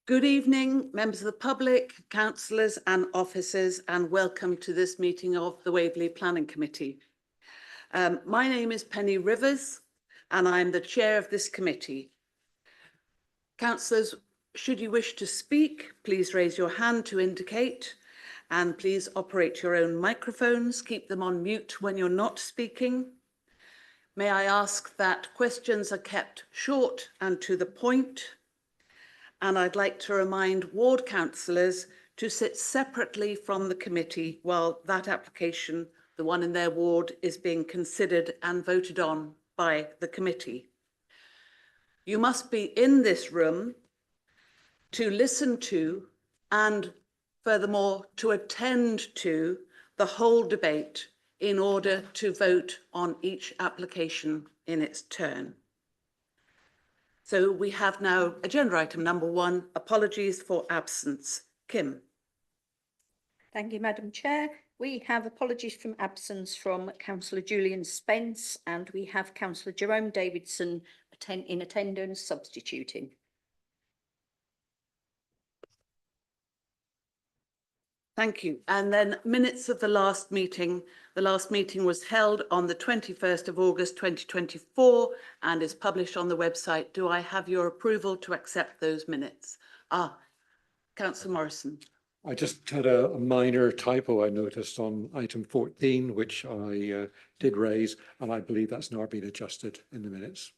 Good evening, members of the public, councillors and officers, and welcome to this meeting of the Waverley Planning Committee. My name is Penny Rivers and I'm the chair of this committee. Councillors, should you wish to speak, please raise your hand to indicate, and please operate your own microphones. Keep them on mute when you're not speaking. May I ask that questions are kept short and to the point. And I'd like to remind ward councillors to sit separately from the committee while that application, the one in their ward, is being considered and voted on by the committee. You must be in this room to listen to and furthermore to attend to the whole debate in order to vote on each application in its turn. So we have now agenda item number 1, apologies for absence. Kim. Thank you, Madam Chair. We have apologies from absence from Councillor Julian Spence, and we have Councillor Jerome Davidson in attendance substituting. Thank you. And then minutes of the last meeting. The last meeting was held on the 21st of August 2024 and is published on the website. Do I have your approval to accept those minutes? Councillor Morrison. I just had a minor typo I noticed on item 14, which I did raise, and I believe that's now been adjusted in the minutes.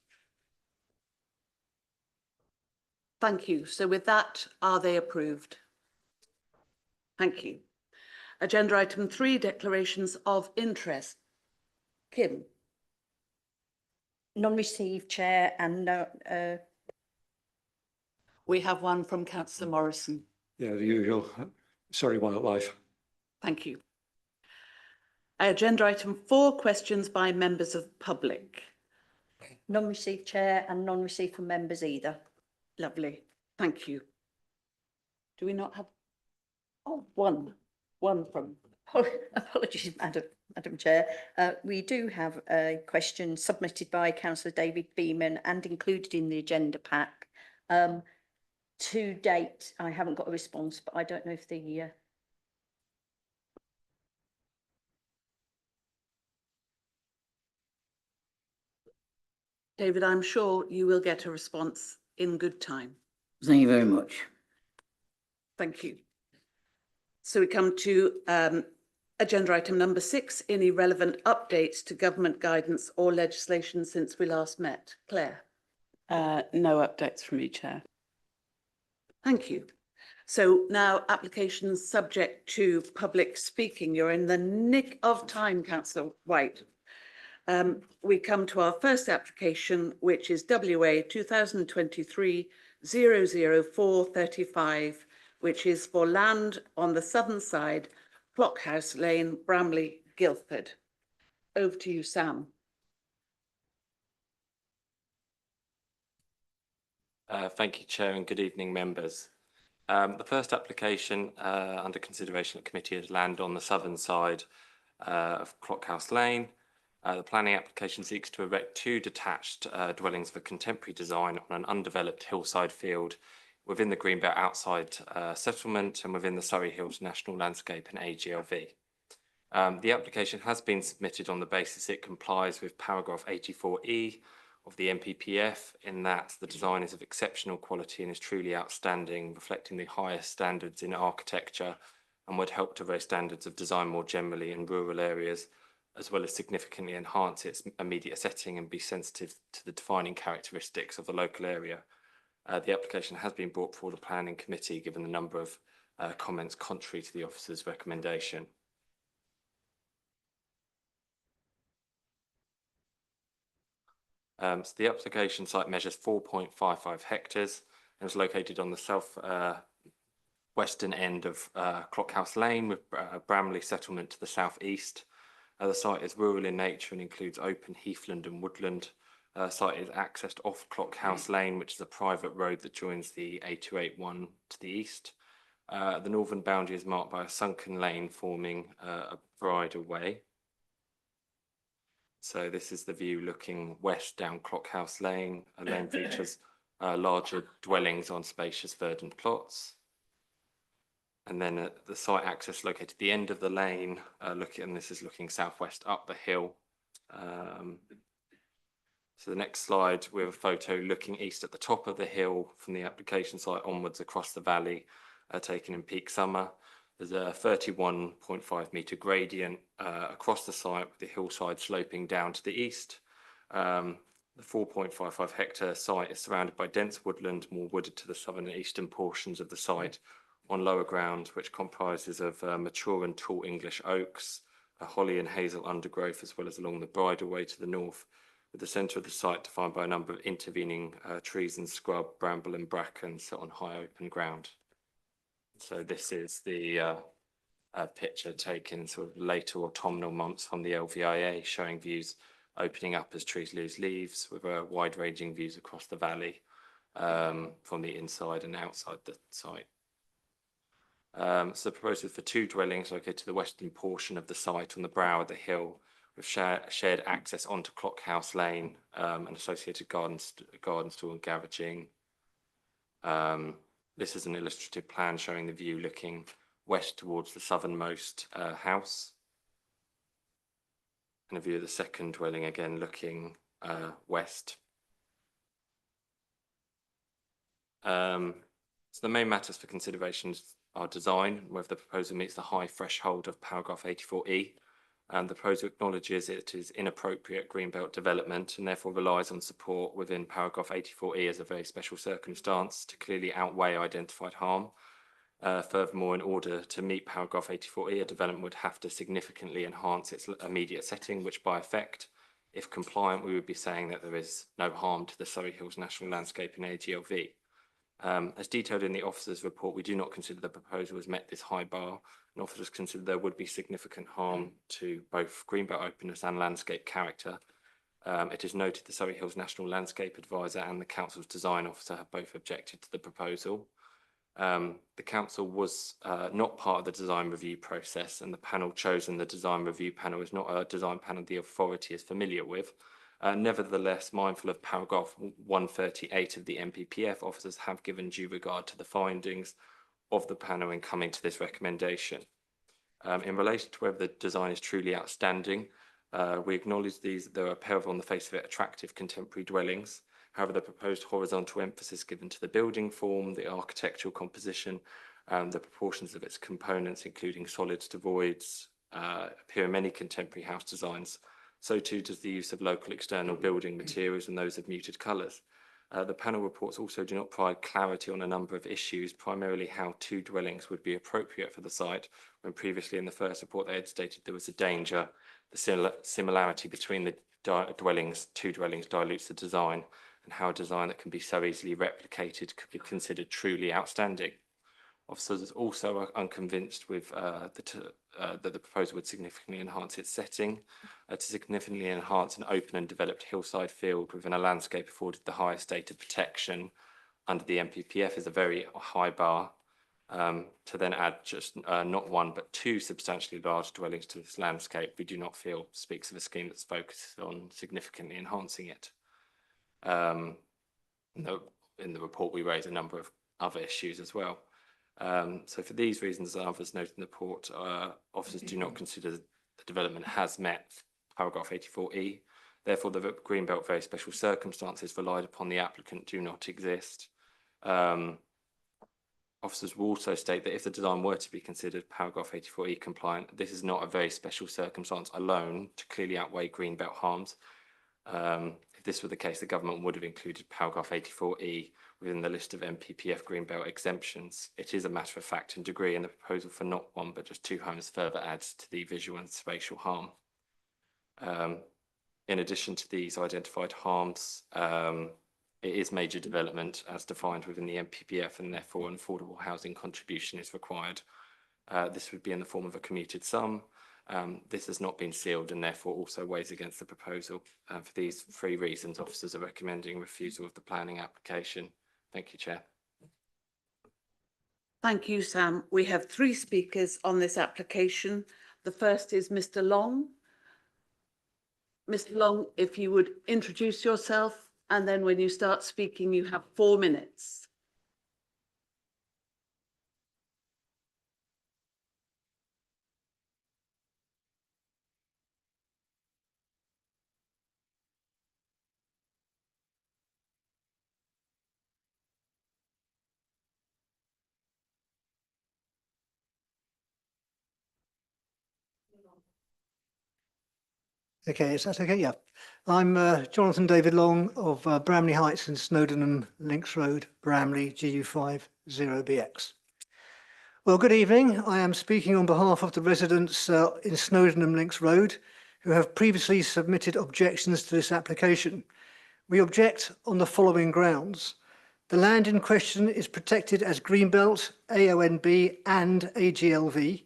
Thank you. So with that, are they approved? Thank you. Agenda item 3, declarations of interest. Kim. Non-received, Chair, and We have one from Councillor Morrison. Yeah, the usual. Sorry, wildlife. Thank you. Agenda item 4, questions by members of public. Non-received, Chair, and non-received from members either. Lovely. Thank you. Do we not have? Oh, one from. Apologies, Madam Chair. We do have a question submitted by Councillor David Beeman and included in the agenda pack. To date, I haven't got a response, but I don't know if the David, I'm sure you will get a response in good time. Thank you very much. Thank you. So we come to agenda item number 6, any relevant updates to government guidance or legislation since we last met. Claire. No updates from you, Chair. Thank you. So now applications subject to public speaking. You're in the nick of time, Councillor White. We come to our first application, which is WA 2023-00435, which is for land on the southern side, Clockhouse Lane, Bramley, Guildford. Over to you, Sam. Thank you, Chair, and good evening, members. The first application under consideration at committee is land on the southern side of Clockhouse Lane. The planning application seeks to erect 2 detached dwellings of a contemporary design on an undeveloped hillside field within the Greenbelt outside settlement and within the Surrey Hills National Landscape and AGLV. The application has been submitted on the basis it complies with paragraph 84E of the NPPF in that the design is of exceptional quality and is truly outstanding, reflecting the highest standards in architecture and would help to raise standards of design more generally in rural areas, as well as significantly enhance its immediate setting and be sensitive to the defining characteristics of the local area. The application has been brought before the Planning Committee given the number of comments contrary to the officer's recommendation. So the application site measures 4.55 hectares and is located on the south western end of Clockhouse Lane with Bramley settlement to the southeast. The site is rural in nature and includes open heathland and woodland. The site is accessed off Clockhouse Lane, which is a private road that joins the A281 to the east. The northern boundary is marked by a sunken lane forming a bridle way. So this is the view looking west down Clockhouse Lane. A lane features larger dwellings on spacious verdant plots. And then the site access located at the end of the lane, and this is looking southwest up the hill. So the next slide, we have a photo looking east at the top of the hill from the application site onwards across the valley, taken in peak summer. There's a 31.5 metre gradient across the site with the hillside sloping down to the east. The 4.55 hectare site is surrounded by dense woodland, more wooded to the southern and eastern portions of the site, on lower ground, which comprises of mature and tall English oaks, holly and hazel undergrowth, as well as along the bridleway to the north, with the centre of the site defined by a number of intervening trees and scrub, bramble and bracken set on high open ground. So this is the picture taken sort of later autumnal months from the LVIA, showing views opening up as trees lose leaves, with wide-ranging views across the valley from the inside and outside the site. So the proposal is for 2 dwellings located to the western portion of the site on the brow of the hill, with shared access onto Clockhouse Lane and associated garden stall and garaging. This is an illustrative plan showing the view looking west towards the southernmost house, and a view of the second dwelling again looking west. So the main matters for consideration are design, whether the proposal meets the high threshold of paragraph 84E. And the proposal acknowledges it is inappropriate greenbelt development and therefore relies on support within paragraph 84E as a very special circumstance to clearly outweigh identified harm. Furthermore, in order to meet paragraph 84E, a development would have to significantly enhance its immediate setting, which by effect, if compliant, we would be saying that there is no harm to the Surrey Hills National Landscape in AGLV. As detailed in the officer's report, we do not consider the proposal has met this high bar, and officers consider there would be significant harm to both greenbelt openness and landscape character. It is noted the Surrey Hills National Landscape Advisor and the Council's design officer have both objected to the proposal. The Council was not part of the design review process, and the panel chosen, the design review panel, is not a design panel the authority is familiar with. Nevertheless, mindful of paragraph 138 of the MPPF, officers have given due regard to the findings of the panel in coming to this recommendation. In relation to whether the design is truly outstanding, we acknowledge there are a pair of, on the face of it, attractive contemporary dwellings. However, the proposed horizontal emphasis given to the building form, the architectural composition, the proportions of its components, including solids to voids, appear in many contemporary house designs. So too does the use of local external building materials and those of muted colours. The panel reports also do not provide clarity on a number of issues, primarily how 2 dwellings would be appropriate for the site, when previously in the first report they had stated there was a danger. The similarity between the 2 dwellings dilutes the design, and how a design that can be so easily replicated could be considered truly outstanding. Officers also are unconvinced with that the proposal would significantly enhance its setting. To significantly enhance an open and developed hillside field within a landscape afforded the highest state of protection under the MPPF is a very high bar. To then add just not 1 but 2 substantially large dwellings to this landscape, we do not feel speaks of a scheme that's focused on significantly enhancing it. In the report, we raise a number of other issues as well. So for these reasons and others noted in the report, officers do not consider the development has met paragraph 84E. Therefore, the greenbelt very special circumstances relied upon the applicant do not exist. Officers will also state that if the design were to be considered paragraph 84E compliant, this is not a very special circumstance alone to clearly outweigh greenbelt harms. If this were the case, the government would have included paragraph 84E within the list of MPPF greenbelt exemptions. It is a matter of fact and degree, and the proposal for not 1 but just 2 homes further adds to the visual and spatial harm. In addition to these identified harms, it is major development as defined within the MPPF, and therefore an affordable housing contribution is required. This would be in the form of a commuted sum. This has not been sealed and therefore also weighs against the proposal. For these 3 reasons, officers are recommending refusal of the planning application. Thank you, Chair. Thank you, Sam. We have 3 speakers on this application. The first is Mr. Long. Mr. Long, if you would introduce yourself, And then when you start speaking, you have 4 minutes. Okay, is that okay? Yeah. I'm Jonathan David Long of Bramley Heights and Snowdon Links Road, Bramley, GU5 0BX. Well, good evening. I am speaking on behalf of the residents in Snowdon Links Road who have previously submitted objections to this application. We object on the following grounds. The land in question is protected as Greenbelt, AONB and AGLV.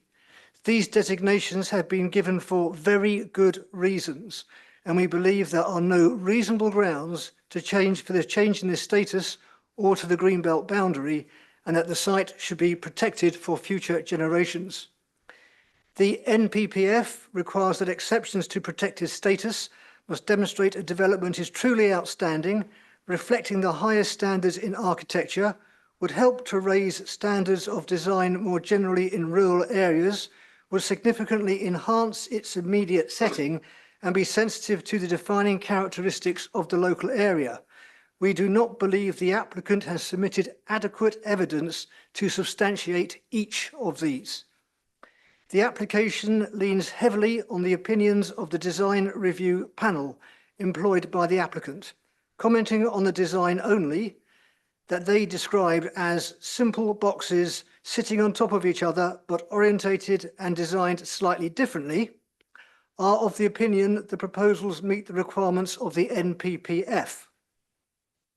These designations have been given for very good reasons, and we believe there are no reasonable grounds to change for the change in this status or to the Greenbelt boundary, and that the site should be protected for future generations. The NPPF requires that exceptions to protected status must demonstrate a development is truly outstanding, reflecting the highest standards in architecture, would help to raise standards of design more generally in rural areas, would significantly enhance its immediate setting and be sensitive to the defining characteristics of the local area. We do not believe the applicant has submitted adequate evidence to substantiate each of these. The application leans heavily on the opinions of the design review panel employed by the applicant, commenting on the design only, that they described as simple boxes sitting on top of each other but orientated and designed slightly differently, are of the opinion the proposals meet the requirements of the NPPF.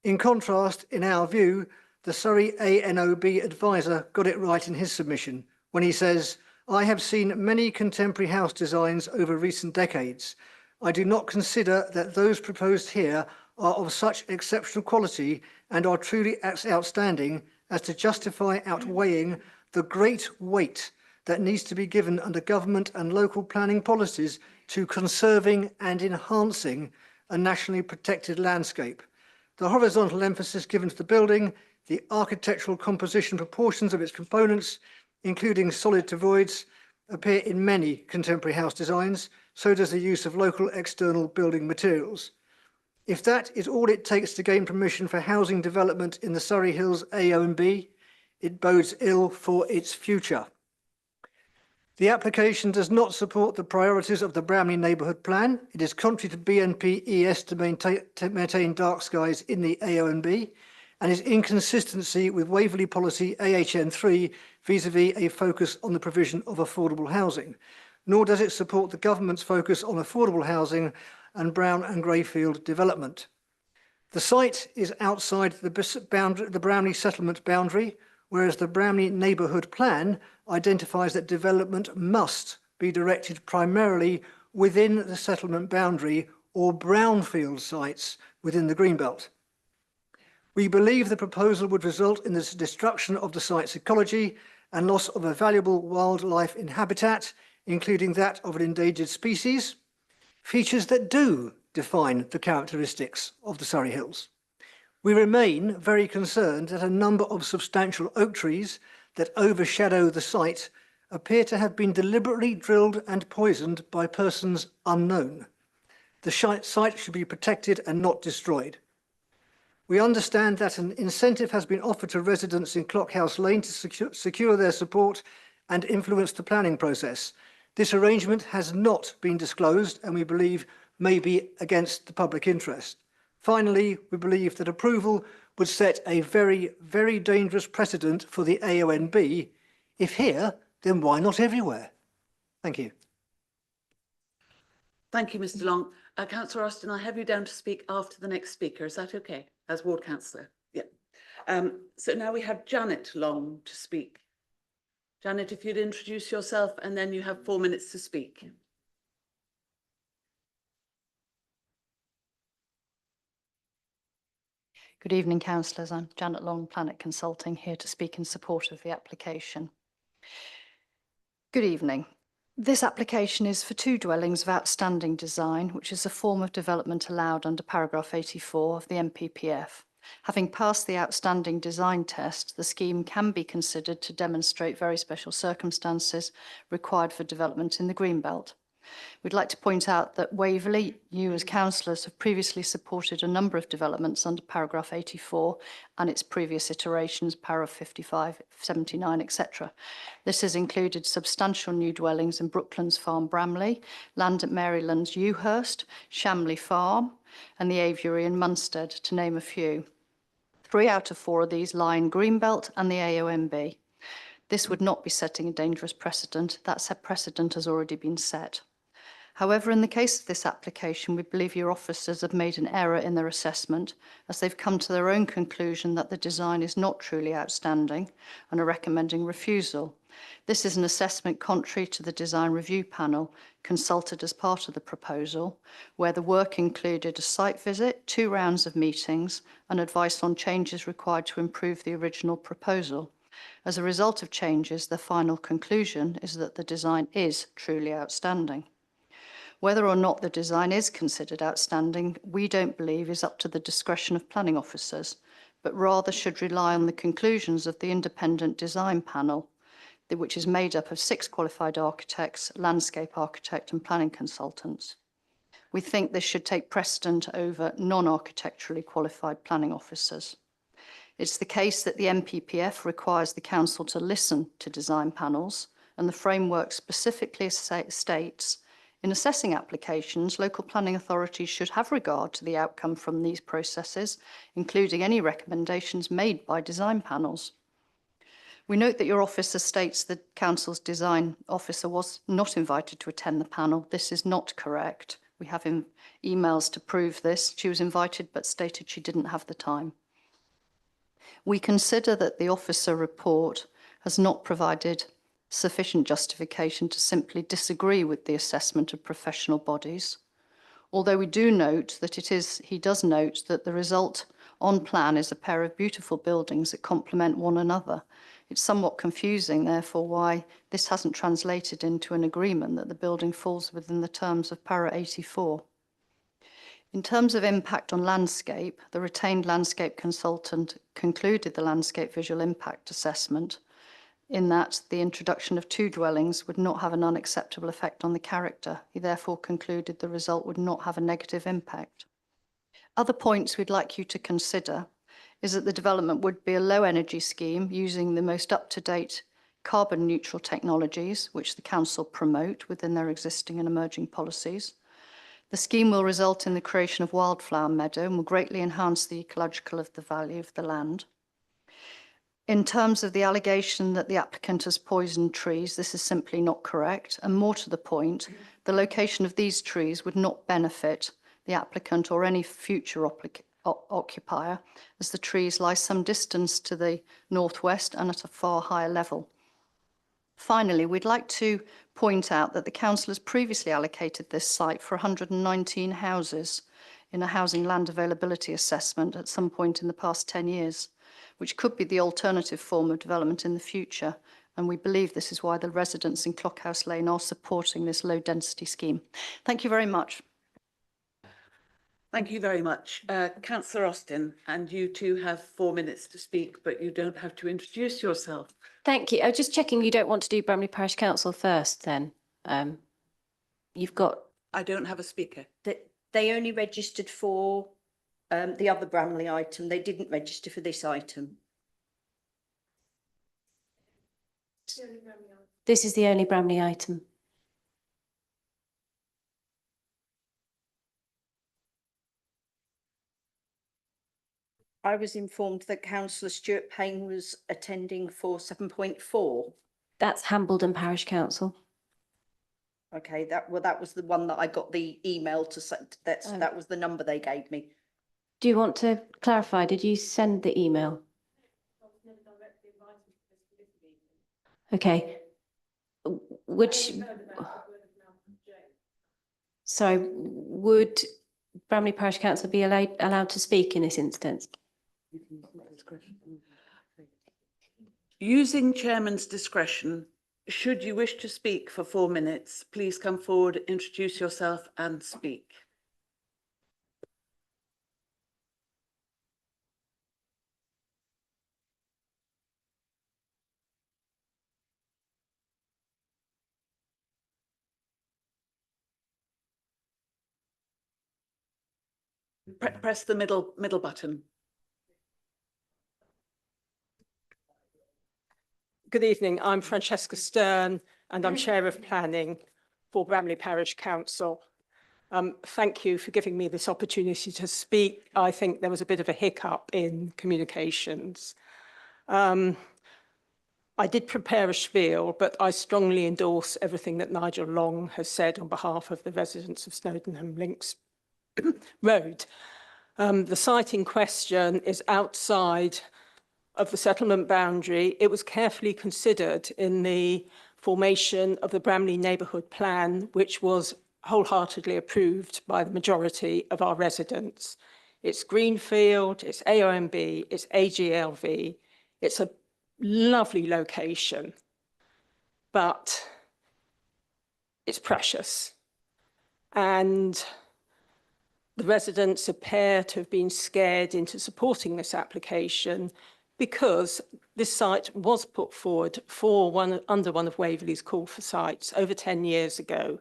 In contrast, in our view, the Surrey ANOB advisor got it right in his submission when he says, "I have seen many contemporary house designs over recent decades. I do not consider that those proposed here are of such exceptional quality and are truly outstanding as to justify outweighing the great weight that needs to be given under government and local planning policies to conserving and enhancing a nationally protected landscape. The horizontal emphasis given to the building, the architectural composition proportions of its components, including solid to voids, appear in many contemporary house designs, so does the use of local external building materials. If that is all it takes to gain permission for housing development in the Surrey Hills AONB, it bodes ill for its future. The application does not support the priorities of the Bramley Neighbourhood Plan. It is contrary to BNP ES to maintain dark skies in the AONB and is inconsistency with Waverley Policy AHN3 vis-à-vis a focus on the provision of affordable housing. Nor does it support the government's focus on affordable housing and Brown and Greyfield development. The site is outside the Bramley settlement boundary, whereas the Bramley Neighbourhood Plan identifies that development must be directed primarily within the settlement boundary or brownfield sites within the Greenbelt. We believe the proposal would result in the destruction of the site's ecology and loss of a valuable wildlife habitat, including that of an endangered species, features that do define the characteristics of the Surrey Hills. We remain very concerned that a number of substantial oak trees that overshadow the site appear to have been deliberately drilled and poisoned by persons unknown. The site should be protected and not destroyed. We understand that an incentive has been offered to residents in Clockhouse Lane to secure their support and influence the planning process. This arrangement has not been disclosed and we believe may be against the public interest. Finally, we believe that approval would set a very, very dangerous precedent for the AONB. If here, then why not everywhere? Thank you. Thank you, Mr. Long. Councillor Austin, I have you down to speak after the next speaker. Is that okay? As ward councillor. Yeah. So now we have Janet Long to speak. Janet, if you'd introduce yourself and then you have 4 minutes to speak. Good evening, councillors. I'm Janet Long, Planet Consulting, here to speak in support of the application. Good evening. This application is for 2 dwellings of outstanding design, which is a form of development allowed under paragraph 84 of the MPPF. Having passed the outstanding design test, the scheme can be considered to demonstrate very special circumstances required for development in the Greenbelt. We'd like to point out that Waverley, you as councillors have previously supported a number of developments under paragraph 84 and its previous iterations, paragraph 55, 79, etc. This has included substantial new dwellings in Brooklands Farm, Bramley, land at Maryland's Ewhurst, Shamley Farm, and the Aviary in Munstead, to name a few. 3 out of 4 of these lie in Greenbelt and the AONB. This would not be setting a dangerous precedent. That precedent has already been set. However, in the case of this application, we believe your officers have made an error in their assessment, as they've come to their own conclusion that the design is not truly outstanding and are recommending refusal. This is an assessment contrary to the design review panel consulted as part of the proposal, where the work included a site visit, 2 rounds of meetings, and advice on changes required to improve the original proposal. As a result of changes, the final conclusion is that the design is truly outstanding. Whether or not the design is considered outstanding, we don't believe is up to the discretion of planning officers, but rather should rely on the conclusions of the independent design panel, which is made up of 6 qualified architects, landscape architect and planning consultants. We think this should take precedent over non-architecturally qualified planning officers. It's the case that the MPPF requires the council to listen to design panels, and the framework specifically states, in assessing applications, local planning authorities should have regard to the outcome from these processes, including any recommendations made by design panels. We note that your officer states the council's design officer was not invited to attend the panel. This is not correct. We have emails to prove this. She was invited but stated she didn't have the time. We consider that the officer report has not provided sufficient justification to simply disagree with the assessment of professional bodies. Although we do note that he does note that the result on plan is a pair of beautiful buildings that complement one another. It's somewhat confusing, therefore, why this hasn't translated into an agreement that the building falls within the terms of para 84. In terms of impact on landscape, the retained landscape consultant concluded the landscape visual impact assessment in that the introduction of 2 dwellings would not have an unacceptable effect on the character. He therefore concluded the result would not have a negative impact. Other points we'd like you to consider is that the development would be a low energy scheme using the most up-to-date carbon neutral technologies, which the council promote within their existing and emerging policies. The scheme will result in the creation of wildflower meadow and will greatly enhance the ecological of the value of the land. In terms of the allegation that the applicant has poisoned trees, this is simply not correct. And more to the point, the location of these trees would not benefit the applicant or any future occupier, as the trees lie some distance to the northwest and at a far higher level. Finally, we'd like to point out that the council has previously allocated this site for 119 houses in a housing land availability assessment at some point in the past 10 years. Which could be the alternative form of development in the future. And we believe this is why the residents in Clockhouse Lane are supporting this low density scheme. Thank you very much. Thank you very much. Councillor Austin, and you too have 4 minutes to speak, but you don't have to introduce yourself. Thank you. I was just checking you don't want to do Bramley Parish Council first then. You've got... I don't have a speaker. They only registered for the other Bramley item. They didn't register for this item. This is the only Bramley item. I was informed that Councillor Stuart Payne was attending for 7.4. That's Hambledon Parish Council. Okay, that was the one that I got the email to say. That was the number they gave me. Do you want to clarify? Did you send the email? Okay. Sorry, would Bramley Parish Council be allowed to speak in this instance? Using chairman's discretion, Should you wish to speak for 4 minutes, please come forward, introduce yourself and speak. Press the middle button. Good evening, I'm Francesca Stern and I'm Chair of Planning for Bramley Parish Council. Thank you for giving me this opportunity to speak. I think there was a bit of a hiccup in communications. I did prepare a spiel, but I strongly endorse everything that Nigel Long has said on behalf of the residents of Snowdon Links Road. The site in question is outside of the settlement boundary. It was carefully considered in the formation of the Bramley Neighbourhood Plan, which was wholeheartedly approved by the majority of our residents. It's greenfield, it's AOMB, it's AGLV. It's a lovely location, but it's precious. And the residents appear to have been scared into supporting this application because this site was put forward for under one of Waverley's call for sites over 10 years ago,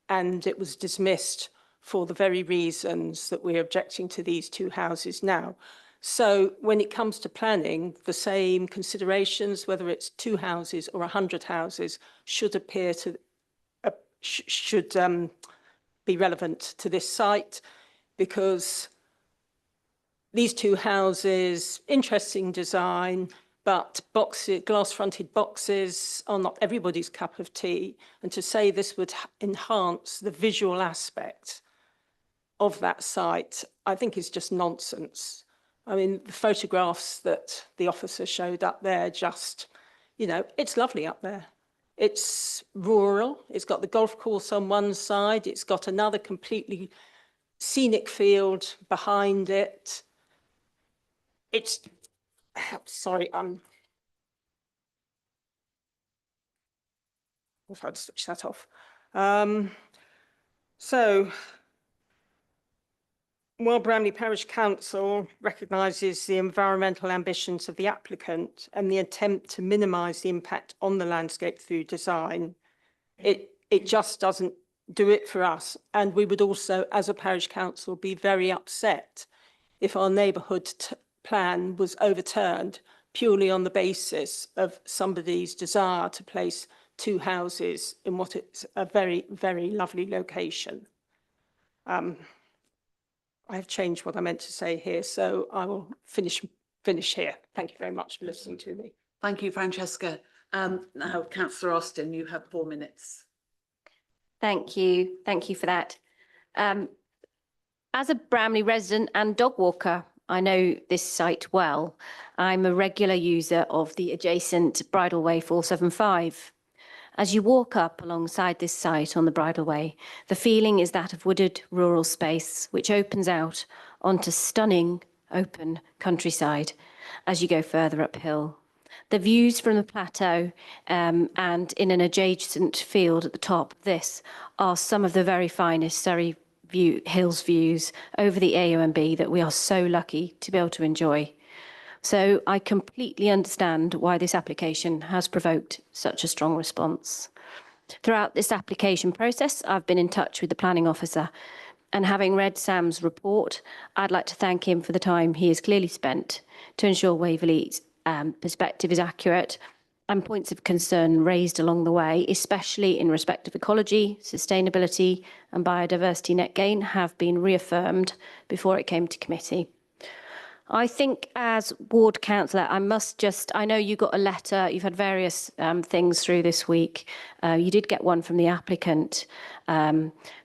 and it was dismissed for the very reasons that we're objecting to these two houses now. So when it comes to planning, the same considerations, whether it's 2 houses or 100 houses, should appear to be relevant to this site, because these 2 houses, interesting design, but boxes, glass-fronted boxes are not everybody's cup of tea. And to say this would enhance the visual aspect of that site, I think is just nonsense. I mean, the photographs that the officer showed up there just, you know, it's lovely up there. It's rural. It's got the golf course on one side. It's got another completely scenic field behind it. It's, sorry, if I'd switch that off. So, while Bramley Parish Council recognises the environmental ambitions of the applicant and the attempt to minimise the impact on the landscape through design, it just doesn't do it for us. And we would also, as a parish council, be very upset if our neighbourhood plan was overturned purely on the basis of somebody's desire to place 2 houses in what is a very, very lovely location. I have changed what I meant to say here, so I will finish here. Thank you very much for listening to me. Thank you, Francesca. Now, Councillor Austin, you have 4 minutes. Thank you. Thank you for that. As a Bramley resident and dog walker, I know this site well. I'm a regular user of the adjacent Bridleway 475. As you walk up alongside this site on the Bridleway, the feeling is that of wooded rural space, which opens out onto stunning open countryside as you go further uphill. The views from the plateau and in an adjacent field at the top of this are some of the very finest Surrey Hills views over the AOMB that we are so lucky to be able to enjoy. So I completely understand why this application has provoked such a strong response. Throughout this application process, I've been in touch with the planning officer, and having read Sam's report, I'd like to thank him for the time he has clearly spent to ensure Waverley's perspective is accurate and points of concern raised along the way, especially in respect of ecology, sustainability and biodiversity net gain, have been reaffirmed before it came to committee. I think as ward councillor, I know you got a letter, you've had various things through this week. You did get one from the applicant,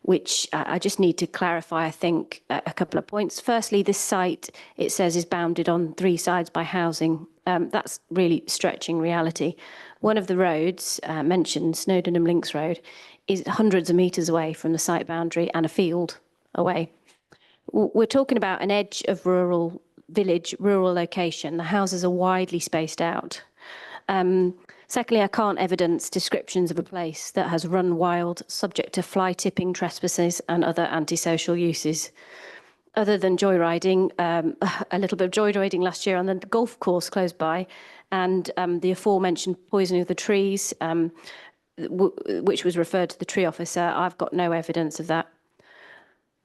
which I just need to clarify, I think, a couple of points. Firstly, this site, it says, is bounded on 3 sides by housing. That's really stretching reality. One of the roads mentioned, Snowdon Links Road, is hundreds of metres away from the site boundary and a field away. We're talking about an edge of rural location. The houses are widely spaced out. Secondly, I can't evidence descriptions of a place that has run wild, subject to fly tipping, trespasses and other antisocial uses. Other than joyriding, a little bit of joyriding last year on the golf course close by, and the aforementioned poisoning of the trees, which was referred to the tree officer, I've got no evidence of that.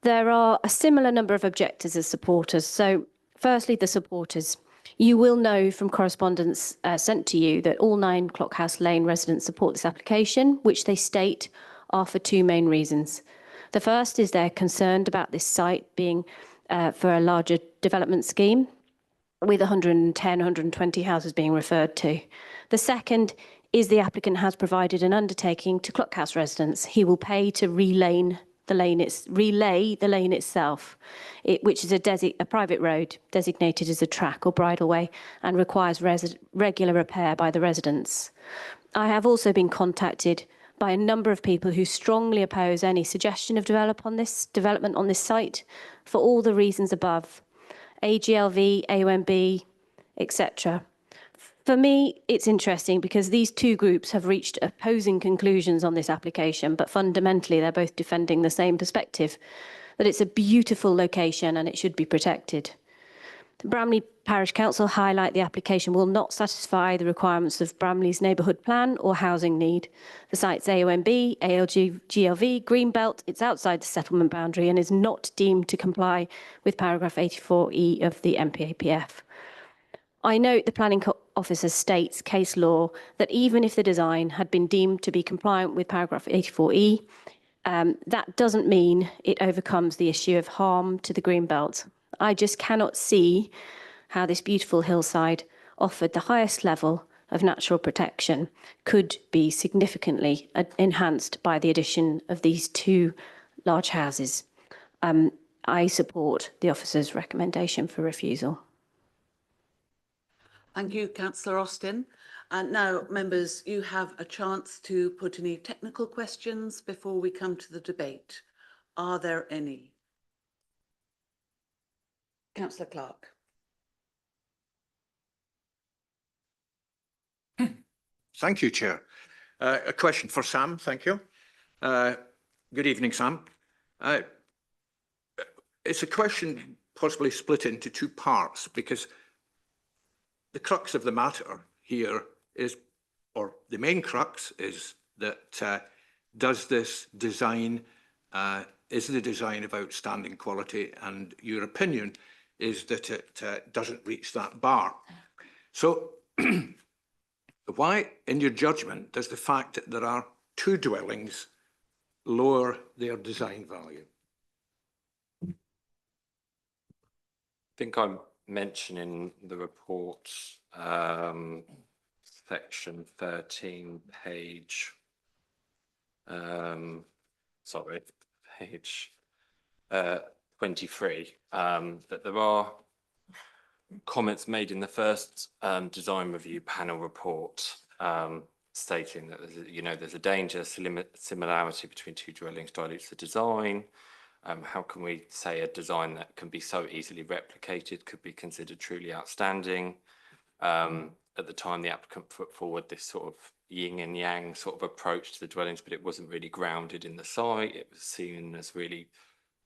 There are a similar number of objectors as supporters. So firstly, the supporters. You will know from correspondence sent to you that all 9 Clockhouse Lane residents support this application, which they state are for 2 main reasons. The first is they're concerned about this site being for a larger development scheme with 110, 120 houses being referred to. The second is the applicant has provided an undertaking to Clockhouse residents. He will pay to relay the lane itself, which is a private road designated as a track or bridleway and requires regular repair by the residents. I have also been contacted by a number of people who strongly oppose any suggestion of development on this site for all the reasons above, AGLV, AOMB, etc. For me, it's interesting because these 2 groups have reached opposing conclusions on this application, but fundamentally they're both defending the same perspective, that it's a beautiful location and it should be protected. The Bramley Parish Council highlight the application will not satisfy the requirements of Bramley's neighbourhood plan or housing need. The site's AOMB, ALG, GLV, Greenbelt, it's outside the settlement boundary and is not deemed to comply with paragraph 84E of the MPAPF. I note the planning officer states case law that even if the design had been deemed to be compliant with paragraph 84E, that doesn't mean it overcomes the issue of harm to the Greenbelt. I just cannot see how this beautiful hillside offered the highest level of natural protection could be significantly enhanced by the addition of these 2 large houses. I support the officer's recommendation for refusal. Thank you, Councillor Austin. And now, members, you have a chance to put any technical questions before we come to the debate. Are there any? Councillor Clark. Thank you, Chair. A question for Sam, thank you. Good evening, Sam. It's a question possibly split into 2 parts because the crux of the matter here is, or the main crux is that does this design, is the design of outstanding quality, and your opinion is that it doesn't reach that bar. So why, in your judgment, does the fact that there are 2 dwellings lower their design value? I think I'm mentioning the report, section 13, page 23, that there are comments made in the first design review panel report stating that there's a dangerous similarity between 2 dwellings dilutes the design. How can we say a design that can be so easily replicated could be considered truly outstanding? At the time, the applicant put forward this sort of yin and yang sort of approach to the dwellings, but it wasn't really grounded in the site. It was seen as really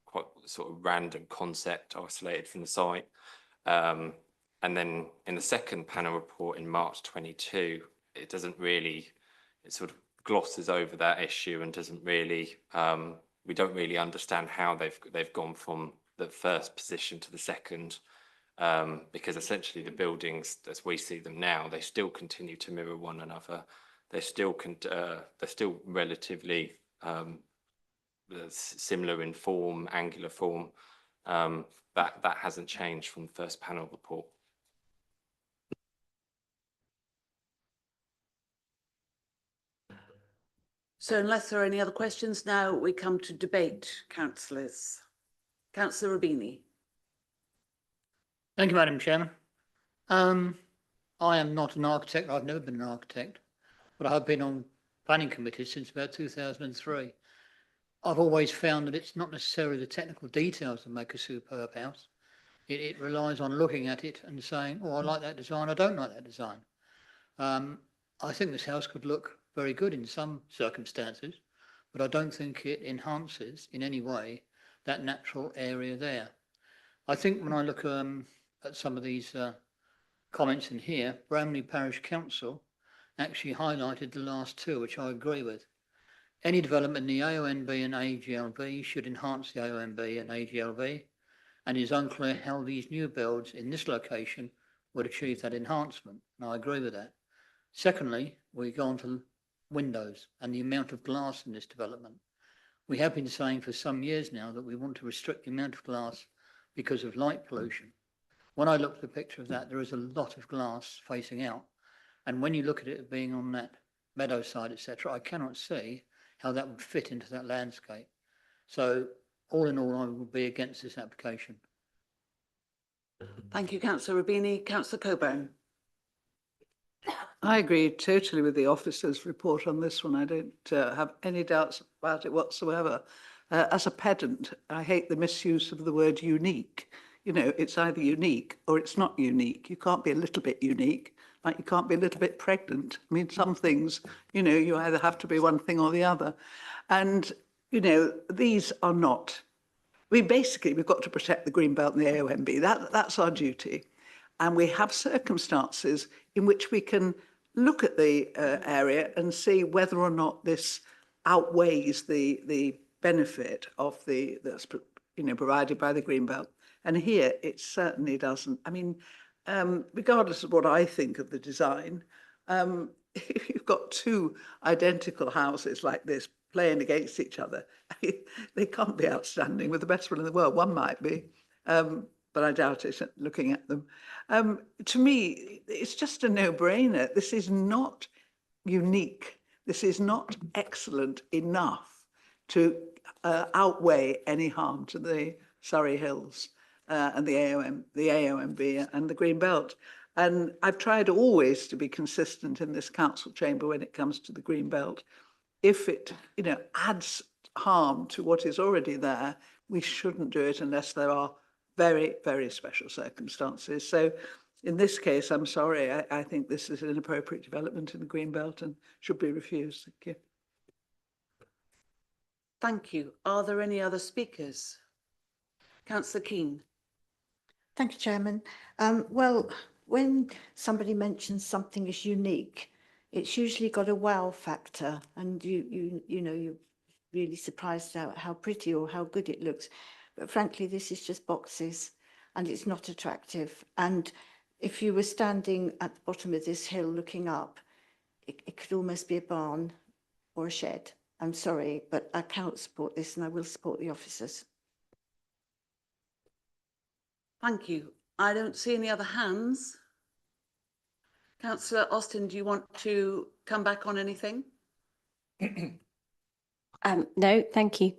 quite sort of random concept isolated from the site. And then in the second panel report in March 22, it doesn't really, it sort of glosses over that issue and doesn't really, we don't really understand how they've gone from the first position to the second, because essentially the buildings as we see them now, they still continue to mirror one another. They're still relatively similar in form, angular form. That hasn't changed from the first panel report. So unless there are any other questions, now we come to debate, councillors. Councillor Rubini. Thank you, Madam Chairman. I am not an architect. I've never been an architect, but I have been on planning committees since about 2003. I've always found that it's not necessarily the technical details that make a superb house. It relies on looking at it and saying, oh, I like that design, I don't like that design. I think this house could look very good in some circumstances, but I don't think it enhances in any way that natural area there. I think when I look at some of these comments in here, Bramley Parish Council actually highlighted the last two, which I agree with. Any development in the AONB and AGLV should enhance the AONB and AGLV, and it is unclear how these new builds in this location would achieve that enhancement, and I agree with that. Secondly, we go on to windows and the amount of glass in this development. We have been saying for some years now that we want to restrict the amount of glass because of light pollution. When I looked at the picture of that, there is a lot of glass facing out. And when you look at it being on that meadow side, etc., I cannot see how that would fit into that landscape. So all in all, I will be against this application. Thank you, Councillor Rubini. Councillor Coburn. I agree totally with the officer's report on this one. I don't have any doubts about it whatsoever. As a pedant, I hate the misuse of the word unique. You know, it's either unique or it's not unique. You can't be a little bit unique, like you can't be a little bit pregnant. I mean, some things, you know, you either have to be one thing or the other. And, you know, these are not, we've got to protect the Greenbelt and the AONB. That's our duty. And we have circumstances in which we can look at the area and see whether or not this outweighs the benefit of that's provided by the Greenbelt. And here it certainly doesn't. I mean, regardless of what I think of the design, if you've got two identical houses like this playing against each other, they can't be outstanding with the best one in the world. One might be, but I doubt it looking at them. To me, it's just a no-brainer. This is not unique. This is not excellent enough to outweigh any harm to the Surrey Hills and the AONB and the Greenbelt. And I've tried always to be consistent in this council chamber when it comes to the Greenbelt. If it, adds harm to what is already there, we shouldn't do it unless there are very, very special circumstances. So in this case, I'm sorry, I think this is an inappropriate development in the Greenbelt and should be refused. Thank you. Thank you. Are there any other speakers? Councillor Keane. Thank you, Chairman. Well, when somebody mentions something is unique, it's usually got a wow factor, and you're really surprised at how pretty or how good it looks. But frankly, this is just boxes, and it's not attractive. And if you were standing at the bottom of this hill looking up, it could almost be a barn or a shed. I'm sorry, but I cannot support this, and I will support the officers. Thank you. I don't see any other hands. Councillor Austin, do you want to come back on anything? No, thank you.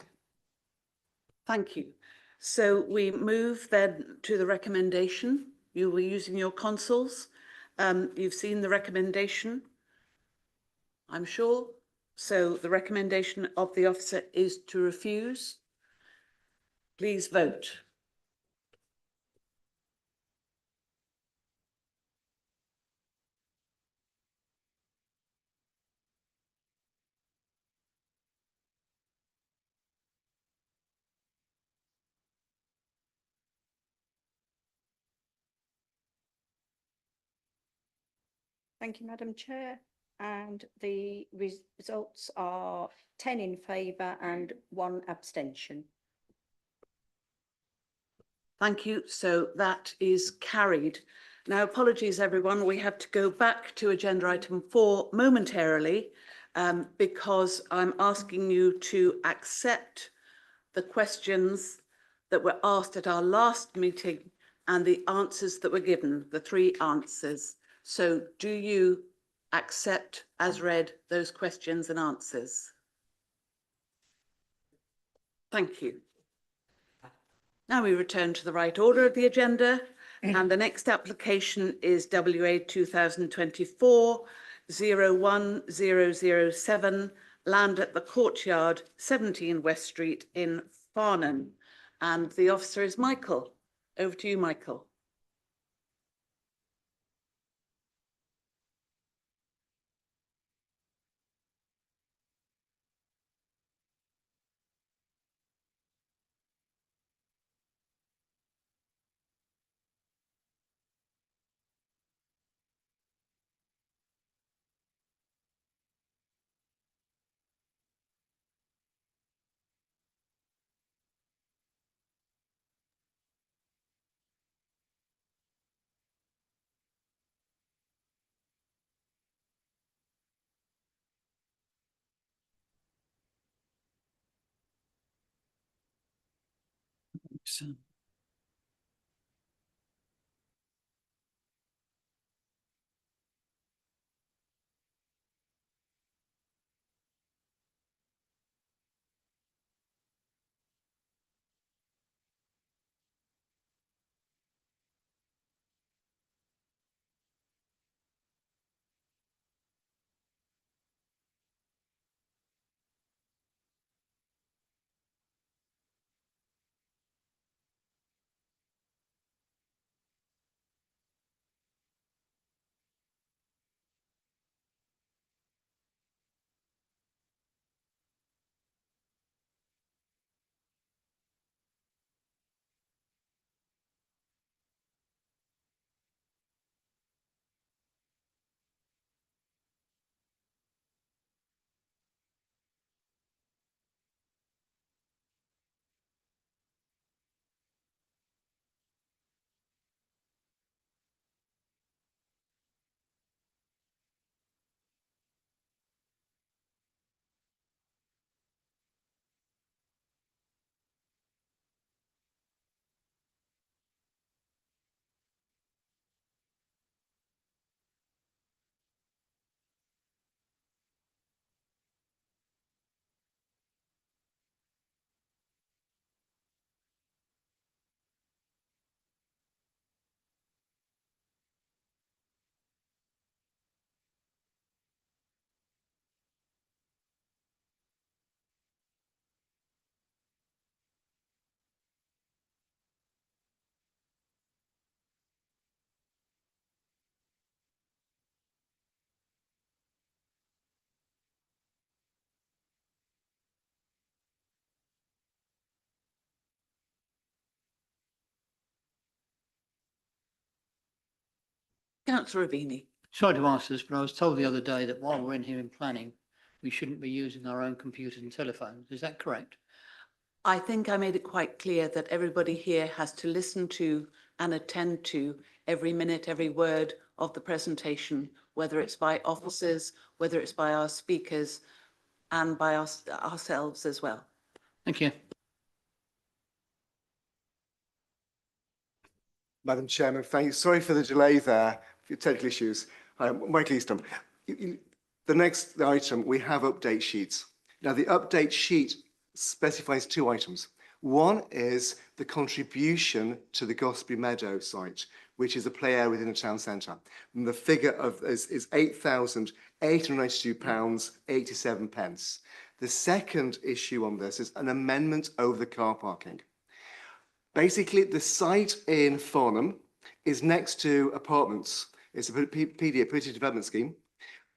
Thank you. So we move then to the recommendation. You were using your consoles. You've seen the recommendation, I'm sure. So the recommendation of the officer is to refuse. Please vote. Thank you, Madam Chair. And the results are 10 in favour and 1 abstention. Thank you. So that is carried. Now, apologies, everyone. We have to go back to agenda item 4 momentarily because I'm asking you to accept the questions that were asked at our last meeting and the answers that were given, the 3 answers. So do you accept as read those questions and answers? Thank you. Now we return to the right order of the agenda, and the next application is WA 2024-01007, land at the Courtyard, 17 West Street in Farnham. And the officer is Michael. Over to you, Michael. Councillor Ravini. Sorry to ask this, but I was told the other day that while we're in here in planning, we shouldn't be using our own computers and telephones. Is that correct? I think I made it quite clear that everybody here has to listen to and attend to every minute, every word of the presentation, whether it's by officers, whether it's by our speakers and by ourselves as well. Thank you. Madam Chairman, thank you. Sorry for the delay there, for technical issues. Mike Easton. The next item, we have update sheets. Now, the update sheet specifies two items. One is the contribution to the Gosbury Meadow site, which is a play area within the town centre. And the figure is £8,892.87. The second issue on this is an amendment over the car parking. Basically, the site in Farnham is next to apartments. It's a PD, a British development scheme.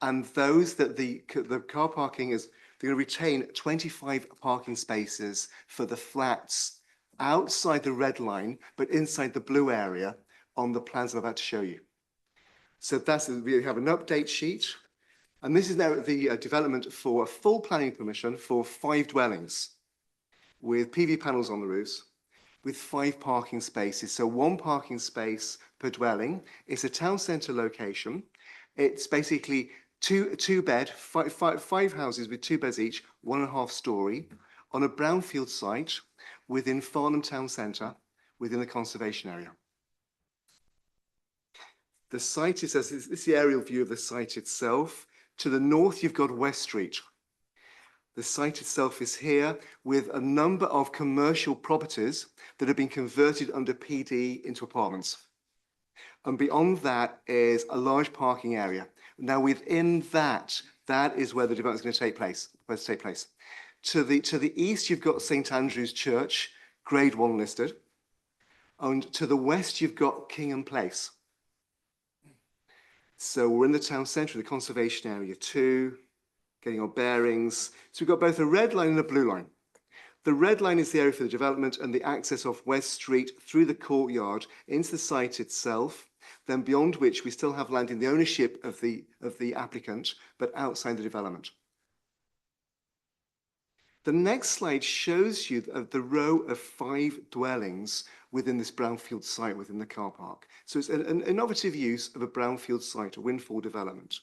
And those that the car parking is, they're going to retain 25 parking spaces for the flats outside the red line, but inside the blue area on the plans I'm about to show you. So we have an update sheet. And this is now the development for a full planning permission for 5 dwellings with PV panels on the roofs, with 5 parking spaces. So 1 parking space per dwelling. It's a town centre location. It's basically two bed, five houses with 2 beds each, 1.5 storey, on a brownfield site within Farnham town centre, within the conservation area. The site is, this is the aerial view of the site itself. To the north, you've got West Street. The site itself is here with a number of commercial properties that have been converted under PD into apartments. And beyond that is a large parking area. Now within that is where the development is going to take place, To the east, you've got St. Andrew's Church, Grade 1 listed. And to the west, you've got Kingham Place. So we're in the town centre, the conservation area too. Getting our bearings. So we've got both a red line and a blue line. The red line is the area for the development and the access off West Street through the courtyard into the site itself, then beyond which we still have land in the ownership of the applicant, but outside the development. The next slide shows you the row of 5 dwellings within this brownfield site within the car park. So it's an innovative use of a brownfield site, a windfall development.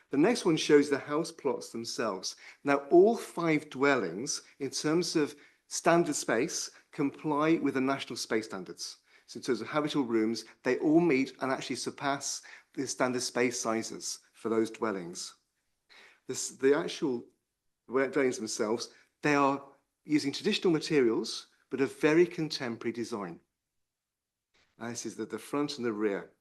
The next one shows the house plots themselves. Now, all 5 dwellings, in terms of standard space comply with the national space standards. So in terms of habitable rooms, they all meet and actually surpass the standard space sizes for those dwellings. The actual dwellings themselves, they are using traditional materials, but a very contemporary design. And this is the front and the rear.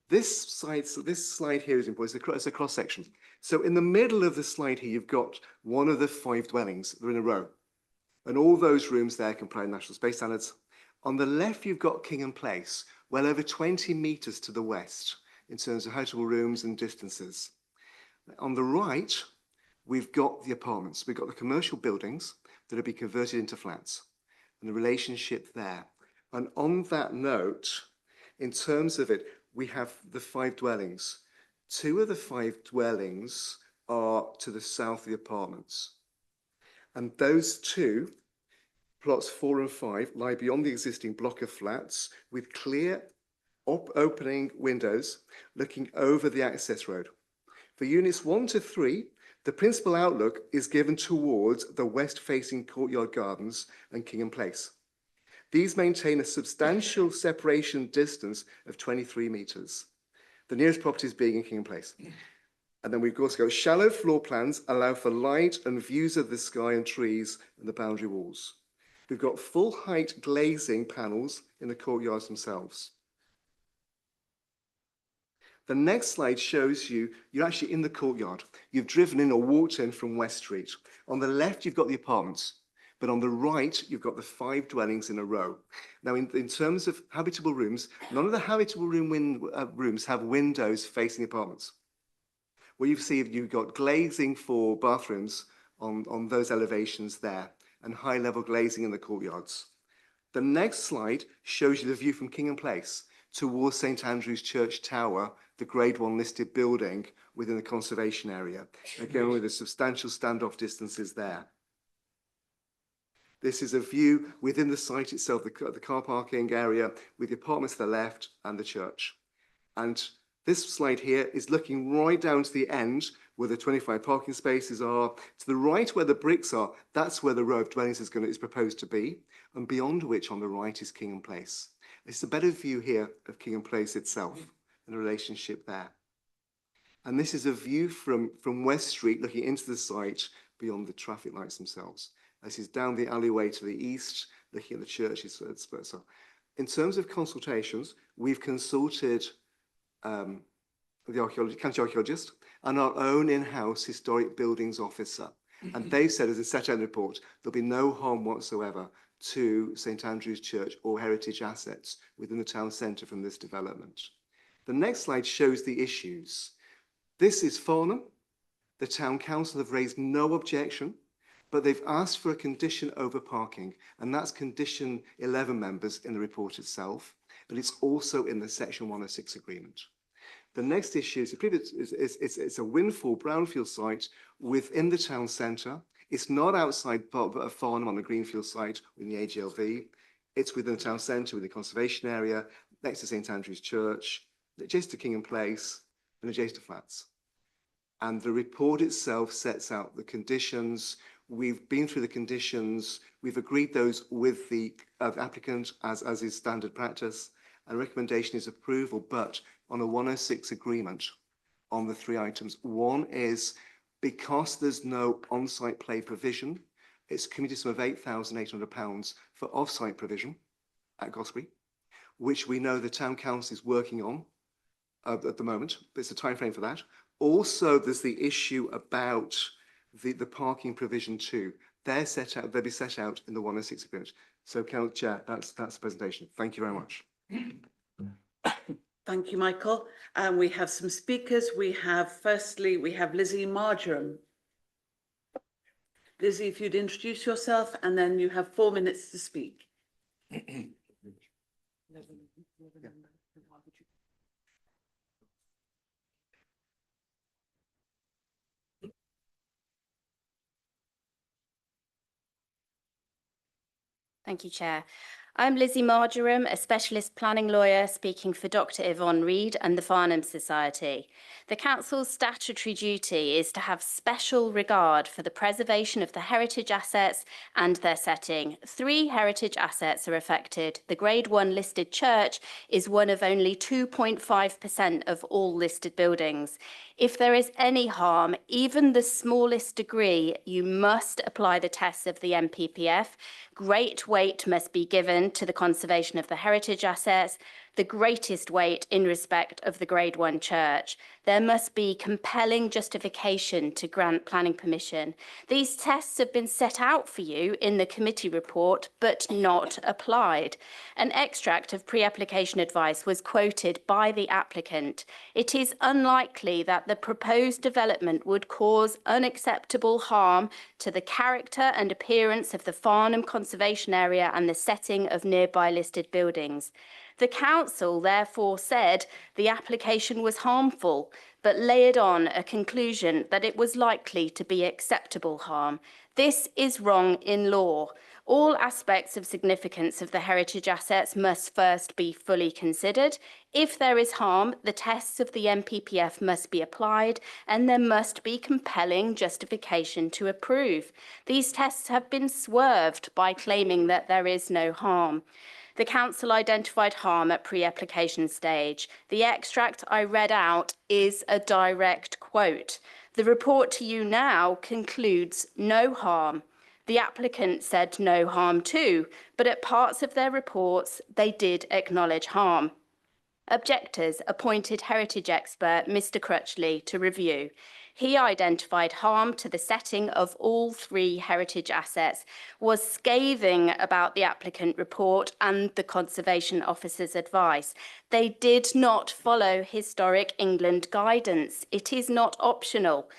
This slide here is important. It's a cross section. So in the middle of the slide here, you've got one of the 5 dwellings. They're in a row. And all those rooms there comply with national space standards. On the left, you've got Kingham Place, well over 20 metres to the west in terms of habitable rooms and distances. On the right, we've got the apartments. We've got the commercial buildings that will be converted into flats and the relationship there. And on that note, in terms of it, we have the 5 dwellings. 2 of the 5 dwellings are to the south of the apartments. And those 2, plots 4 and 5, lie beyond the existing block of flats with clear opening windows looking over the access road. For units 1 to 3, the principal outlook is given towards the west-facing Courtyard Gardens and Kingham Place. These maintain a substantial separation distance of 23 metres, the nearest properties being in Kingham Place. And then we've also got shallow floor plans allow for light and views of the sky and trees and the boundary walls. We've got full height glazing panels in the courtyards themselves. The next slide shows you're actually in the courtyard. You've driven in or walked in from West Street. On the left, you've got the apartments, but on the right, you've got the 5 dwellings in a row. Now, in terms of habitable rooms, none of the habitable rooms have windows facing the apartments. What you see, you've got glazing for bathrooms on those elevations there, and high-level glazing in the courtyards. The next slide shows you the view from Kingham Place towards St Andrew's Church Tower, the Grade 1 listed building within the conservation area, again with the substantial standoff distances there. This is a view within the site itself, the car parking area with the apartments to the left and the church. And this slide here is looking right down to the end where the 25 parking spaces are. To the right where the bricks are, that's where the row of dwellings is proposed to be, and beyond which on the right is Kingham Place. It's a better view here of Kingham Place itself and the relationship there. And this is a view from West Street looking into the site beyond the traffic lights themselves. This is down the alleyway to the east, looking at the churches. So in terms of consultations, we've consulted the county archaeologist and our own in-house historic buildings officer. And they said, as a set out in the report, there'll be no harm whatsoever to St Andrew's Church or heritage assets within the town centre from this development. The next slide shows the issues. This is Farnham. The town council have raised no objection, but they've asked for a condition over parking, and that's condition 11 members in the report itself, but it's also in the section 106 agreement. The next issue is it's a windfall brownfield site within the town centre. It's not outside Farnham on the greenfield site in the AGLV. It's within the town centre, within the conservation area, next to St Andrew's Church, adjacent to Kingham Place, and adjacent to flats. And the report itself sets out the conditions. We've been through the conditions. We've agreed those with the applicant as is standard practice. And recommendation is approval, but on a 106 agreement on the 3 items. One is because there's no on-site play provision, it's a community sum of £8,800 for off-site provision at Gosbury, which we know the town council is working on at the moment. There's a time frame for that. Also, there's the issue about the parking provision too. They'll be set out in the 106 agreement. So, Council Chair, that's the presentation. Thank you very much. Thank you, Michael. And we have some speakers. Firstly, we have Lizzie Marjoram. Lizzie, if you'd introduce yourself, and then you have 4 minutes to speak. Thank you, Chair. I'm Lizzie Marjoram, a specialist planning lawyer speaking for Dr. Yvonne Reid and the Farnham Society. The Council's statutory duty is to have special regard for the preservation of the heritage assets and their setting. 3 heritage assets are affected. The Grade 1 listed church is one of only 2.5% of all listed buildings. If there is any harm, even the smallest degree, you must apply the tests of the MPPF. Great weight must be given to the conservation of the heritage assets, the greatest weight in respect of the Grade 1 church. There must be compelling justification to grant planning permission. These tests have been set out for you in the committee report, but not applied. An extract of pre-application advice was quoted by the applicant. It is unlikely that the proposed development would cause unacceptable harm to the character and appearance of the Farnham Conservation Area and the setting of nearby listed buildings. The council therefore said the application was harmful, but layered on a conclusion that it was likely to be acceptable harm. This is wrong in law. All aspects of significance of the heritage assets must first be fully considered. If there is harm, the tests of the MPPF must be applied and there must be compelling justification to approve. These tests have been swerved by claiming that there is no harm. The council identified harm at pre-application stage. The extract I read out is a direct quote. The report to you now concludes no harm. The applicant said no harm too, but at parts of their reports, they did acknowledge harm. Objectors appointed heritage expert Mr. Crutchley to review. He identified harm to the setting of all 3 heritage assets, was scathing about the applicant report and the Conservation Officer's advice. They did not follow Historic England guidance. It is not optional.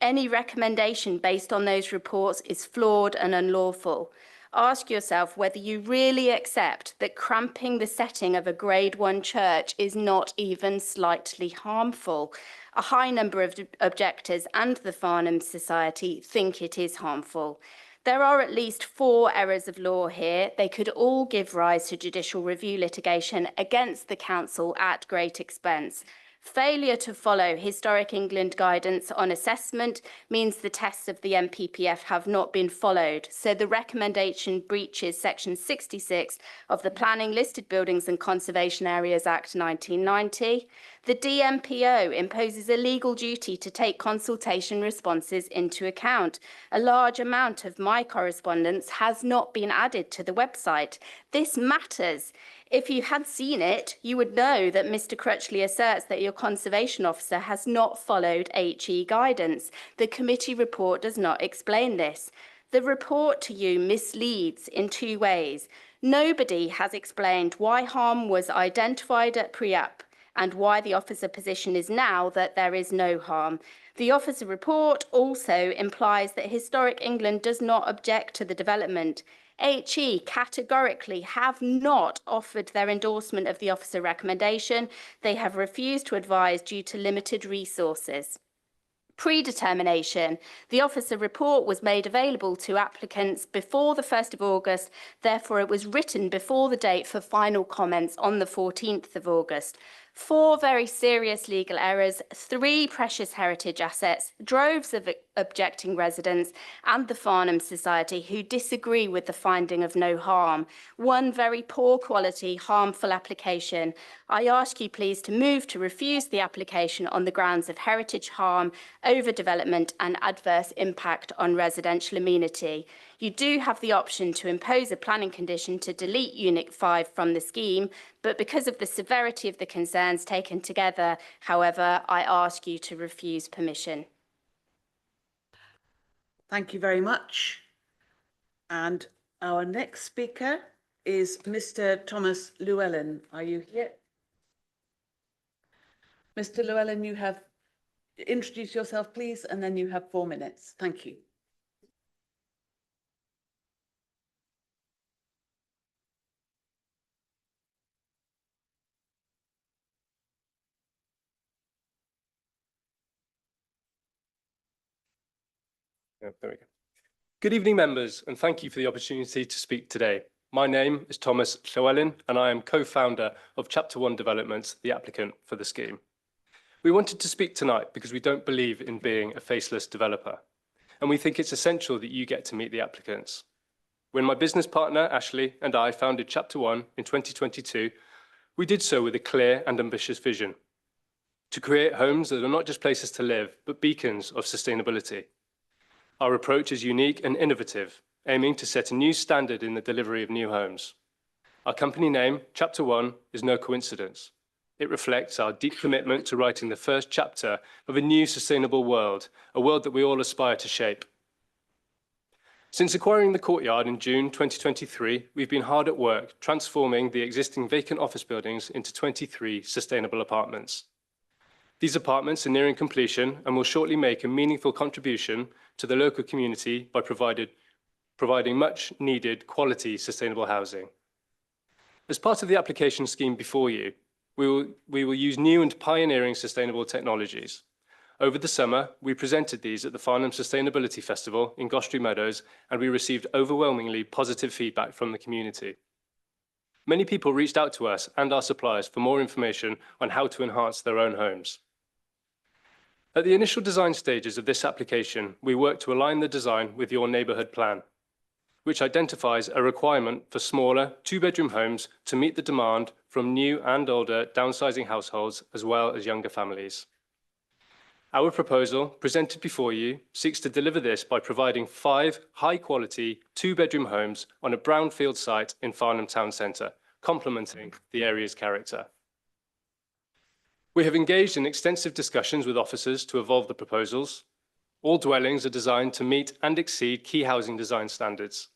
Any recommendation based on those reports is flawed and unlawful. Ask yourself whether you really accept that cramping the setting of a Grade 1 church is not even slightly harmful. A high number of objectors and the Farnham Society think it is harmful. There are at least 4 errors of law here. They could all give rise to judicial review litigation against the council at great expense. Failure to follow Historic England guidance on assessment means the tests of the MPPF have not been followed, so the recommendation breaches Section 66 of the Planning Listed Buildings and Conservation Areas Act 1990. The DMPO imposes a legal duty to take consultation responses into account. A large amount of my correspondence has not been added to the website. This matters. If you had seen it, you would know that Mr. Crutchley asserts that your conservation officer has not followed HE guidance. The committee report does not explain this. The report to you misleads in 2 ways. Nobody has explained why harm was identified at pre-app and why the officer position is now that there is no harm. The officer report also implies that Historic England does not object to the development. HE categorically have not offered their endorsement of the officer recommendation. They have refused to advise due to limited resources. Predetermination. The officer report was made available to applicants before the 1st of August, therefore it was written before the date for final comments on the 14th of August. 4 very serious legal errors, 3 precious heritage assets, droves of objecting residents and the Farnham Society who disagree with the finding of no harm. 1 very poor quality, harmful application. I ask you please to move to refuse the application on the grounds of heritage harm, overdevelopment and adverse impact on residential amenity. You do have the option to impose a planning condition to delete Unit 5 from the scheme, but because of the severity of the concerns taken together, however, I ask you to refuse permission. Thank you very much. And our next speaker is Mr. Thomas Llewellyn. Are you here? Mr. Llewellyn, you have introduce yourself, please, and then you have 4 minutes. Thank you. There we go. Good evening, members, and thank you for the opportunity to speak today. My name is Thomas Llewellyn and I am co-founder of Chapter 1 Developments, the applicant for the scheme. We wanted to speak tonight because we don't believe in being a faceless developer, and we think it's essential that you get to meet the applicants. When my business partner, Ashley, and I founded Chapter 1 in 2022, we did so with a clear and ambitious vision to create homes that are not just places to live, but beacons of sustainability. Our approach is unique and innovative, aiming to set a new standard in the delivery of new homes. Our company name, Chapter 1, is no coincidence. It reflects our deep commitment to writing the first chapter of a new sustainable world, a world that we all aspire to shape. Since acquiring the Courtyard in June 2023, we've been hard at work transforming the existing vacant office buildings into 23 sustainable apartments. These apartments are nearing completion and will shortly make a meaningful contribution to the local community by providing much needed quality sustainable housing. As part of the application scheme before you, we will use new and pioneering sustainable technologies. Over the summer, we presented these at the Farnham Sustainability Festival in Gostrey Meadows, and we received overwhelmingly positive feedback from the community. Many people reached out to us and our suppliers for more information on how to enhance their own homes. At the initial design stages of this application, we worked to align the design with your neighbourhood plan, which identifies a requirement for smaller two-bedroom homes to meet the demand from new and older downsizing households as well as younger families. Our proposal, presented before you, seeks to deliver this by providing 5 high-quality two-bedroom homes on a brownfield site in Farnham Town Centre, complementing the area's character. We have engaged in extensive discussions with officers to evolve the proposals. All dwellings are designed to meet and exceed key housing design standards.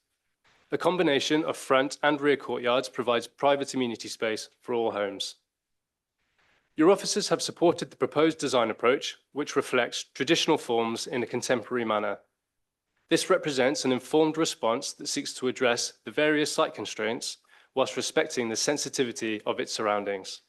A combination of front and rear courtyards provides private amenity space for all homes. Your officers have supported the proposed design approach, which reflects traditional forms in a contemporary manner. This represents an informed response that seeks to address the various site constraints whilst respecting the sensitivity of its surroundings.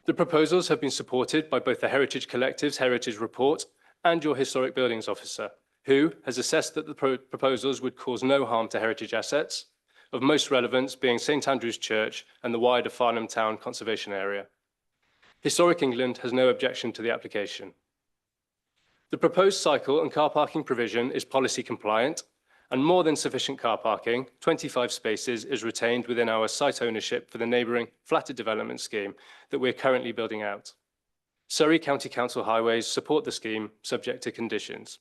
The proposals have been supported by both the Heritage Collective's Heritage Report and your Historic Buildings Officer, who has assessed that the proposals would cause no harm to heritage assets, of most relevance being St Andrew's Church and the wider Farnham Town Conservation Area. Historic England has no objection to the application. The proposed cycle and car parking provision is policy compliant, and more than sufficient car parking, 25 spaces, is retained within our site ownership for the neighbouring flatter development scheme that we're currently building out. Surrey County Council highways support the scheme subject to conditions.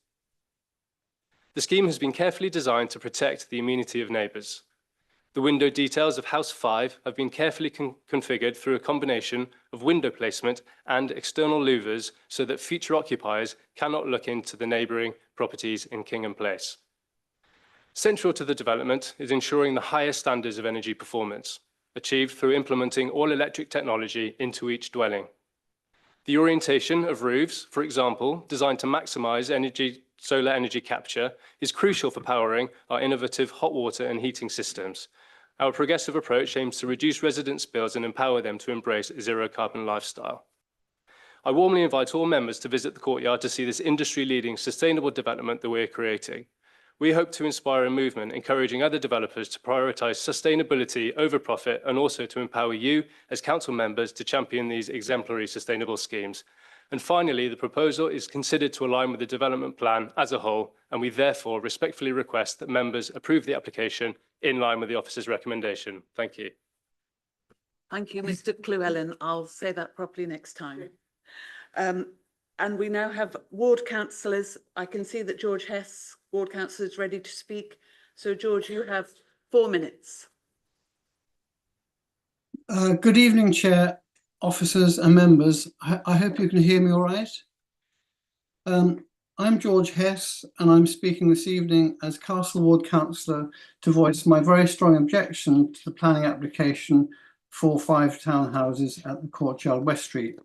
The scheme has been carefully designed to protect the amenity of neighbours. The window details of House 5 have been carefully configured through a combination of window placement and external louvers so that future occupiers cannot look into the neighbouring properties in Kingham Place. Central to the development is ensuring the highest standards of energy performance, achieved through implementing all-electric technology into each dwelling. The orientation of roofs, for example, designed to maximise solar energy capture, is crucial for powering our innovative hot water and heating systems. Our progressive approach aims to reduce residents' bills and empower them to embrace a zero-carbon lifestyle. I warmly invite all members to visit the Courtyard to see this industry-leading sustainable development that we're creating. We hope to inspire a movement encouraging other developers to prioritise sustainability over profit and also to empower you as council members to champion these exemplary sustainable schemes. And finally, the proposal is considered to align with the development plan as a whole, and we therefore respectfully request that members approve the application in line with the officer's recommendation. Thank you. Thank you, Mr. Llewellyn. I'll say that properly next time. And we now have ward councillors. I can see that George Hess, ward councillor, is ready to speak. So, George, you have 4 minutes. Good evening, Chair, officers and members. I hope you can hear me all right. I'm George Hess, and I'm speaking this evening as Castle Ward Councillor to voice my very strong objection to the planning application for 5 townhouses at the Courtyard, West Street.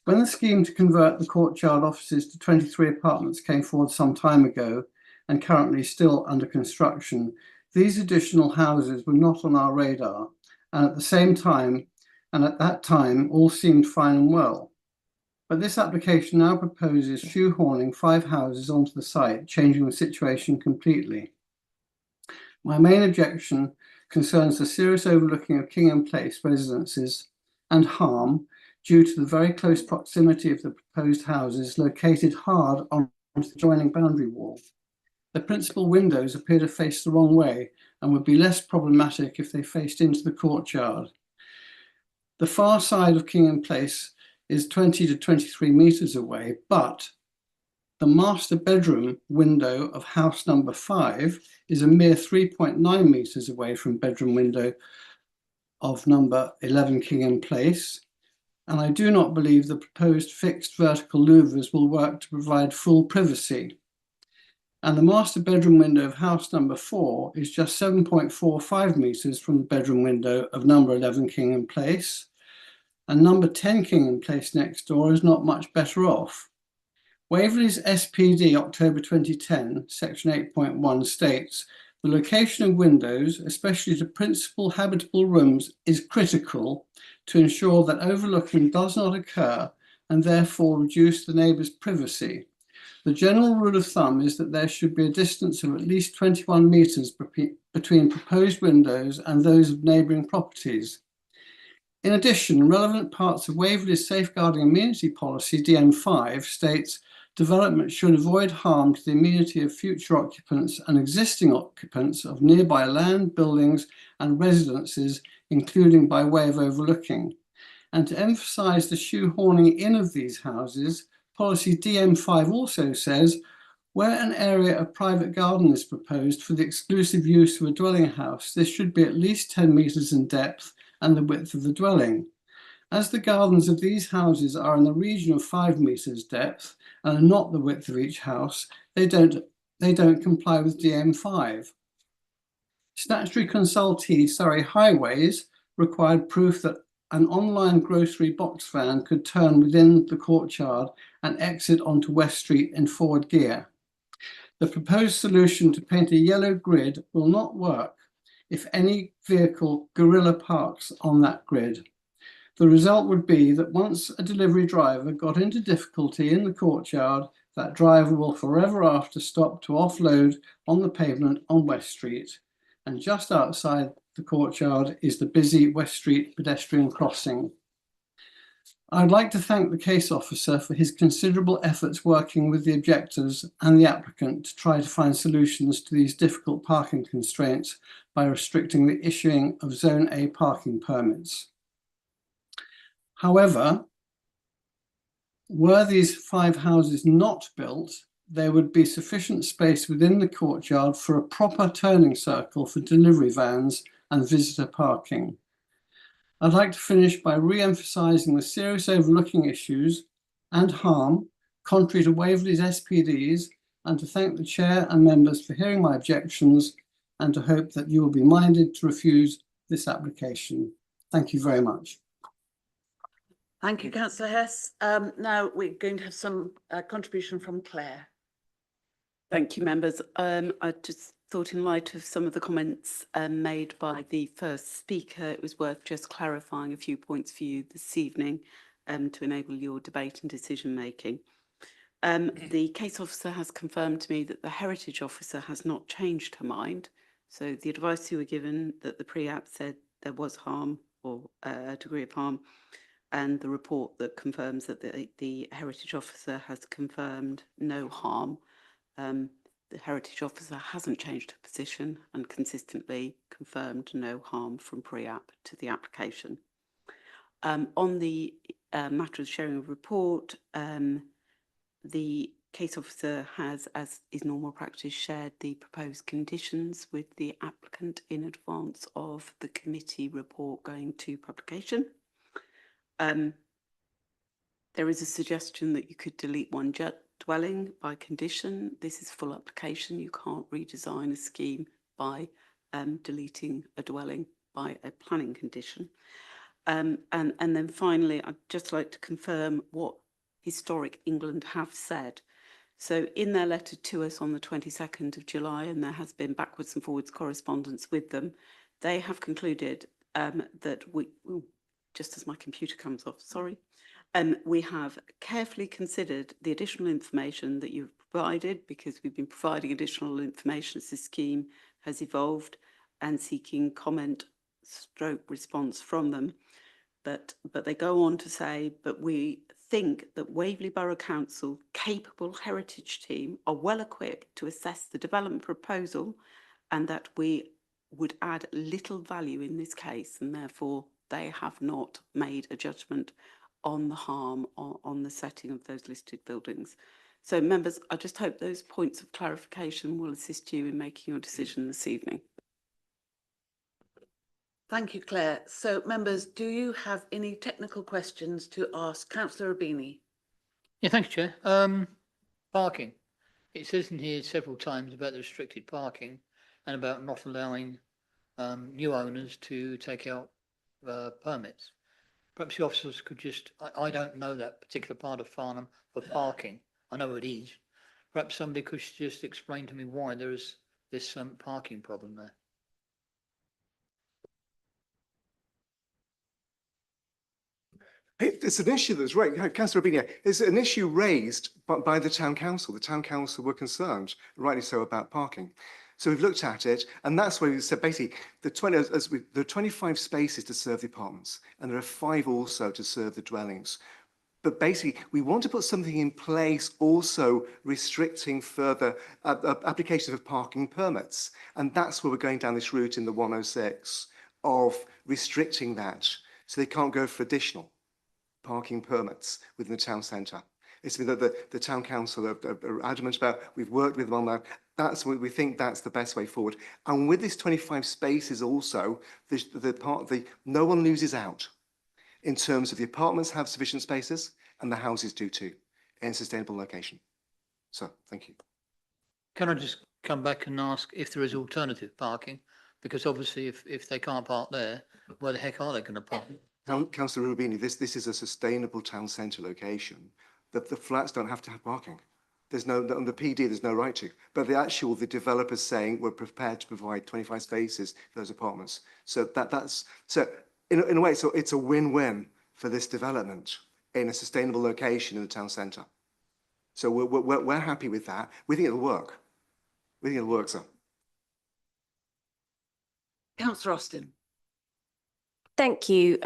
When the scheme to convert the Courtyard offices to 23 apartments came forward some time ago and currently still under construction, these additional houses were not on our radar, and at that time, all seemed fine and well. But this application now proposes shoehorning 5 houses onto the site, changing the situation completely. My main objection concerns the serious overlooking of Kingham Place residences and harm due to the very close proximity of the proposed houses located hard on the adjoining boundary wall. The principal windows appear to face the wrong way and would be less problematic if they faced into the courtyard. The far side of Kingham Place is 20 to 23 metres away, but the master bedroom window of house number 5 is a mere 3.9 metres away from bedroom window of number 11 Kingham Place, and I do not believe the proposed fixed vertical louvers will work to provide full privacy. And the master bedroom window of house number 4 is just 7.45 metres from the bedroom window of number 11 Kingham Place, and number 10 Kingham Place next door is not much better off. Waverley's SPD October 2010, section 8.1 states, the location of windows, especially to principal habitable rooms, is critical to ensure that overlooking does not occur and therefore reduce the neighbour's privacy. The general rule of thumb is that there should be a distance of at least 21 metres between proposed windows and those of neighbouring properties. In addition, relevant parts of Waverley's Safeguarding Amenity Policy, DM5, states development should avoid harm to the amenity of future occupants and existing occupants of nearby land, buildings and residences, including by way of overlooking. And to emphasise the shoehorning in of these houses, Policy DM5 also says, where an area of private garden is proposed for the exclusive use of a dwelling house, this should be at least 10 metres in depth and the width of the dwelling. As the gardens of these houses are in the region of 5 metres depth and are not the width of each house, they don't comply with DM5. Statutory consultee Surrey Highways required proof that an online grocery box van could turn within the courtyard and exit onto West Street in forward gear. The proposed solution to paint a yellow grid will not work if any vehicle guerrilla parks on that grid. The result would be that once a delivery driver got into difficulty in the courtyard, that driver will forever after stop to offload on the pavement on West Street. And just outside the courtyard is the busy West Street pedestrian crossing. I'd like to thank the case officer for his considerable efforts working with the objectors and the applicant to try to find solutions to these difficult parking constraints by restricting the issuing of Zone A parking permits. However, were these 5 houses not built, there would be sufficient space within the courtyard for a proper turning circle for delivery vans and visitor parking. I'd like to finish by re-emphasising the serious overlooking issues and harm contrary to Waverley's SPDs, and to thank the Chair and members for hearing my objections, and to hope that you will be minded to refuse this application. Thank you very much. Thank you, Councillor Hess. Now we're going to have some contribution from Claire. Thank you, members. I just thought in light of some of the comments made by the first speaker, it was worth just clarifying a few points for you this evening to enable your debate and decision making. The case officer has confirmed to me that the heritage officer has not changed her mind. So the advice you were given that the pre-app said there was harm or a degree of harm, and the report that confirms that the heritage officer has confirmed no harm. The heritage officer hasn't changed her position and consistently confirmed no harm from pre-app to the application. On the matter of sharing of report, the case officer has, as is normal practice, shared the proposed conditions with the applicant in advance of the committee report going to publication. There is a suggestion that you could delete one dwelling by condition. This is full application. You can't redesign a scheme by deleting a dwelling by a planning condition. And then finally, I'd just like to confirm what Historic England have said. So in their letter to us on the 22nd of July, and there has been backwards and forwards correspondence with them, they have concluded that we, just as my computer comes off, sorry, we have carefully considered the additional information that you've provided, because we've been providing additional information as the scheme has evolved, and seeking comment stroke response from them. But they go on to say, but we think that Waverley Borough Council capable heritage team are well equipped to assess the development proposal, and that we would add little value in this case, and therefore they have not made a judgment on the harm on the setting of those listed buildings. So members, I just hope those points of clarification will assist you in making your decision this evening. Thank you, Claire. So members, do you have any technical questions to ask Councillor Rubini? Yeah, thank you, Chair. Parking. It says in here several times about the restricted parking and about not allowing new owners to take out permits. Perhaps the officers could just, I don't know that particular part of Farnham for parking. I know it is. Perhaps somebody could just explain to me why there is this parking problem there. It's an issue that's right, Councillor Rubini, it's an issue raised by the Town Council. The Town Council were concerned, rightly so, about parking. So we've looked at it, and that's why we said basically there are 25 spaces to serve the apartments, and there are 5 also to serve the dwellings. But basically, we want to put something in place also restricting further applications of parking permits. And that's where we're going down this route in the 106 of restricting that, so they can't go for additional parking permits within the town centre. It's something that the town council are adamant about. We've worked with them on that. That's what we think that's the best way forward. And with this 25 spaces also, no one loses out in terms of the apartments have sufficient spaces and the houses do too in a sustainable location. So thank you. Can I just come back and ask if there is alternative parking? Because obviously if they can't park there, where the heck are they going to park? Councillor Rubini, this is a sustainable town centre location. The flats don't have to have parking. There's no, on the PD, there's no right to. But the developers saying we're prepared to provide 25 spaces for those apartments. So in a way, so it's a win-win for this development in a sustainable location in the town centre. So we're happy with that. We think it'll work. We think it'll work, sir. Councillor Austin. Thank you.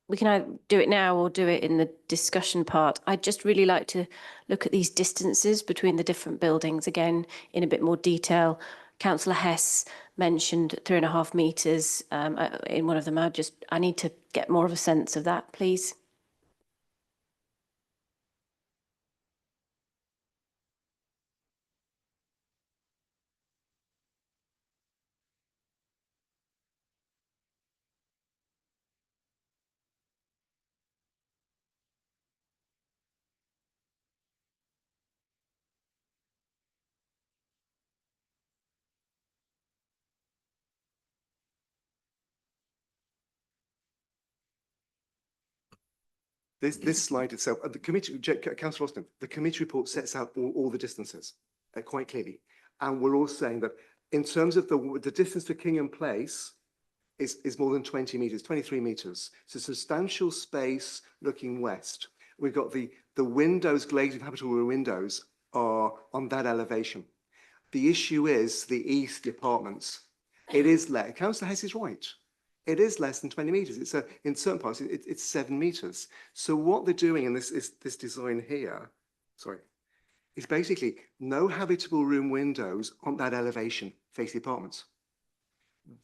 We can either do it now or do it in the discussion part. I'd just really like to look at these distances between the different buildings again in a bit more detail. Councillor Hess mentioned 3.5 metres in one of them. I need to get more of a sense of that, please. This slide itself, the committee, Councillor Austin, the committee report sets out all the distances quite clearly. And we're all saying that in terms of the distance to Kingham Place is more than 20 metres, 23 metres. So substantial space looking west. We've got the windows, glazed habitable windows are on that elevation. The issue is the east, the apartments. It is less, Councillor Hess is right. It is less than 20 metres. It's in certain parts, it's 7 metres. So what they're doing in this design here, is basically no habitable room windows on that elevation facing the apartments.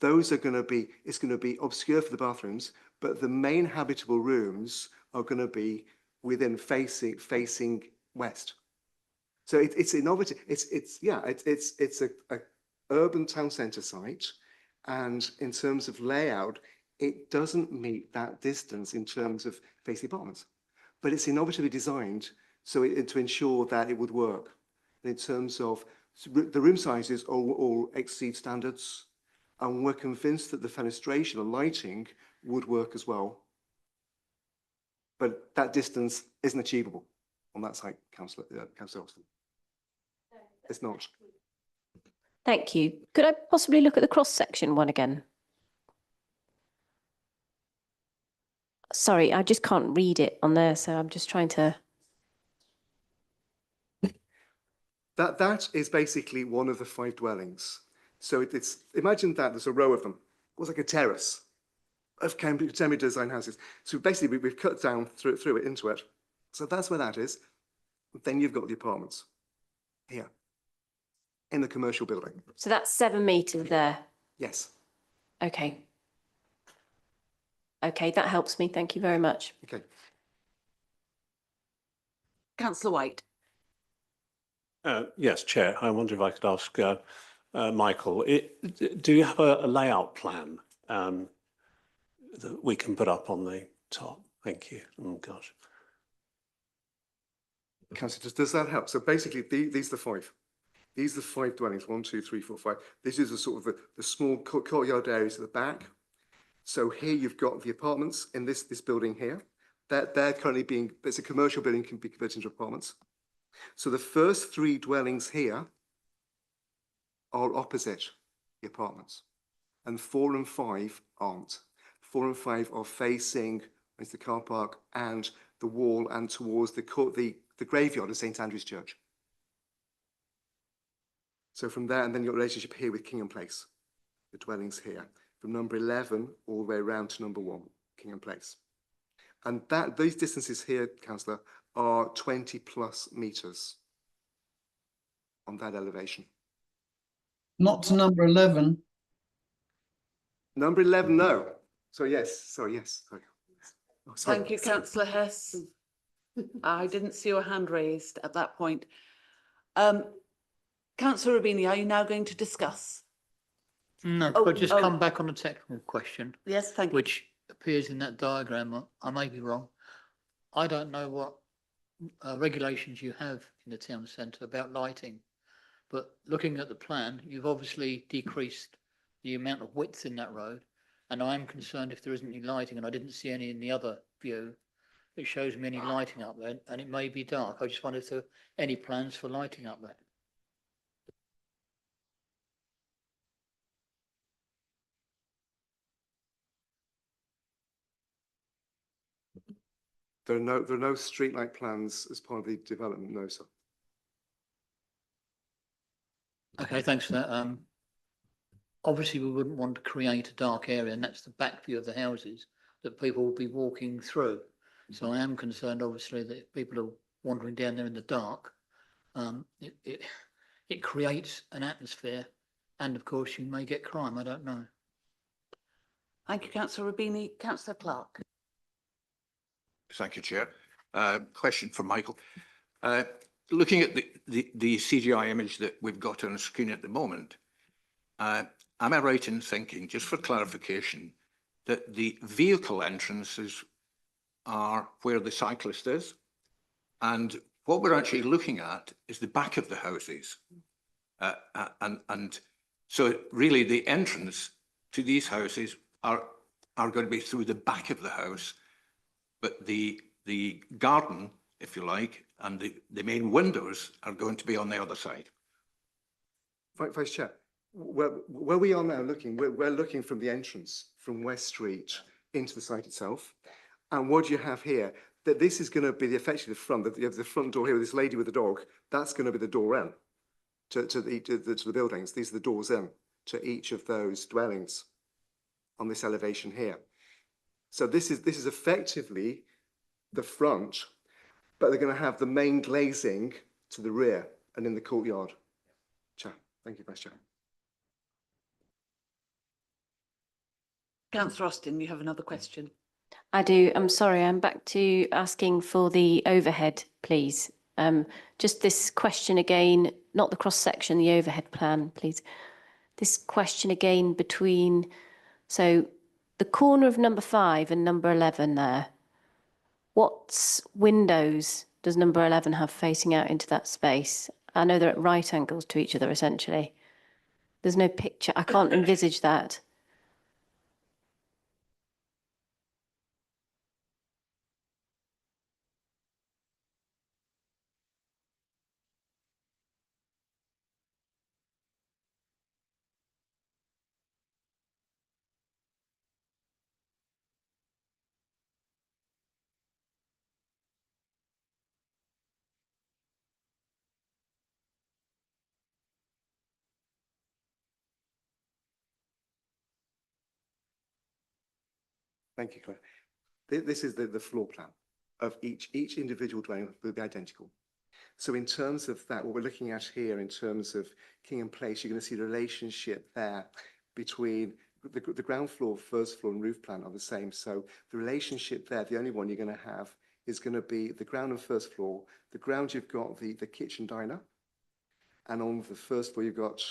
Those are going to be, it's going to be obscure for the bathrooms, but the main habitable rooms are going to be within facing west. So it's innovative. It's a urban town centre site. And in terms of layout, it doesn't meet that distance in terms of facing apartments. But it's innovatively designed to ensure that it would work. In terms of the room sizes all exceed standards, and we're convinced that the fenestration and lighting would work as well. But that distance isn't achievable on that site, Councillor Austin. It's not. Thank you. Could I possibly look at the cross-section one again? Sorry, I just can't read it on there, so I'm just trying to... That is basically one of the 5 dwellings. So it's, imagine that there's a row of them. It was like a terrace of contemporary design houses. So basically we've cut down through it into it. So that's where that is. Then you've got the apartments here in the commercial building. So that's 7 metres there. Yes. Okay. Okay, that helps me. Thank you very much. Okay. Councillor White. Yes, Chair. I wonder if I could ask Michael, do you have a layout plan that we can put up on the top? Thank you. Oh, gosh. Councillor, does that help? So basically, these are the five. These are the five dwellings, 1, 2, 3, 4, 5. This is the sort of the small courtyard areas at the back. So here you've got the apartments in this building here. They're currently being, it's a commercial building, can be converted into apartments. So the first 3 dwellings here are opposite the apartments. And 4 and 5 aren't. 4 and 5 are facing the car park and the wall and towards the graveyard of St Andrew's Church. So from there, and then your relationship here with Kingham Place, the dwellings here, from number 11 all the way around to number 1, Kingham Place. And those distances here, Councillor, are 20 plus metres on that elevation. Not to number 11. Number 11, no. So yes, sorry, yes. Sorry. Oh, sorry. Thank you, Councillor Hess. I didn't see your hand raised at that point. Councillor Rubini, are you now going to discuss? No, could I just come back on a technical question? Yes, thank you. Which appears in that diagram. I may be wrong. I don't know what regulations you have in the town centre about lighting, but looking at the plan, you've obviously decreased the amount of width in that road, and I'm concerned if there isn't any lighting, and I didn't see any in the other view. It shows me any lighting up there, and it may be dark. I just wondered if there are any plans for lighting up there. There are no streetlight plans as part of the development, no, sir. Okay, thanks for that. Obviously, we wouldn't want to create a dark area, and that's the back view of the houses that people will be walking through. So I am concerned, obviously, that if people are wandering down there in the dark, it creates an atmosphere, and of course, you may get crime. I don't know. Thank you, Councillor Rubini. Councillor Clark. Thank you, Chair. Question for Michael. Looking at the CGI image that we've got on the screen at the moment, am I right in thinking, just for clarification, that the vehicle entrances are where the cyclist is, and what we're actually looking at is the back of the houses, and so really the entrance to these houses are going to be through the back of the house, but the garden, if you like, and the main windows are going to be on the other side. Vice Chair, where we are now looking, we're looking from the entrance from West Street into the site itself. And what you have here, that this is going to be effectively the front, that you have the front door here with this lady with the dog, that's going to be the door in to the buildings. These are the doors in to each of those dwellings on this elevation here. So this is effectively the front, but they're going to have the main glazing to the rear and in the courtyard. Chair, thank you, Vice Chair. Councillor Austin, you have another question. I do. I'm sorry. I'm back to asking for the overhead, please. Just this question again, not the cross section, the overhead plan, please. This question again between, so the corner of number 5 and number 11 there. What windows does number 11 have facing out into that space? I know they're at right angles to each other, essentially. There's no picture. I can't envisage that. Thank you, Claire. This is the floor plan of each individual dwelling will be identical. So in terms of that, what we're looking at here in terms of King and Place, you're going to see the relationship there between the ground floor, first floor and roof plan are the same. So the relationship there, the only one you're going to have is going to be the ground and first floor. The ground, you've got the kitchen diner. And on the first floor, you've got,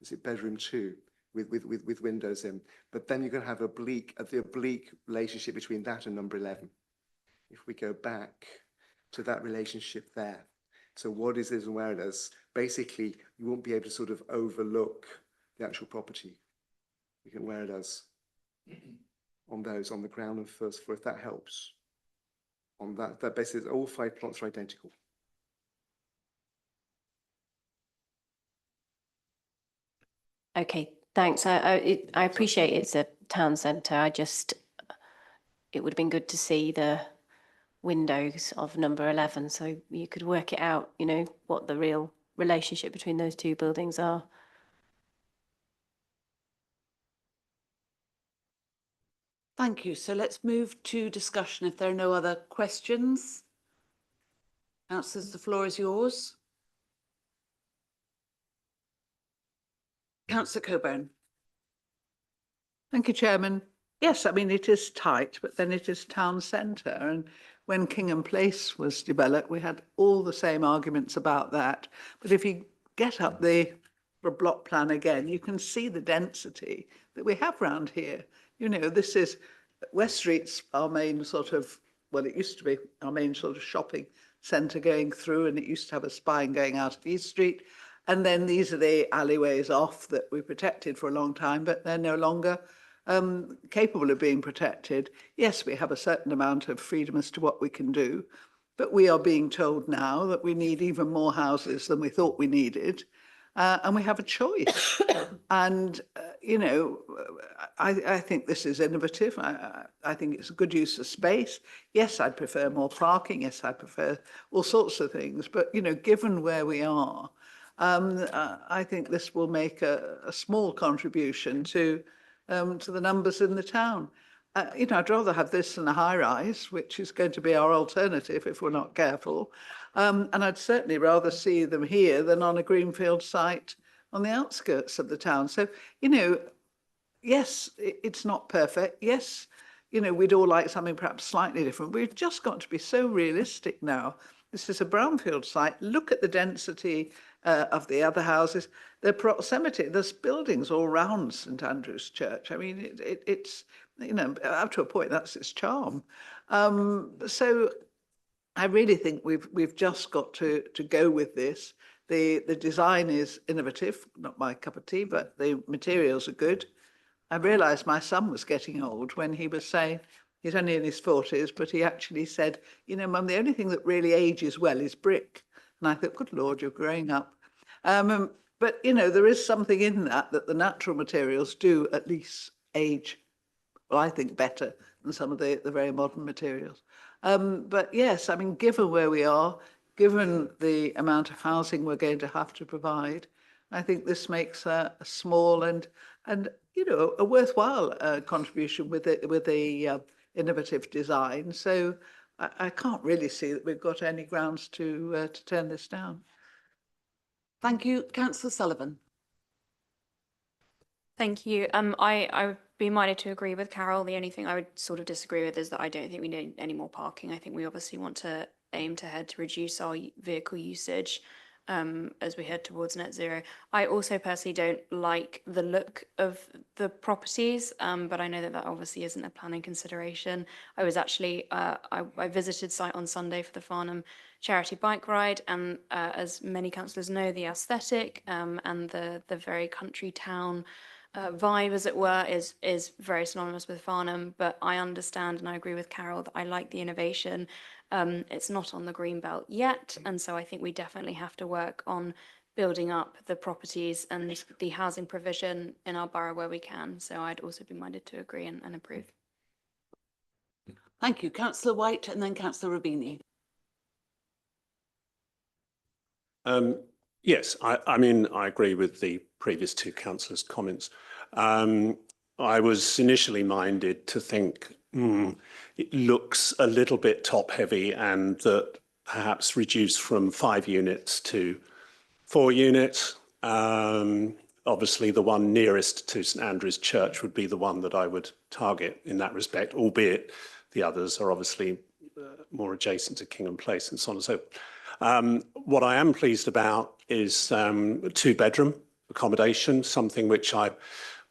is it bedroom 2 with windows in. But then you're going to have the oblique relationship between that and number 11. If we go back to that relationship there. So what is this and where it is? Basically, you won't be able to sort of overlook the actual property. You can where it is on those, on the ground and first floor, if that helps. On that basis, all 5 plots are identical. Okay, thanks. I appreciate it's a town centre. It would have been good to see the windows of number 11, so you could work it out, you know, what the real relationship between those two buildings are. Thank you. So let's move to discussion if there are no other questions. Councillors, the floor is yours. Councillor Coburn. Thank you, Chairman. Yes, I mean, it is tight, but then it is town centre. And when King and Place was developed, we had all the same arguments about that. But if you get up the block plan again, you can see the density that we have round here. You know, this is West Street's our main sort of, well, it used to be our main sort of shopping centre going through, and it used to have a spine going out of East Street. And then these are the alleyways off that we protected for a long time, but they're no longer capable of being protected. Yes, we have a certain amount of freedom as to what we can do, but we are being told now that we need even more houses than we thought we needed. And we have a choice. And, you know, I think this is innovative. I think it's a good use of space. Yes, I'd prefer more parking. Yes, I prefer all sorts of things. But, you know, given where we are, I think this will make a small contribution to the numbers in the town. You know, I'd rather have this than a high rise, which is going to be our alternative if we're not careful. And I'd certainly rather see them here than on a greenfield site on the outskirts of the town. So, you know, yes, it's not perfect. Yes, you know, we'd all like something perhaps slightly different. We've just got to be so realistic now. This is a brownfield site. Look at the density of the other houses, the proximity. There's buildings all round St Andrew's Church. I mean, it's, you know, up to a point, that's its charm. So I really think we've just got to go with this. The design is innovative, not my cup of tea, but the materials are good. I realised my son was getting old when he was saying, he's only in his 40s, but he actually said, you know, Mum, the only thing that really ages well is brick. And I thought, good Lord, you're growing up. But, you know, there is something in that the natural materials do at least age, well, I think, better than some of the very modern materials. But yes, I mean, given where we are, given the amount of housing we're going to have to provide, I think this makes a small and you know, a worthwhile contribution with the innovative design. So I can't really see that we've got any grounds to turn this down. Thank you. Councillor Sullivan. Thank you. I would be minded to agree with Carol. The only thing I would sort of disagree with is that I don't think we need any more parking. I think we obviously want to aim to reduce our vehicle usage as we head towards net zero. I also personally don't like the look of the properties, but I know that obviously isn't a planning consideration. I was actually, I visited site on Sunday for the Farnham charity bike ride, and as many councillors know, the aesthetic and the very country town vibe, as it were, is very synonymous with Farnham. But I understand, and I agree with Carol, that I like the innovation. It's not on the green belt yet, and so I think we definitely have to work on building up the properties and the housing provision in our borough where we can. So I'd also be minded to agree and approve. Thank you. Councillor White and then Councillor Rubini. Yes, I mean, I agree with the previous two councillors' comments. I was initially minded to think it looks a little bit top heavy, and that perhaps reduce from 5 units to 4 units. Obviously, the one nearest to St Andrew's Church would be the one that I would target in that respect, albeit the others are obviously more adjacent to Kingham Place and so on and so forth. What I am pleased about is 2-bedroom accommodation, something which I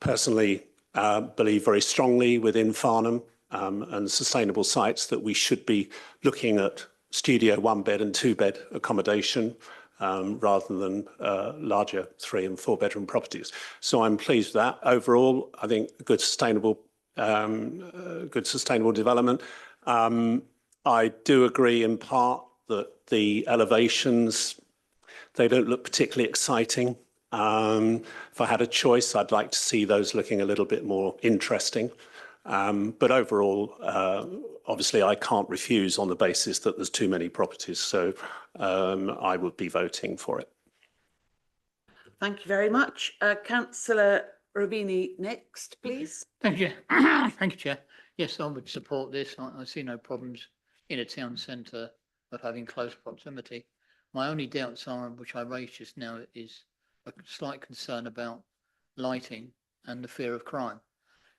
personally believe very strongly within Farnham and sustainable sites, that we should be looking at studio 1-bed and 2-bed accommodation rather than larger 3- and 4-bedroom properties. So I'm pleased with that. Overall, I think good sustainable development. I do agree in part that the elevations, they don't look particularly exciting. If I had a choice, I'd like to see those looking a little bit more interesting. But overall, obviously, I can't refuse on the basis that there's too many properties. So I would be voting for it. Thank you very much. Councillor Rubini next, please. Thank you. Thank you, Chair. Yes, I would support this. I see no problems in a town centre of having close proximity. My only doubts are, which I raised just now, is a slight concern about lighting and the fear of crime.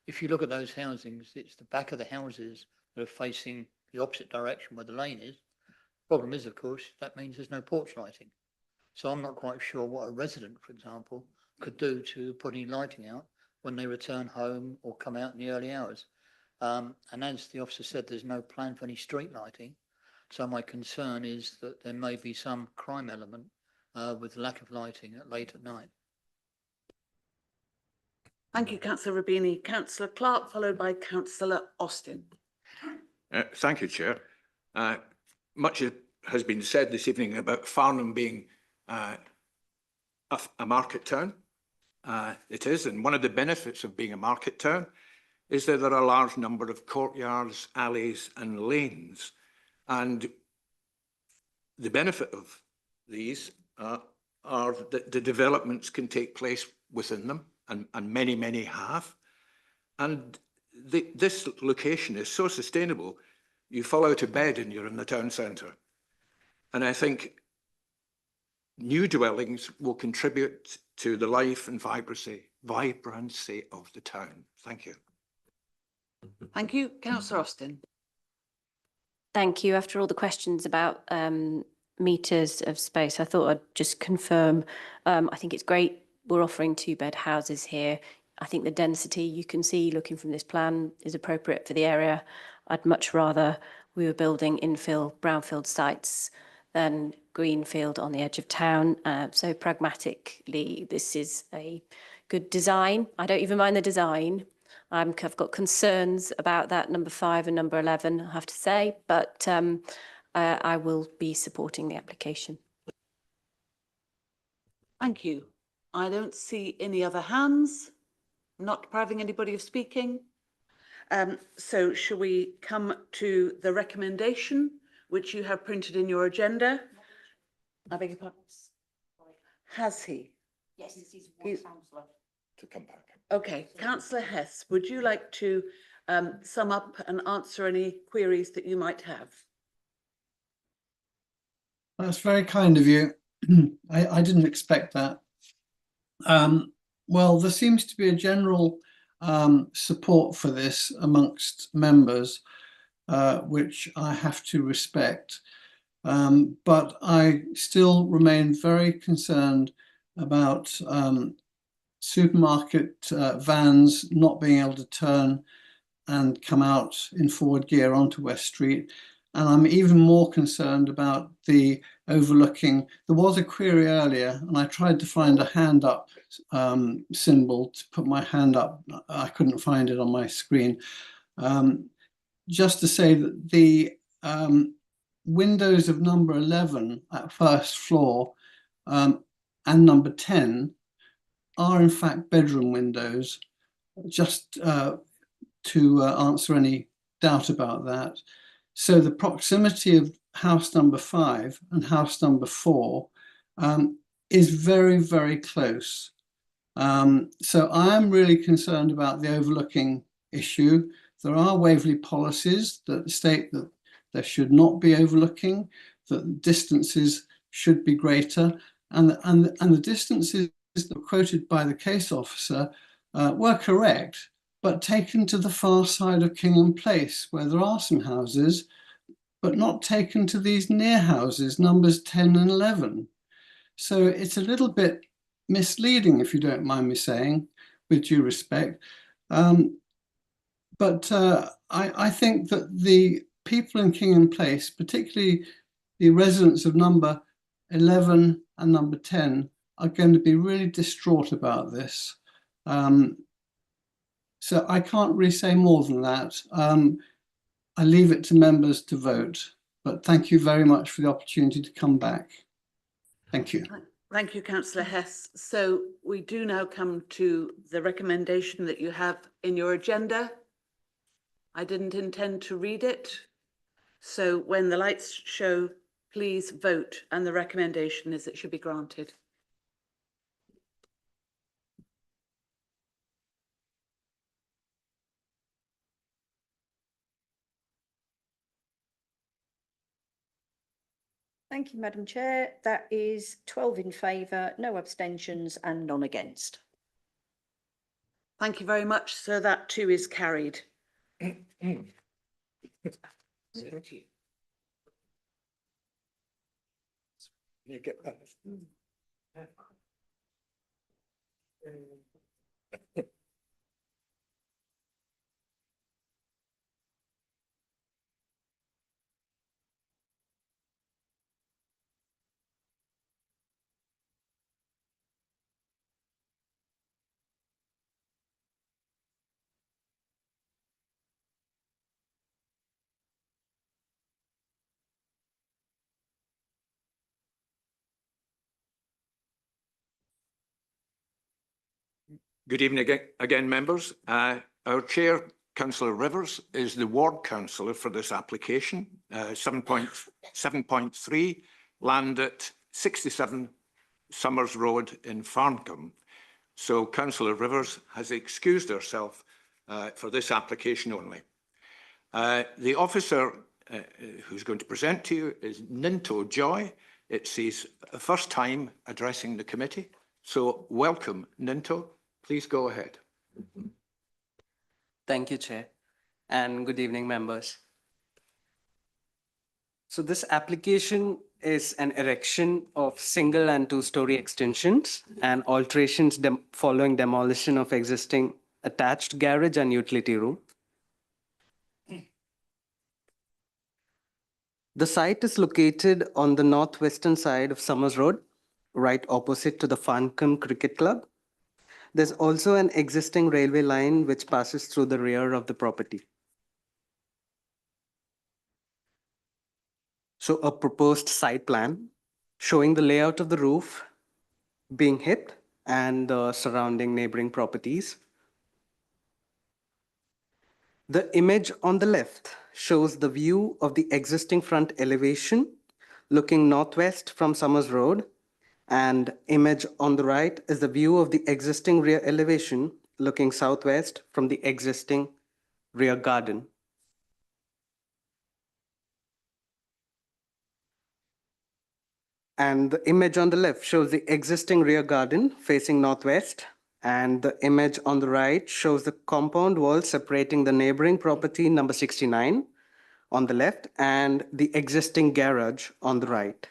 If you look at those housings, it's the back of the houses that are facing the opposite direction where the lane is. Problem is, of course, that means there's no porch lighting. So I'm not quite sure what a resident, for example, could do to put any lighting out when they return home or come out in the early hours. And as the officer said, there's no plan for any street lighting. So my concern is that there may be some crime element with lack of lighting late at night. Thank you, Councillor Rubini. Councillor Clark, followed by Councillor Austin. Thank you, Chair. Much has been said this evening about Farnham being a market town. It is, and one of the benefits of being a market town is that there are a large number of courtyards, alleys and lanes. And the benefit of these are that the developments can take place within them, and many, many have. And this location is so sustainable, you fall out of bed and you're in the town centre. And I think new dwellings will contribute to the life and vibrancy of the town. Thank you. Thank you. Councillor Austin. Thank you. After all the questions about meters of space, I thought I'd just confirm. I think it's great we're offering 2-bed houses here. I think the density you can see looking from this plan is appropriate for the area. I'd much rather we were building infill brownfield sites than greenfield on the edge of town. So pragmatically, this is a good design. I don't even mind the design. I've got concerns about that number 5 and number 11, I have to say, but I will be supporting the application. Thank you. I don't see any other hands. Not depriving anybody of speaking. So shall we come to the recommendation, which you have printed in your agenda? I beg your pardon? Has he? Yes, he's councillor. To come back. Okay, Councillor Hess, would you like to sum up and answer any queries that you might have? That's very kind of you. I didn't expect that. Well, there seems to be a general support for this amongst members, which I have to respect. But I still remain very concerned about supermarket vans not being able to turn and come out in forward gear onto West Street. And I'm even more concerned about the overlooking. There was a query earlier, and I tried to find a hand up symbol to put my hand up. I couldn't find it on my screen. Just to say that the windows of number 11 at first floor and number 10 are in fact bedroom windows, just to answer any doubt about that. So the proximity of house number 5 and house number 4 is very, very close. So I am really concerned about the overlooking issue. There are Waverley policies that state that there should not be overlooking, that distances should be greater, and the distances that were quoted by the case officer were correct, but taken to the far side of Kingham Place, where there are some houses, but not taken to these near houses, numbers 10 and 11. So it's a little bit misleading, if you don't mind me saying, with due respect. But I think that the people in Kingham Place, particularly the residents of number 11 and number 10, are going to be really distraught about this. So I can't really say more than that. I leave it to members to vote, but thank you very much for the opportunity to come back. Thank you. Thank you, Councillor Hess. So we do now come to the recommendation that you have in your agenda. I didn't intend to read it. So when the lights show, please vote, and the recommendation is it should be granted. Thank you, Madam Chair. That is 12 in favour, no abstentions and none against. Thank you very much. So that too is carried. You get that. Good evening again, members. Our chair, Councillor Rivers, is the ward councillor for this application. 7.3, land at 67 Summers Road in Farncombe. So Councillor Rivers has excused herself for this application only. The officer who's going to present to you is Ninto Joy. It's his first time addressing the committee. So welcome, Ninto. Please go ahead. Thank you, Chair, and good evening, members. So this application is an erection of single and two-story extensions and alterations following demolition of existing attached garage and utility room. The site is located on the northwestern side of Summers Road, right opposite to the Farncombe Cricket Club. There's also an existing railway line which passes through the rear of the property. So a proposed site plan showing the layout of the roof being hit and the surrounding neighboring properties. The image on the left shows the view of the existing front elevation looking northwest from Summers Road, and image on the right is the view of the existing rear elevation looking southwest from the existing rear garden. And the image on the left shows the existing rear garden facing northwest, and the image on the right shows the compound wall separating the neighboring property number 69 on the left and the existing garage on the right.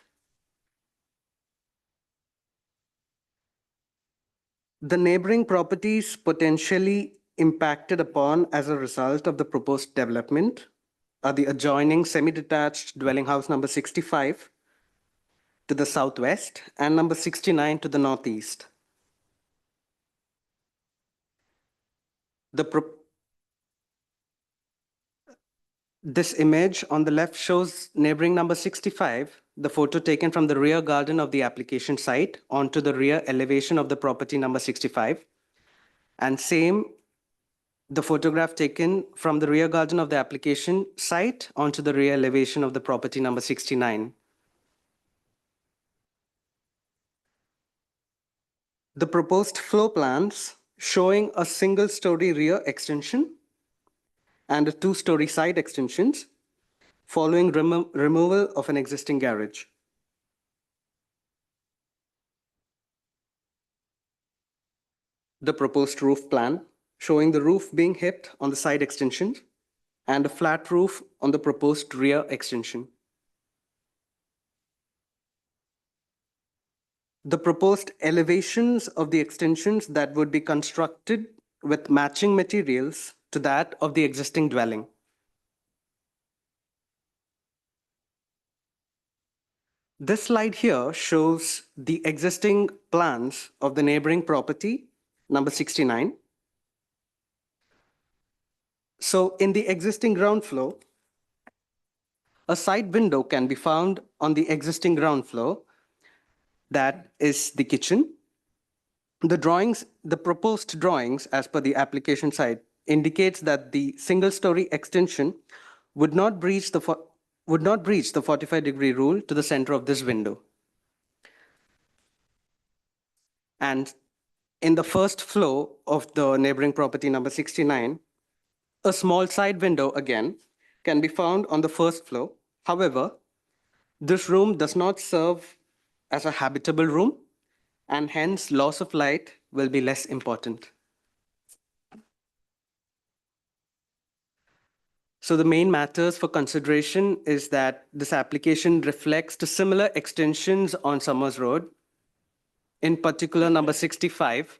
The neighboring properties potentially impacted upon as a result of the proposed development are the adjoining semi-detached dwelling house number 65 to the southwest and number 69 to the northeast. This image on the left shows neighboring number 65, the photo taken from the rear garden of the application site onto the rear elevation of the property number 65. And same, the photograph taken from the rear garden of the application site onto the rear elevation of the property number 69. The proposed floor plans showing a single-story rear extension and a two-story side extensions following removal of an existing garage. The proposed roof plan showing the roof being hipped on the side extension and a flat roof on the proposed rear extension. The proposed elevations of the extensions that would be constructed with matching materials to that of the existing dwelling. This slide here shows the existing plans of the neighboring property, number 69. So in the existing ground floor, a side window can be found on the existing ground floor. That is the kitchen. The proposed drawings as per the application side indicates that the single-story extension would not breach the 45-degree rule to the center of this window. And in the first floor of the neighboring property number 69, a small side window again can be found on the first floor. However, this room does not serve as a habitable room, and hence loss of light will be less important. So the main matters for consideration is that this application reflects the similar extensions on Summers Road, in particular number 65.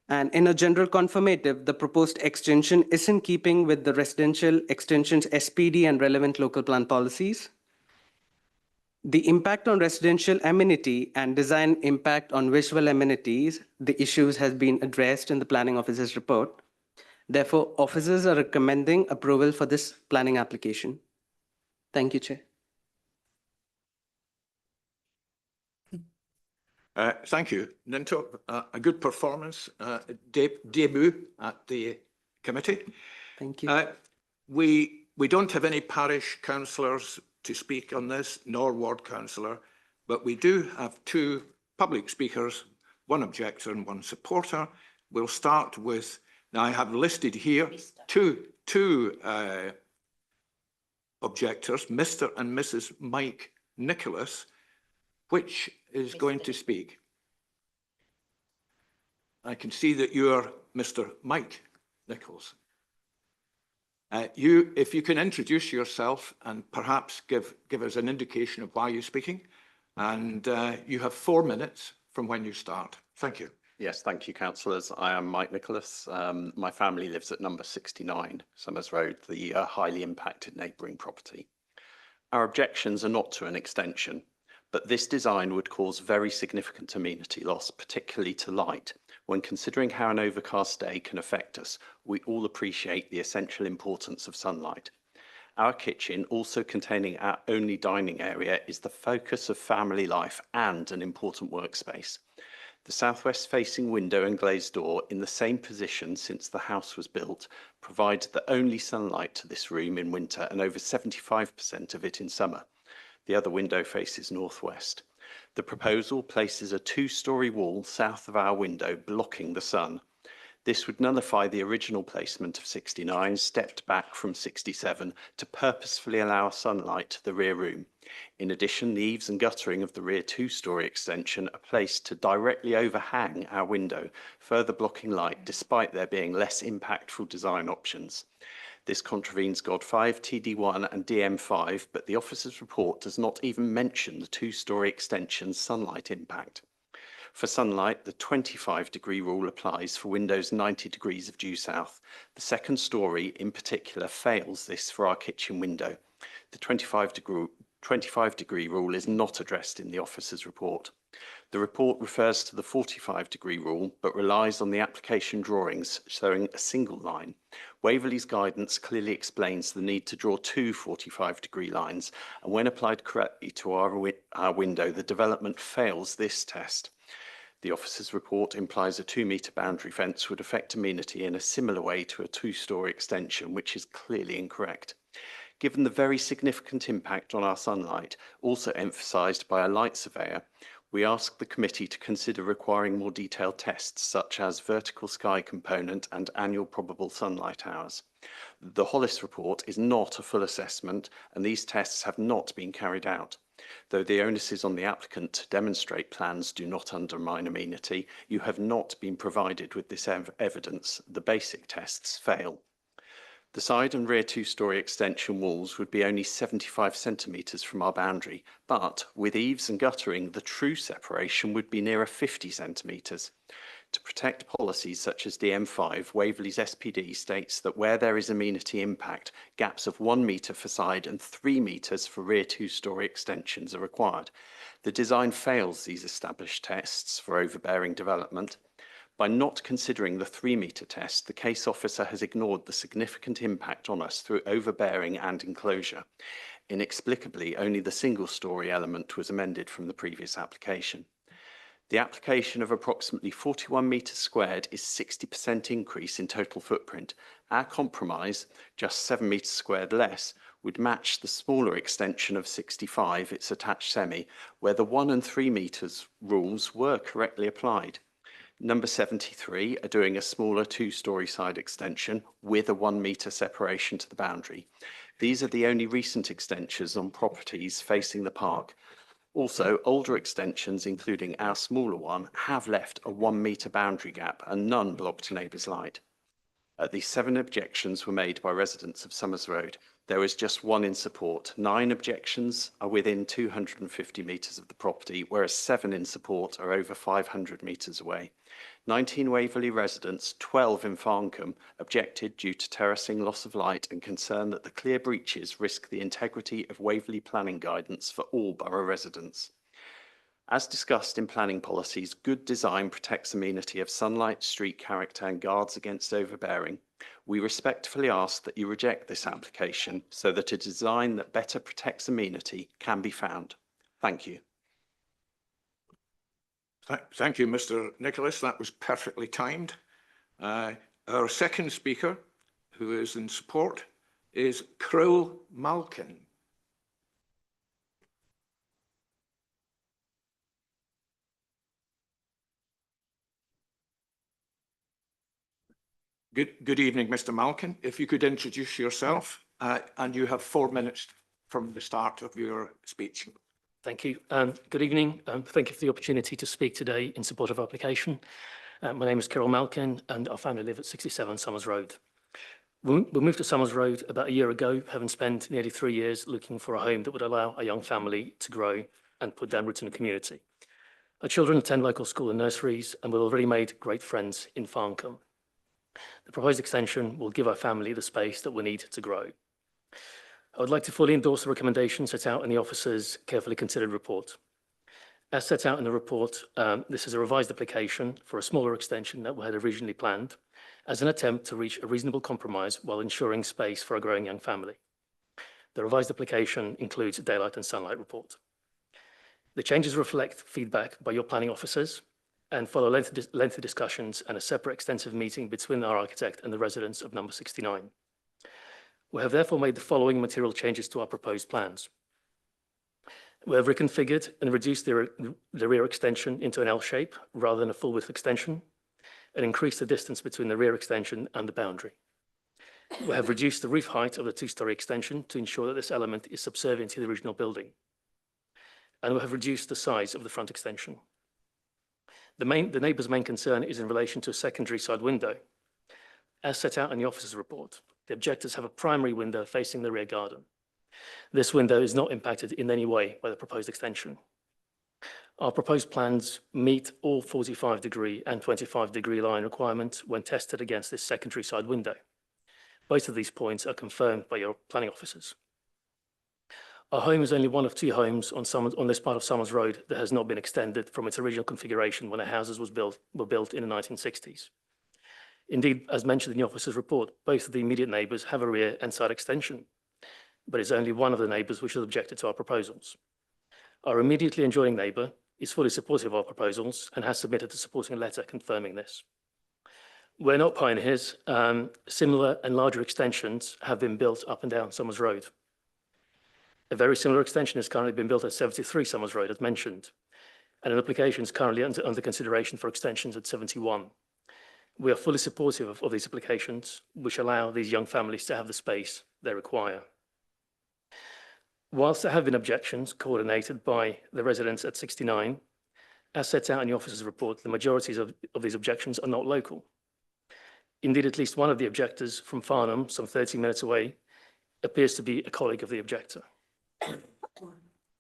And in a general confirmative, the proposed extension is in keeping with the residential extensions SPD and relevant local plan policies. The impact on residential amenity and design impact on visual amenities, the issues has been addressed in the planning officer's report. Therefore, officers are recommending approval for this planning application. Thank you, Chair. Thank you. Ninto, a good performance, debut at the committee. Thank you. We don't have any parish councillors to speak on this, nor ward councillor, but we do have two public speakers, one objector and one supporter. We'll start with, now I have listed here two objectors, Mr. and Mrs. Mike Nicholas. Which is going to speak? I can see that you're Mr. Mike Nichols. If you can introduce yourself and perhaps give us an indication of why you're speaking, and you have 4 minutes from when you start. Thank you. Yes, thank you, councillors. I am Mike Nicholas. My family lives at number 69 Summers Road, the highly impacted neighbouring property. Our objections are not to an extension, but this design would cause very significant amenity loss, particularly to light. When considering how an overcast day can affect us, we all appreciate the essential importance of sunlight. Our kitchen, also containing our only dining area, is the focus of family life and an important workspace. The southwest facing window and glazed door, in the same position since the house was built, provides the only sunlight to this room in winter and over 75% of it in summer. The other window faces northwest. The proposal places a two-storey wall south of our window, blocking the sun. This would nullify the original placement of 69, stepped back from 67, to purposefully allow sunlight to the rear room. In addition, the eaves and guttering of the rear two-storey extension are placed to directly overhang our window, further blocking light despite there being less impactful design options. This contravenes God 5, TD1 and DM5, but the officer's report does not even mention the two-storey extension's sunlight impact. For sunlight, the 25-degree rule applies for windows 90 degrees of due south. The second storey, in particular, fails this for our kitchen window. The 25-degree rule is not addressed in the officer's report. The report refers to the 45-degree rule, but relies on the application drawings showing a single line. Waverley's guidance clearly explains the need to draw two 45-degree lines, and when applied correctly to our window, the development fails this test. The officer's report implies a 2-metre boundary fence would affect amenity in a similar way to a two-storey extension, which is clearly incorrect. Given the very significant impact on our sunlight, also emphasised by a light surveyor, We ask the committee to consider requiring more detailed tests such as vertical sky component and annual probable sunlight hours. The Hollis report is not a full assessment and these tests have not been carried out. Though the onus is on the applicant to demonstrate plans do not undermine amenity, you have not been provided with this evidence. The basic tests fail. The side and rear two-storey extension walls would be only 75 centimetres from our boundary, but with eaves and guttering, the true separation would be nearer 50 centimetres. To protect policies such as the M5, Waverley's SPD states that where there is amenity impact, gaps of 1 metre for side and 3 metres for rear two-storey extensions are required. The design fails these established tests for overbearing development. By not considering the 3-metre test, the case officer has ignored the significant impact on us through overbearing and enclosure. Inexplicably, only the single-storey element was amended from the previous application. The application of approximately 41 metres squared is 60% increase in total footprint. Our compromise, just 7 metres squared less, would match the smaller extension of 65, its attached semi, where the 1 and 3 metres rules were correctly applied. Number 73 are doing a smaller two-storey side extension with a 1 metre separation to the boundary. These are the only recent extensions on properties facing the park. Also, older extensions, including our smaller one, have left a 1 metre boundary gap and none blocked neighbours' light. At least 7 objections were made by residents of Summers Road. There was just 1 in support. 9 objections are within 250 metres of the property, whereas 7 in support are over 500 metres away. 19 Waverley residents, 12 in Farncombe, objected due to terracing, loss of light and concern that the clear breaches risk the integrity of Waverley planning guidance for all borough residents. As discussed in planning policies, good design protects amenity of sunlight, street character and guards against overbearing. We respectfully ask that you reject this application so that a design that better protects amenity can be found. Thank you. Thank you, Mr. Nicholas. That was perfectly timed. Our second speaker, who is in support, is Crowell Malkin. Good evening, Mr. Malkin. If you could introduce yourself, and you have 4 minutes from the start of your speech. Thank you. Good evening. Thank you for the opportunity to speak today in support of our application. My name is Cyril Malkin and our family live at 67 Summers Road. We moved to Summers Road about a year ago, having spent nearly 3 years looking for a home that would allow a young family to grow and put down roots in the community. Our children attend local school and nurseries and we've already made great friends in Farncombe. The proposed extension will give our family the space that we need to grow. I would like to fully endorse the recommendations set out in the officer's carefully considered report. As set out in the report, this is a revised application for a smaller extension that we had originally planned as an attempt to reach a reasonable compromise while ensuring space for a growing young family. The revised application includes a daylight and sunlight report. The changes reflect feedback by your planning officers and follow lengthy discussions and a separate extensive meeting between our architect and the residents of number 69. We have therefore made the following material changes to our proposed plans. We have reconfigured and reduced the rear extension into an L shape rather than a full width extension and increased the distance between the rear extension and the boundary. We have reduced the roof height of the two-storey extension to ensure that this element is subservient to the original building. And we have reduced the size of the front extension. The neighbour's main concern is in relation to a secondary side window. As set out in the officer's report, the objectors have a primary window facing the rear garden. This window is not impacted in any way by the proposed extension. Our proposed plans meet all 45-degree and 25-degree line requirements when tested against this secondary side window. Both of these points are confirmed by your planning officers. Our home is only one of 2 homes on this part of Summers Road that has not been extended from its original configuration when the houses were built in the 1960s. Indeed, as mentioned in the officer's report, both of the immediate neighbours have a rear and side extension, but it's only one of the neighbours which has objected to our proposals. Our immediately adjoining neighbour is fully supportive of our proposals and has submitted a supporting letter confirming this. We're not pioneers. Similar and larger extensions have been built up and down Summers Road. A very similar extension has currently been built at 73 Summers Road, as mentioned. and an application is currently under consideration for extensions at 71. We are fully supportive of these applications, which allow these young families to have the space they require. Whilst there have been objections coordinated by the residents at 69, as set out in the officer's report, the majority of these objections are not local. Indeed, at least one of the objectors from Farnham, some 30 minutes away, appears to be a colleague of the objector.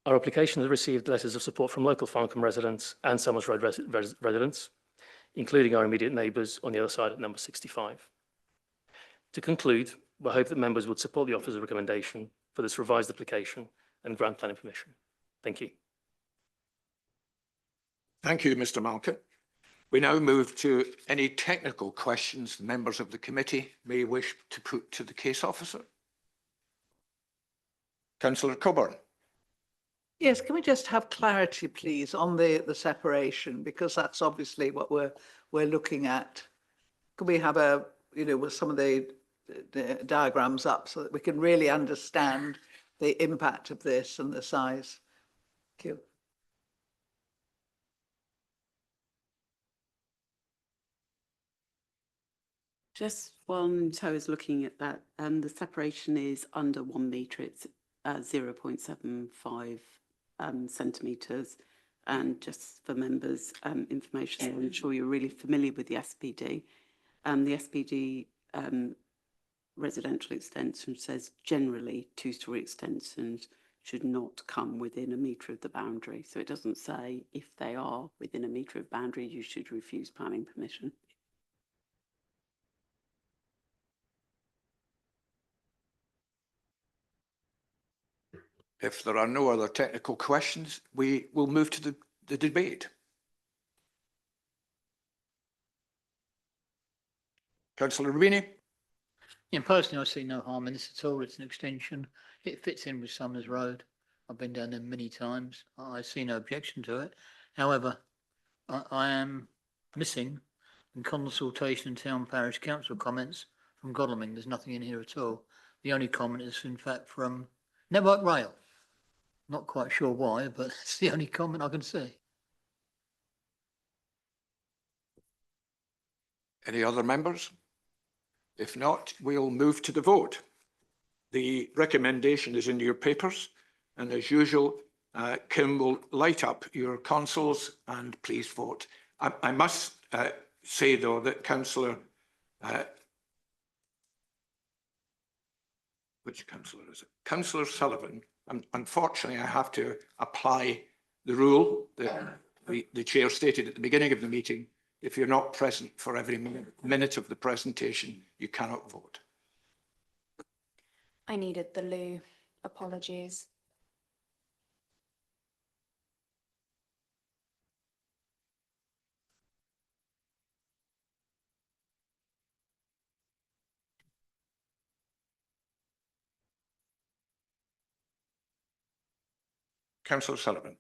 Our application has received letters of support from local Farnham residents and Somers Road residents, including our immediate neighbours on the other side at number 65. To conclude, we hope that members would support the officer's recommendation for this revised application and grant planning permission. Thank you. Thank you, Mr. Malkin. We now move to any technical questions the members of the committee may wish to put to the case officer. Councillor Coburn. Yes, can we just have clarity, please, on the separation, because that's obviously what we're looking at. Could we have a, with some of the diagrams up so that we can really understand the impact of this and the size? Thank you. Just while I was looking at that, the separation is under 1 metre. It's 0.75 centimetres. And just for members' information, I'm sure you're really familiar with the SPD. The SPD residential extension says generally two-storey extensions should not come within 1 metre of the boundary. So it doesn't say if they are within 1 metre of boundary, you should refuse planning permission. If there are no other technical questions, we will move to the debate. Councillor Rubini. Yeah, personally, I see no harm in this at all. It's an extension. It fits in with Somers Road. I've been down there many times. I see no objection to it. However, I am missing in consultation and town parish council comments from Godalming. There's nothing in here at all. The only comment is, in fact, from Network Rail. Not quite sure why, but it's the only comment I can see. Any other members? If not, we'll move to the vote. The recommendation is in your papers, and as usual, Kim will light up your consoles and please vote. I must say, though, that Councillor, which councillor is it? Councillor Sullivan. Unfortunately, I have to apply the rule that the chair stated at the beginning of the meeting. If you're not present for every minute of the presentation, you cannot vote. I needed the loo. Apologies. Councillor Sullivan.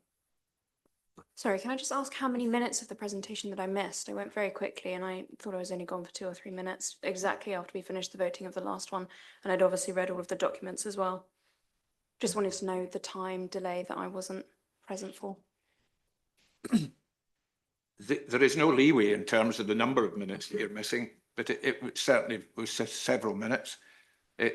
Sorry, can I just ask how many minutes of the presentation that I missed? I went very quickly and I thought I was only gone for 2 or 3 minutes exactly after we finished the voting of the last one. And I'd obviously read all of the documents as well. Just wanted to know the time delay that I wasn't present for. There is no leeway in terms of the number of minutes that you're missing, but it certainly was several minutes. Do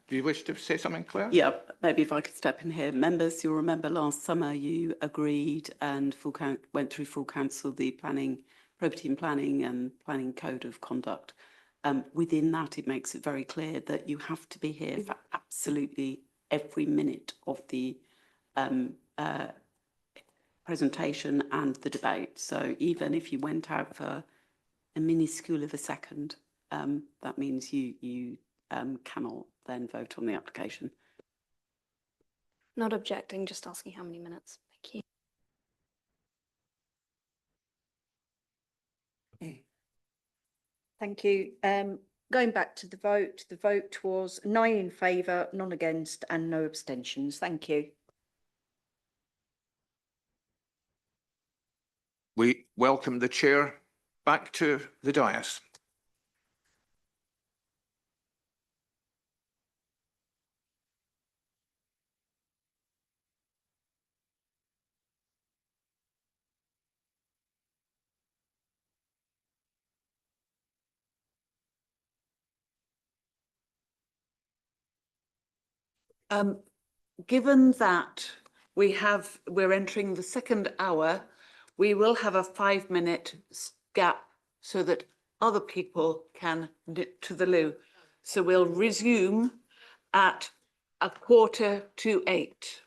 you wish to say something, Claire? Yeah, maybe if I could step in here. Members, you'll remember last summer you agreed and went through full council the property and planning code of conduct. Within that, it makes it very clear that you have to be here for absolutely every minute of the presentation and the debate. So even if you went out for a minuscule of a second, that means you cannot then vote on the application. Not objecting, just asking how many minutes. Thank you. Thank you. Going back to the vote was 9 in favour, none against and no abstentions. Thank you. We welcome the chair back to the dais. Given that we're entering the second hour, we will have a 5-minute gap so that other people can nip to the loo. So we'll resume at 7:45.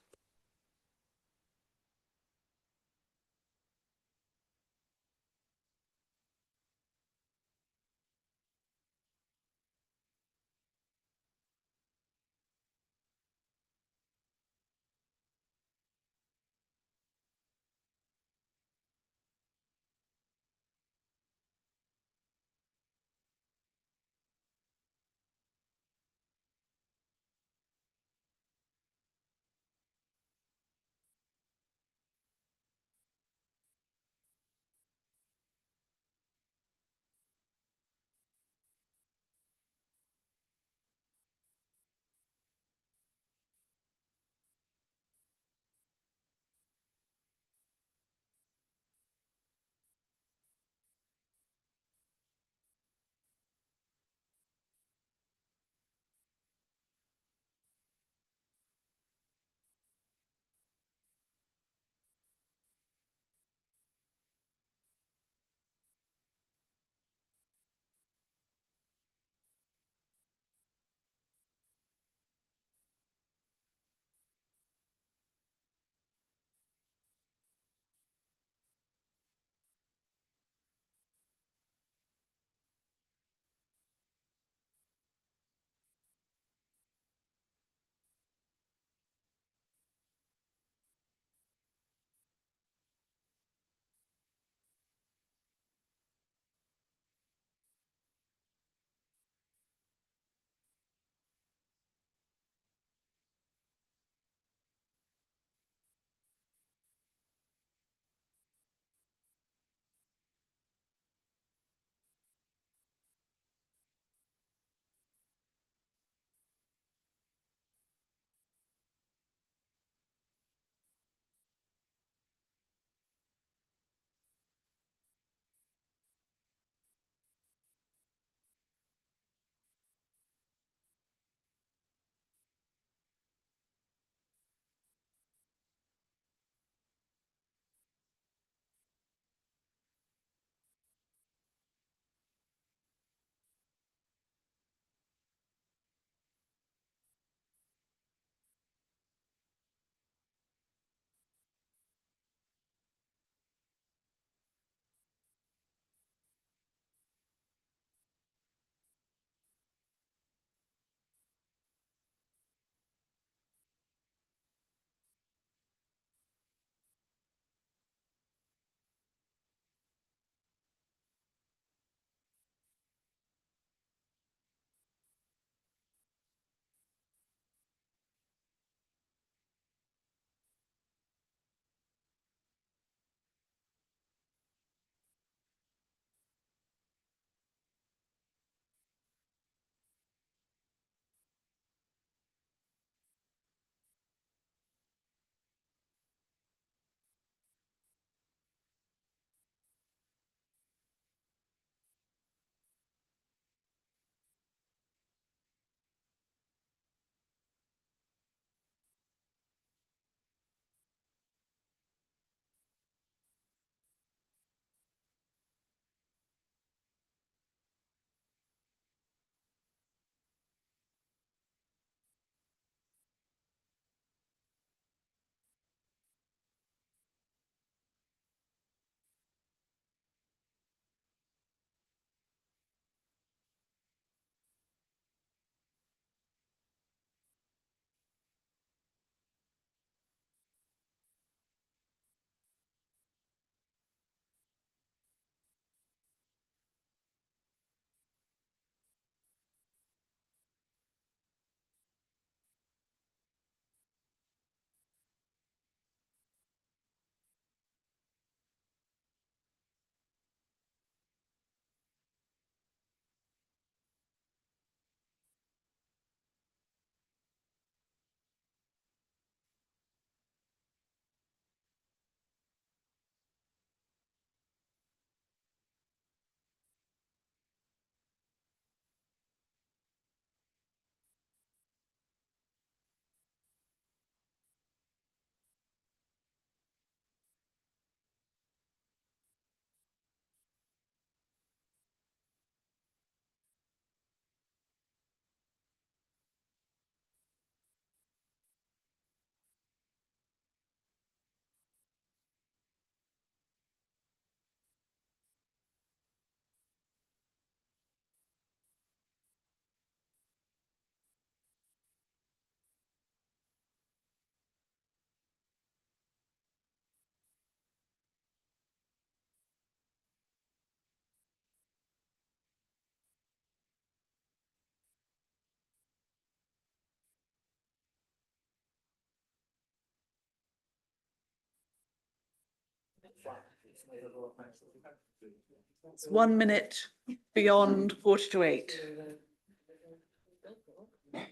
It's 1 minute beyond 8:45.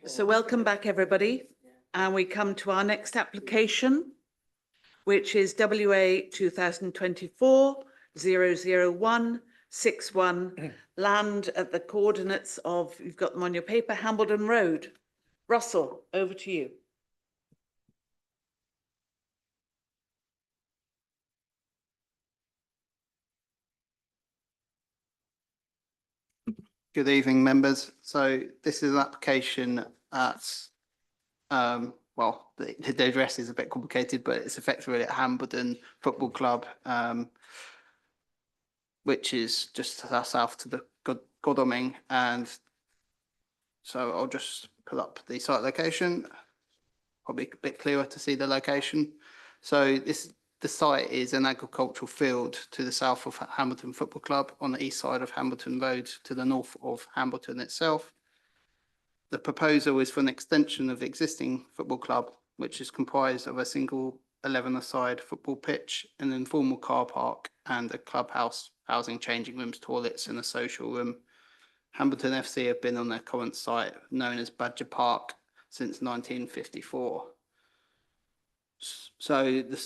So welcome back, everybody. And we come to our next application, which is WA 2024-00161, land at the coordinates of, you've got them on your paper, Hambledon Road. Russell, over to you. Good evening, members. So this is an application at, well, the address is a bit complicated, but it's effectively at Hambledon Football Club, which is just south to the Godalming. And so I'll just pull up the site location, probably a bit clearer to see the location. So the site is an agricultural field to the south of Hambledon Football Club, on the east side of Hambledon Road, to the north of Hambledon itself. The proposal is for an extension of the existing football club, which is comprised of a single 11-a-side football pitch, an informal car park, and a clubhouse housing changing rooms, toilets, and a social room. Hambledon FC have been on their current site, known as Badger Park, since 1954. So the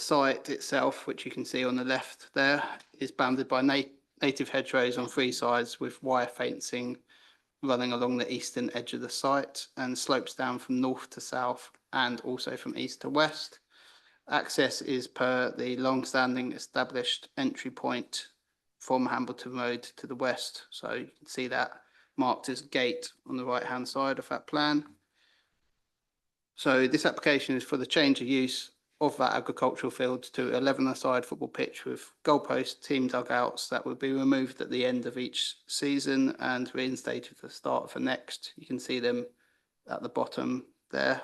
site itself, which you can see on the left there, is bounded by native hedgerows on three sides, with wire fencing running along the eastern edge of the site, and slopes down from north to south and also from east to west. Access is per the long-standing established entry point from Hambledon Road to the west. So you can see that marked as gate on the right-hand side of that plan. So this application is for the change of use of that agricultural field to 11-a-side football pitch with goalpost team dugouts that will be removed at the end of each season and reinstated at the start of the next. You can see them at the bottom there.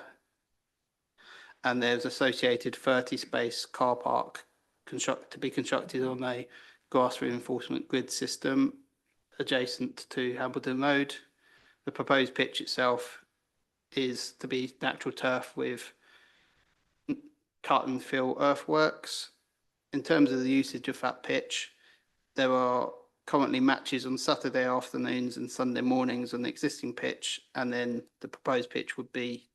And there's associated 30-space car park to be constructed on a grass reinforcement grid system adjacent to Hambledon Road. The proposed pitch itself is to be natural turf with cut and fill earthworks. In terms of the usage of that pitch, there are currently matches on Saturday afternoons and Sunday mornings on the existing pitch, and then the proposed pitch would be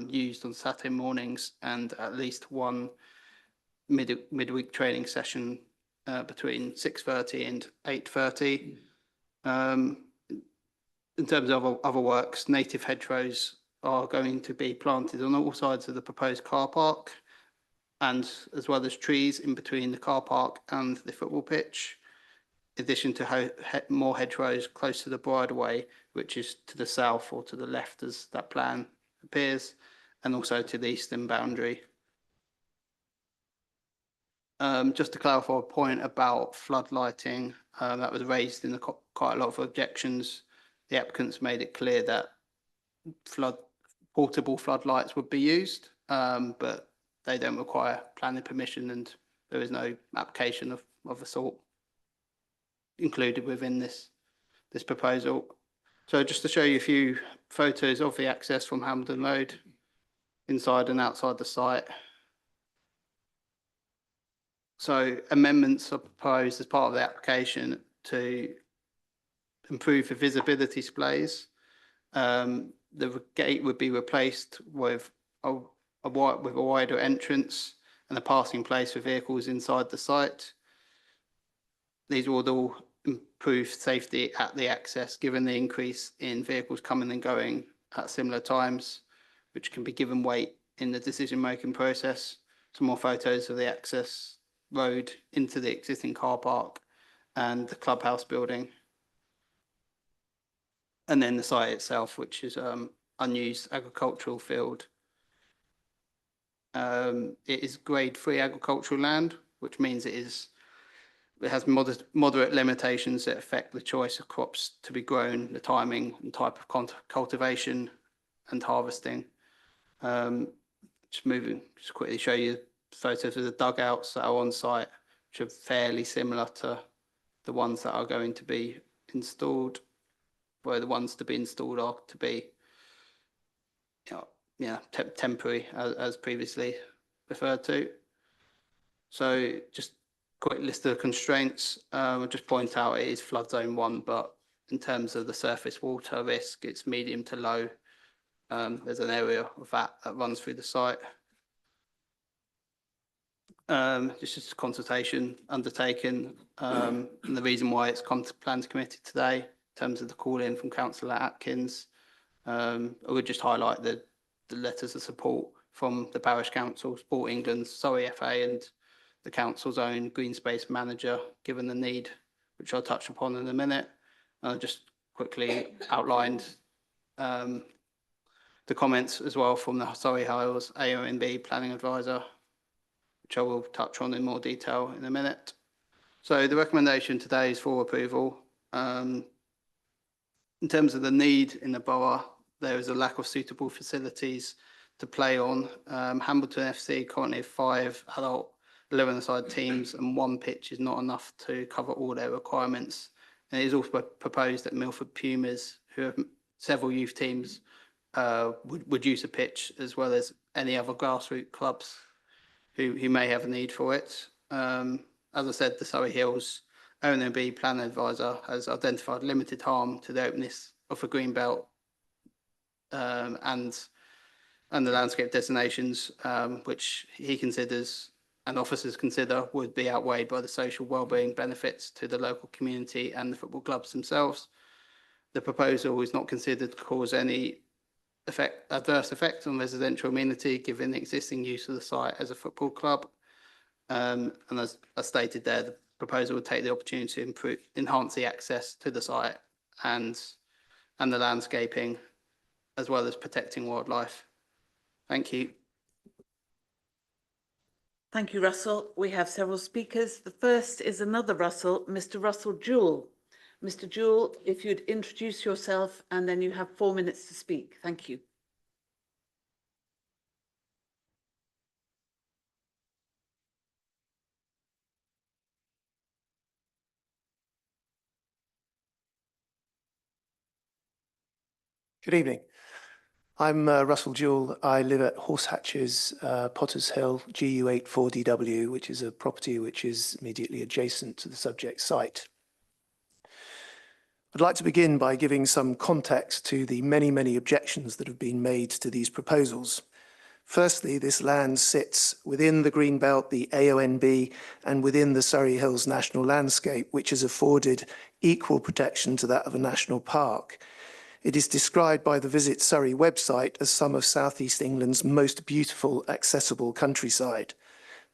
used on Saturday mornings and at least one midweek training session between 6:30 and 8:30. In terms of other works, native hedgerows are going to be planted on all sides of the proposed car park, and as well as trees in between the car park and the football pitch, in addition to more hedgerows close to the bridleway, which is to the south or to the left as that plan appears, and also to the eastern boundary. Just to clarify a point about floodlighting, that was raised in quite a lot of objections. The applicants made it clear that portable floodlights would be used, but they don't require planning permission, and there is no application of the sort included within this proposal. So just to show you a few photos of the access from Hambledon Road, inside and outside the site. So amendments are proposed as part of the application to improve the visibility displays. The gate would be replaced with a wider entrance and a passing place for vehicles inside the site. These would all improve safety at the access, given the increase in vehicles coming and going at similar times, which can be given weight in the decision-making process. Some more photos of the access road into the existing car park and the clubhouse building. And then the site itself, which is unused agricultural field. It is grade 3 agricultural land, which means it has moderate limitations that affect the choice of crops to be grown, the timing and type of cultivation and harvesting. Just quickly show you photos of the dugouts that are on site, which are fairly similar to the ones that are going to be installed, where the ones to be installed are to be temporary, as previously referred to. So just quick list of constraints. I'll just point out it is flood zone 1, but in terms of the surface water risk, it's medium to low. There's an area of that runs through the site. It's just a consultation undertaken. And the reason why it's come to Plans Committee today, in terms of the call in from Councillor Atkins, I would just highlight the letters of support from the Parish Council, Sport England, Surrey FA and the Council's own Green Space Manager, given the need, which I'll touch upon in a minute. I just quickly outlined the comments as well from the Surrey Hills AONB Planning Advisor, which I will touch on in more detail in a minute. So the recommendation today is for approval. In terms of the need in the borough, there is a lack of suitable facilities to play on. Hambledon FC currently have 5 adult 11-a-side teams, and 1 pitch is not enough to cover all their requirements. And it is also proposed that Milford Pumas, who have several youth teams, would use a pitch, as well as any other grassroots clubs who may have a need for it. As I said, the Surrey Hills ONB Plan Advisor has identified limited harm to the openness of the Greenbelt and the landscape designations, which he considers and officers consider would be outweighed by the social wellbeing benefits to the local community and the football clubs themselves. The proposal is not considered to cause any adverse effect on residential amenity, given the existing use of the site as a football club. And as stated there, the proposal would take the opportunity to enhance the access to the site and the landscaping, as well as protecting wildlife. Thank you. Thank you, Russell. We have several speakers. The first is another Russell, Mr. Russell Jewell. Mr. Jewell, if you'd introduce yourself, and then you have 4 minutes to speak. Thank you. Good evening. I'm Russell Jewell. I live at Horsehatches, Potters Hill, GU84DW, which is a property which is immediately adjacent to the subject site. I'd like to begin by giving some context to the many, many objections that have been made to these proposals. Firstly, this land sits within the Greenbelt, the AONB, and within the Surrey Hills National Landscape, which has afforded equal protection to that of a national park. It is described by the Visit Surrey website as some of South East England's most beautiful, accessible countryside.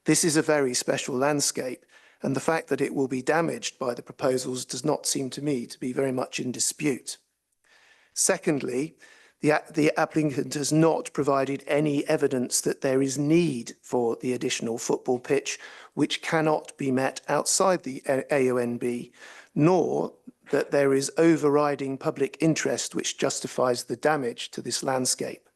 This is a very special landscape, and the fact that it will be damaged by the proposals does not seem to me to be very much in dispute. Secondly, the applicant has not provided any evidence that there is need for the additional football pitch, which cannot be met outside the AONB, nor that there is overriding public interest which justifies the damage to this landscape.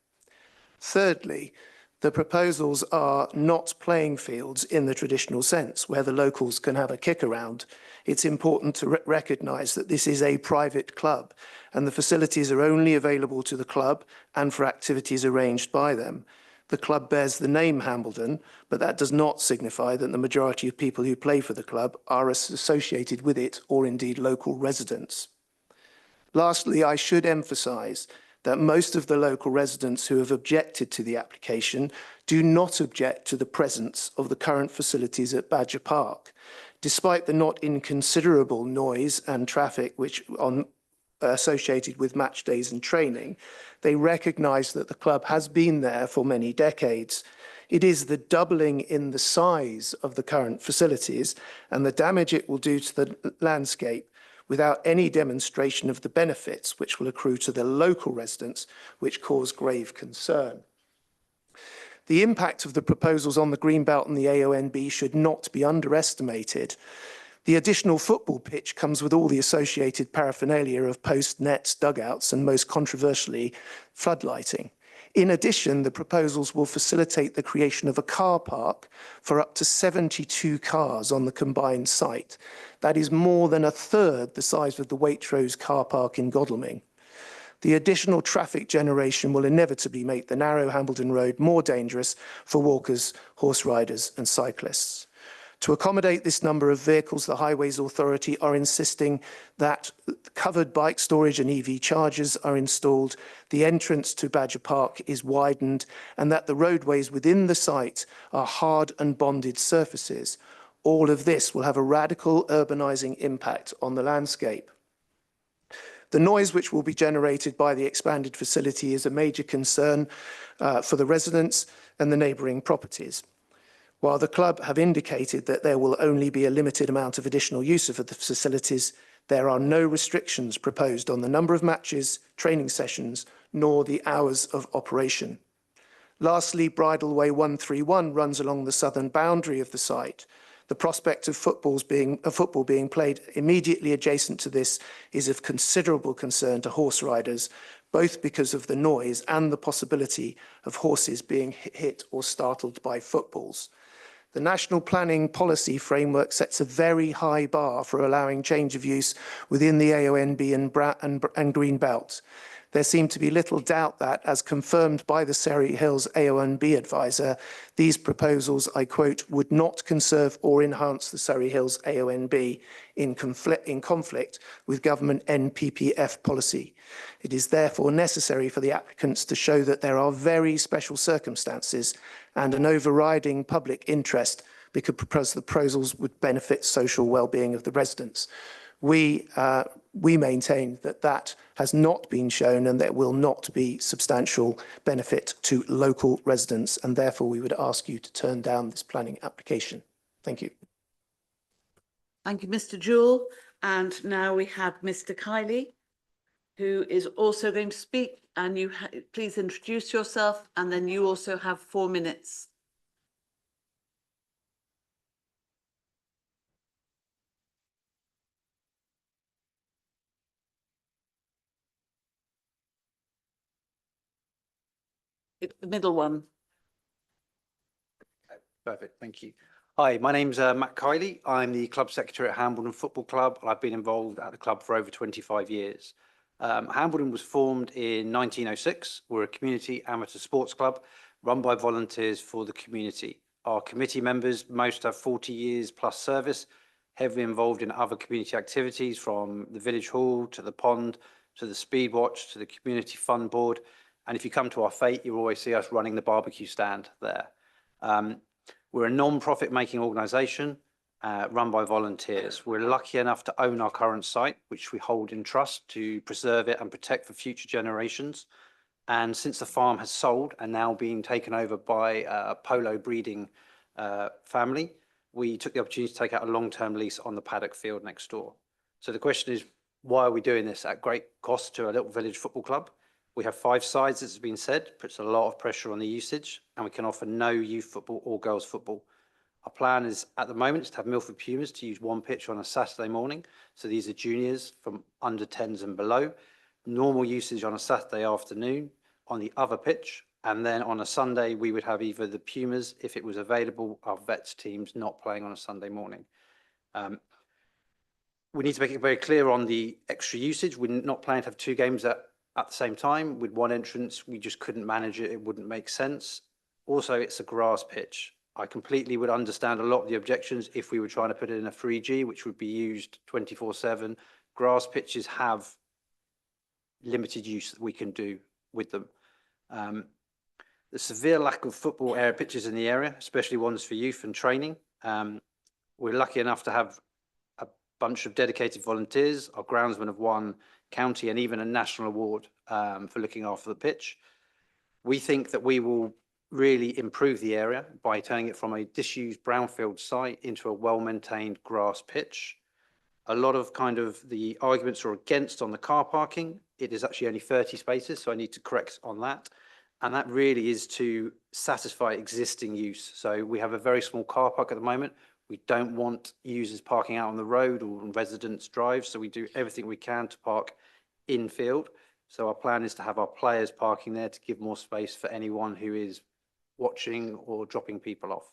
Thirdly, the proposals are not playing fields in the traditional sense, where the locals can have a kick around. It's important to recognise that this is a private club, and the facilities are only available to the club and for activities arranged by them. The club bears the name Hambledon, but that does not signify that the majority of people who play for the club are associated with it or indeed local residents. Lastly, I should emphasise that most of the local residents who have objected to the application do not object to the presence of the current facilities at Badger Park, despite the not inconsiderable noise and traffic associated with match days and training. They recognise that the club has been there for many decades. It is the doubling in the size of the current facilities and the damage it will do to the landscape without any demonstration of the benefits which will accrue to the local residents, which cause grave concern. The impact of the proposals on the Greenbelt and the AONB should not be underestimated. The additional football pitch comes with all the associated paraphernalia of post, nets, dugouts, and most controversially, floodlighting. In addition, the proposals will facilitate the creation of a car park for up to 72 cars on the combined site. That is more than a third the size of the Waitrose car park in Godalming. The additional traffic generation will inevitably make the narrow Hambledon Road more dangerous for walkers, horse riders, and cyclists. To accommodate this number of vehicles, the Highways Authority are insisting that covered bike storage and EV chargers are installed, the entrance to Badger Park is widened, and that the roadways within the site are hard and bonded surfaces. All of this will have a radical urbanising impact on the landscape. The noise which will be generated by the expanded facility is a major concern for the residents and the neighbouring properties. While the club have indicated that there will only be a limited amount of additional use of the facilities, there are no restrictions proposed on the number of matches, training sessions, nor the hours of operation. Lastly, Bridleway 131 runs along the southern boundary of the site. The prospect of football being played immediately adjacent to this is of considerable concern to horse riders, both because of the noise and the possibility of horses being hit or startled by footballs. The National Planning Policy Framework sets a very high bar for allowing change of use within the AONB and Green Belt. There seemed to be little doubt that, as confirmed by the Surrey Hills AONB advisor, these proposals, I quote, would not conserve or enhance the Surrey Hills AONB in conflict with government NPPF policy. It is therefore necessary for the applicants to show that there are very special circumstances and an overriding public interest because the proposals would benefit social well-being of the residents. We maintain that that has not been shown and there will not be substantial benefit to local residents, and therefore we would ask you to turn down this planning application. Thank you. Thank you, Mr. Jewell. And now we have Mr. Kiley, who is also going to speak, and you please introduce yourself, and then you also have 4 minutes. The middle one. Perfect, thank you. Hi, my name's Matt Kiley. I'm the club secretary at Hambledon Football Club. I've been involved at the club for over 25 years. Hambledon was formed in 1906. We're a community amateur sports club run by volunteers for the community. Our committee members, most have 40 years plus service, heavily involved in other community activities from the village hall to the pond, to the speed watch, to the community fun board. And if you come to our fete, you always see us running the barbecue stand there. We're a non-profit making organisation run by volunteers. We're lucky enough to own our current site, which we hold in trust to preserve it and protect for future generations. And since the farm has sold and now been taken over by a polo breeding family, we took the opportunity to take out a long-term lease on the paddock field next door. So the question is, why are we doing this at great cost to a little village football club? We have 5 sides, as has been said, puts a lot of pressure on the usage, and we can offer no youth football or girls football. Our plan is, at the moment, is to have Milford Pumas to use 1 pitch on a Saturday morning. So these are juniors from under 10s and below. Normal usage on a Saturday afternoon on the other pitch. And then on a Sunday, we would have either the Pumas, if it was available, our vets teams not playing on a Sunday morning. We need to make it very clear on the extra usage. We're not planning to have 2 games at the same time with 1 entrance. We just couldn't manage it. It wouldn't make sense. Also, it's a grass pitch. I completely would understand a lot of the objections if we were trying to put it in a 3G, which would be used 24/7. Grass pitches have limited use that we can do with them. The severe lack of football area pitches in the area, especially ones for youth and training. We're lucky enough to have a bunch of dedicated volunteers. Our groundsmen have won county and even a national award for looking after the pitch. We think that we will really improve the area by turning it from a disused brownfield site into a well-maintained grass pitch. A lot of the arguments are against on the car parking. It is actually only 30 spaces, so I need to correct on that. And that really is to satisfy existing use. So we have a very small car park at the moment. We don't want users parking out on the road or on residents' drives, so we do everything we can to park in-field. So our plan is to have our players parking there to give more space for anyone who is watching or dropping people off.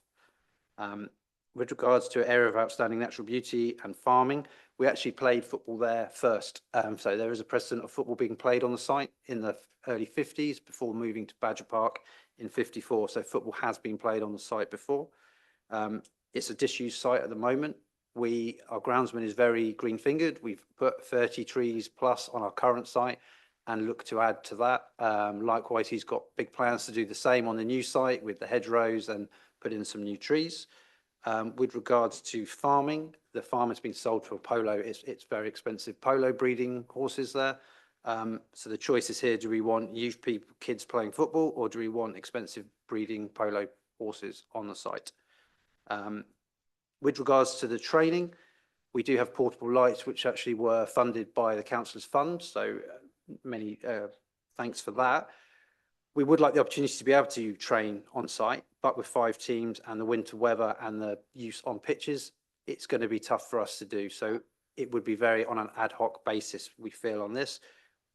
With regards to area of outstanding natural beauty and farming, we actually played football there first. So there is a precedent of football being played on the site in the early 50s before moving to Badger Park in 54. So football has been played on the site before. It's a disused site at the moment. Our groundsman is very green-fingered. We've put 30 trees plus on our current site and look to add to that. Likewise, he's got big plans to do the same on the new site with the hedgerows and put in some new trees. With regards to farming, the farm has been sold to a polo. It's very expensive polo breeding horses there. So the choice is here, do we want youth people, kids playing football, or do we want expensive breeding polo horses on the site? With regards to the training, we do have portable lights, which actually were funded by the councillor's fund. So many thanks for that. We would like the opportunity to be able to train on site, but with 5 teams and the winter weather and the use on pitches, it's going to be tough for us to do. So it would be very on an ad hoc basis, we feel, on this.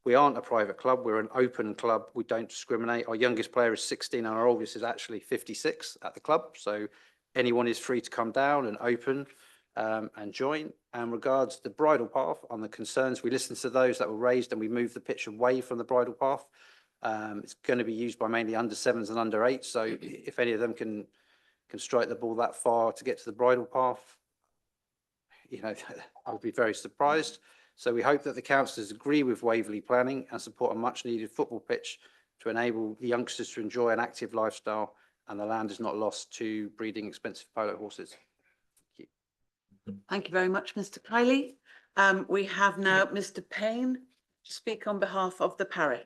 We aren't a private club. We're an open club. We don't discriminate. Our youngest player is 16 and our oldest is actually 56 at the club. So anyone is free to come down and open and join. And regards the bridle path, on the concerns, we listened to those that were raised and we moved the pitch away from the bridle path. It's going to be used by mainly under 7s and under 8s. So if any of them can strike the ball that far to get to the bridle path, you know, I would be very surprised. So we hope that the councillors agree with Waverley planning and support a much needed football pitch to enable the youngsters to enjoy an active lifestyle and the land is not lost to breeding expensive polo horses. Thank you. Thank you very much, Mr. Kiley. We have now Mr. Payne to speak on behalf of the parish.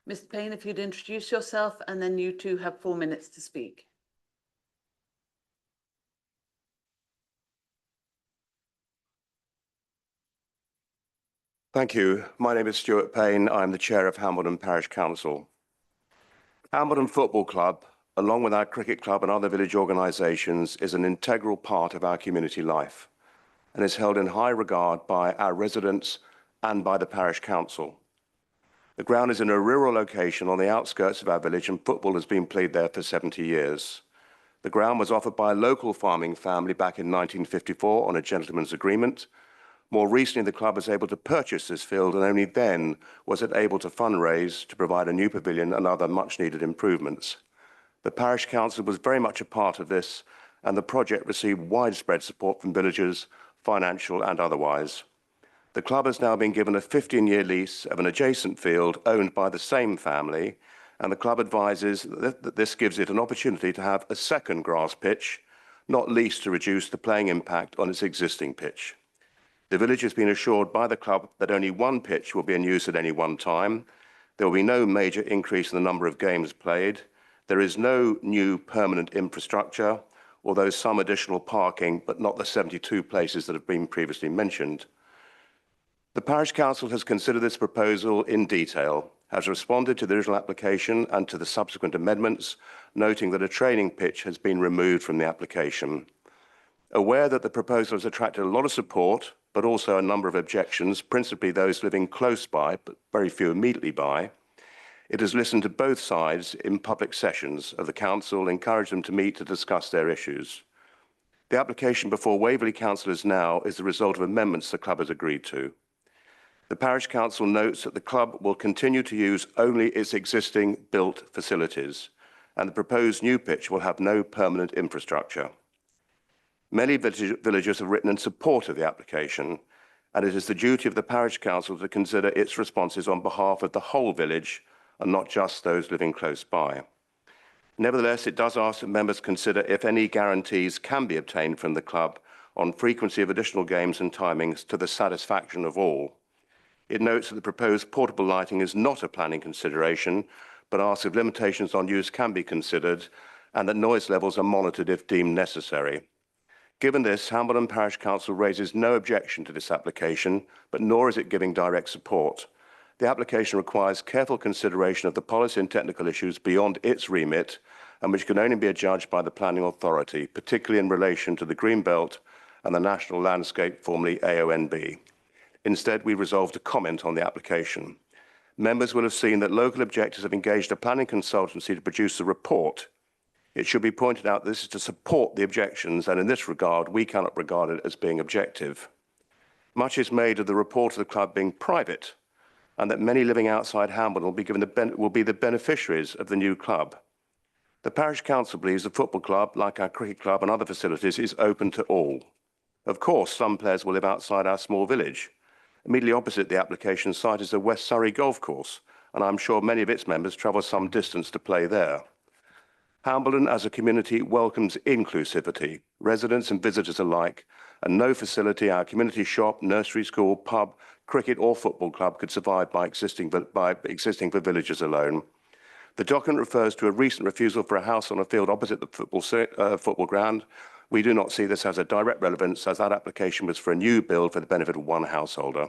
Mr. Payne, if you'd introduce yourself, and then you two have 4 minutes to speak. Thank you. My name is Stuart Payne. I'm the chair of Hambledon Parish Council. Hambledon Football Club, along with our cricket club and other village organisations, is an integral part of our community life and is held in high regard by our residents and by the parish council. The ground is in a rural location on the outskirts of our village and football has been played there for 70 years. The ground was offered by a local farming family back in 1954 on a gentleman's agreement. More recently, the club was able to purchase this field and only then was it able to fundraise to provide a new pavilion and other much-needed improvements. The parish council was very much a part of this and the project received widespread support from villagers, financial and otherwise. The club has now been given a 15-year lease of an adjacent field owned by the same family, and the club advises that this gives it an opportunity to have a second grass pitch, not least to reduce the playing impact on its existing pitch. The village has been assured by the club that only one pitch will be in use at any one time. There will be no major increase in the number of games played. There is no new permanent infrastructure, although some additional parking, but not the 72 places that have been previously mentioned. The parish council has considered this proposal in detail, has responded to the original application and to the subsequent amendments, noting that a training pitch has been removed from the application. Aware that the proposal has attracted a lot of support, but also a number of objections, principally those living close by, but very few immediately by, it has listened to both sides in public sessions of the council, encouraged them to meet to discuss their issues. The application before Waverley councillors now is the result of amendments the club has agreed to. The parish council notes that the club will continue to use only its existing built facilities, and the proposed new pitch will have no permanent infrastructure. Many villagers have written in support of the application, and it is the duty of the parish council to consider its responses on behalf of the whole village and not just those living close by. Nevertheless, it does ask that members consider if any guarantees can be obtained from the club on frequency of additional games and timings to the satisfaction of all. It notes that the proposed portable lighting is not a planning consideration, but asks if limitations on use can be considered and that noise levels are monitored if deemed necessary. Given this, Hambledon Parish Council raises no objection to this application, but nor is it giving direct support. The application requires careful consideration of the policy and technical issues beyond its remit and which can only be adjudged by the planning authority, particularly in relation to the Green Belt and the National Landscape, formerly AONB. Instead, we resolved to comment on the application. Members will have seen that local objectors have engaged a planning consultancy to produce a report. It should be pointed out that this is to support the objections, and in this regard, we cannot regard it as being objective. Much is made of the report of the club being private, and that many living outside Hambledon will be the beneficiaries of the new club. The parish council believes the football club, like our cricket club and other facilities, is open to all. Of course, some players will live outside our small village. Immediately opposite the application site is the West Surrey Golf Course, and I'm sure many of its members travel some distance to play there. Hambledon as a community welcomes inclusivity, residents and visitors alike, and no facility, our community shop, nursery school, pub, cricket or football club could survive by existing for villagers alone. The document refers to a recent refusal for a house on a field opposite the football ground. We do not see this as a direct relevance, as that application was for a new build for the benefit of one householder.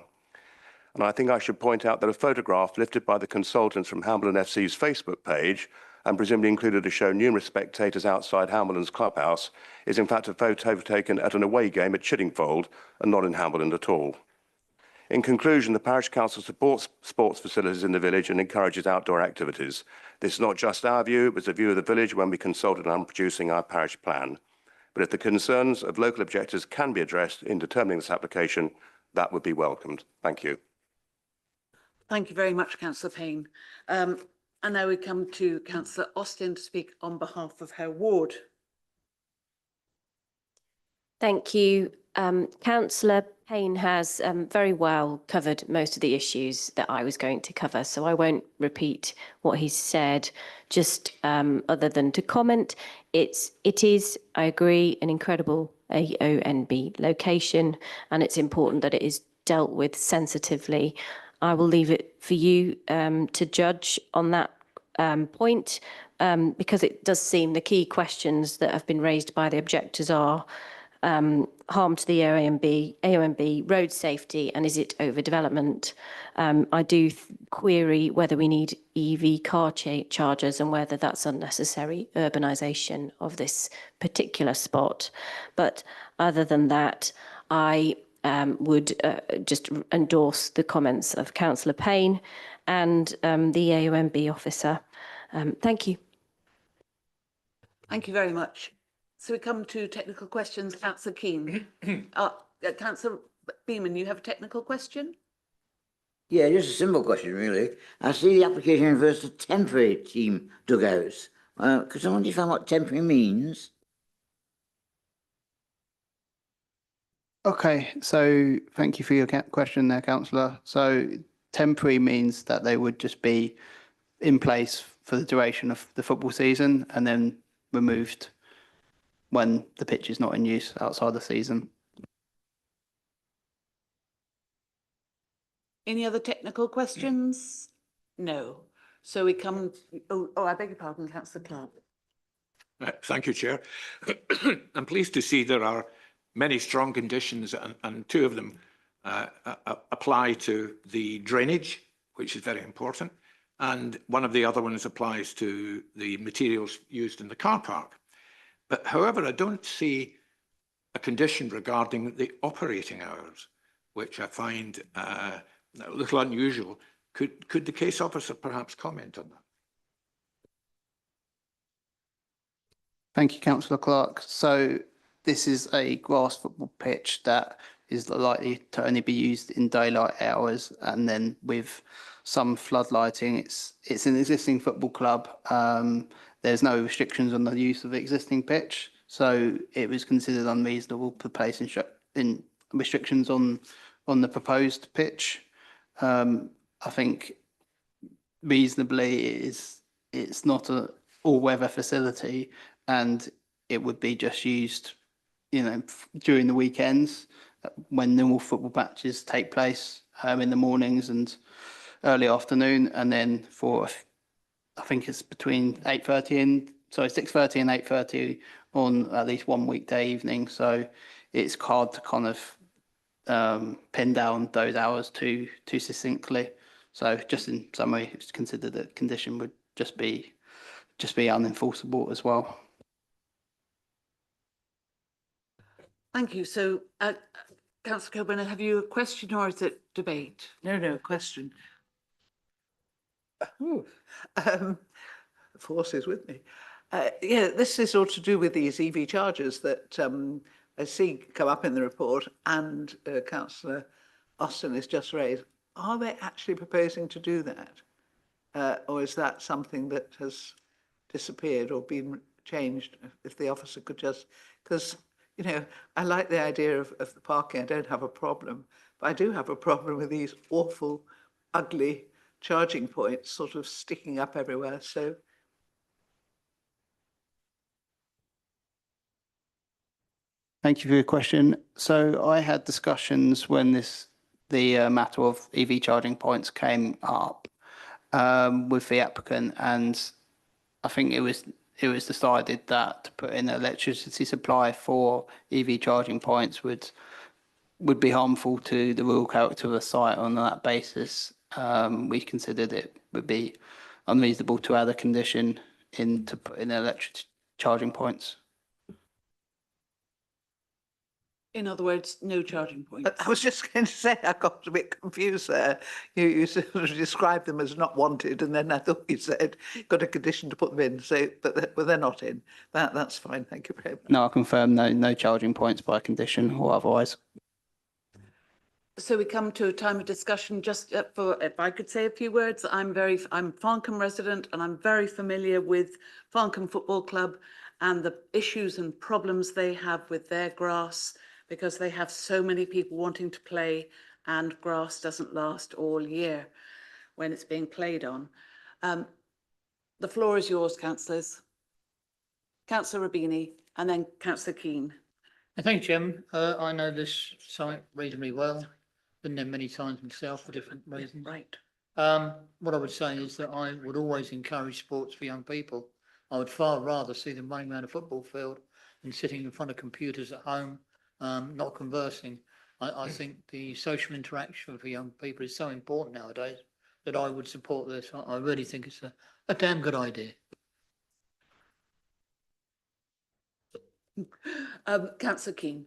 And I think I should point out that a photograph lifted by the consultants from Hambledon FC's Facebook page and presumably included to show numerous spectators outside Hambledon's clubhouse is in fact a photo taken at an away game at Chiddingfold and not in Hambledon at all. In conclusion, the parish council supports sports facilities in the village and encourages outdoor activities. This is not just our view, it was the view of the village when we consulted on producing our parish plan. But if the concerns of local objectors can be addressed in determining this application, that would be welcomed. Thank you. Thank you very much, Councillor Payne. And now we come to Councillor Austin to speak on behalf of her ward. Thank you. Councillor Payne has very well covered most of the issues that I was going to cover, so I won't repeat what he said, just other than to comment. It is, I agree, an incredible AONB location, and it's important that it is dealt with sensitively. I will leave it for you to judge on that point, because it does seem the key questions that have been raised by the objectors are harm to the AONB, road safety, and is it overdevelopment? I do query whether we need EV car chargers and whether that's unnecessary urbanisation of this particular spot. But other than that, I would just endorse the comments of Councillor Payne and the AONB officer. Thank you. Thank you very much. So we come to technical questions. Councillor Keane. Councillor Beeman, you have a technical question? Yeah, just a simple question, really. I see the application refers to temporary team dugouts. Could someone define what temporary means? Okay, so thank you for your question there, councillor. So temporary means that they would just be in place for the duration of the football season and then removed when the pitch is not in use outside the season. Any other technical questions? No. So we come, I beg your pardon, Councillor Clark. Thank you, Chair. I'm pleased to see there are many strong conditions, and two of them apply to the drainage, which is very important, and one of the other ones applies to the materials used in the car park. But however, I don't see a condition regarding the operating hours, which I find a little unusual. Could the case officer perhaps comment on that? Thank you, Councillor Clark. So this is a grass football pitch that is likely to only be used in daylight hours, and then with some floodlighting. It's an existing football club. There's no restrictions on the use of the existing pitch, so it was considered unreasonable to place in restrictions on the proposed pitch. I think reasonably it's not an all-weather facility, and it would be just used, during the weekends when normal football matches take place in the mornings and early afternoon, and then for I think it's between 6:30 and 8:30 on at least one weekday evening. So it's hard to kind of pin down those hours too succinctly. So just in summary, it's considered that condition would just be unenforceable as well. Thank you. So, Councillor Coburn, have you a question or is it debate? No, question. The force is with me. Yeah, this is all to do with these EV chargers that I see come up in the report, and Councillor Austin has just raised. Are they actually proposing to do that? Or is that something that has disappeared or been changed, if the officer could just, because, you know, I like the idea of the parking, I don't have a problem, but I do have a problem with these awful, ugly charging points sort of sticking up everywhere, so. Thank you for your question. So I had discussions when the matter of EV charging points came up with the applicant, and I think it was decided that to put in electricity supply for EV charging points would be harmful to the rural character of the site. On that basis, we considered it would be unreasonable to add a condition in to put in electric charging points. In other words, no charging points. I was just going to say, I got a bit confused there. You sort of described them as not wanted, and then I thought you said got a condition to put them in. So, but they're not in. That's fine. Thank you very much. No, I confirm no charging points by condition or otherwise. So we come to a time of discussion. Just for, if I could say a few words, I'm Farncombe resident, and I'm very familiar with Farncombe Football Club and the issues and problems they have with their grass, because they have so many people wanting to play and grass doesn't last all year when it's being played on. The floor is yours, councillors. Councillor Rabini and then Councillor Keane. Thank you, Jim. I know this site reasonably well. Been there many times myself for different reasons. Right. What I would say is that I would always encourage sports for young people. I would far rather see them running around a football field than sitting in front of computers at home, not conversing. I think the social interaction for young people is so important nowadays that I would support this. I really think it's a damn good idea. Councillor Keane.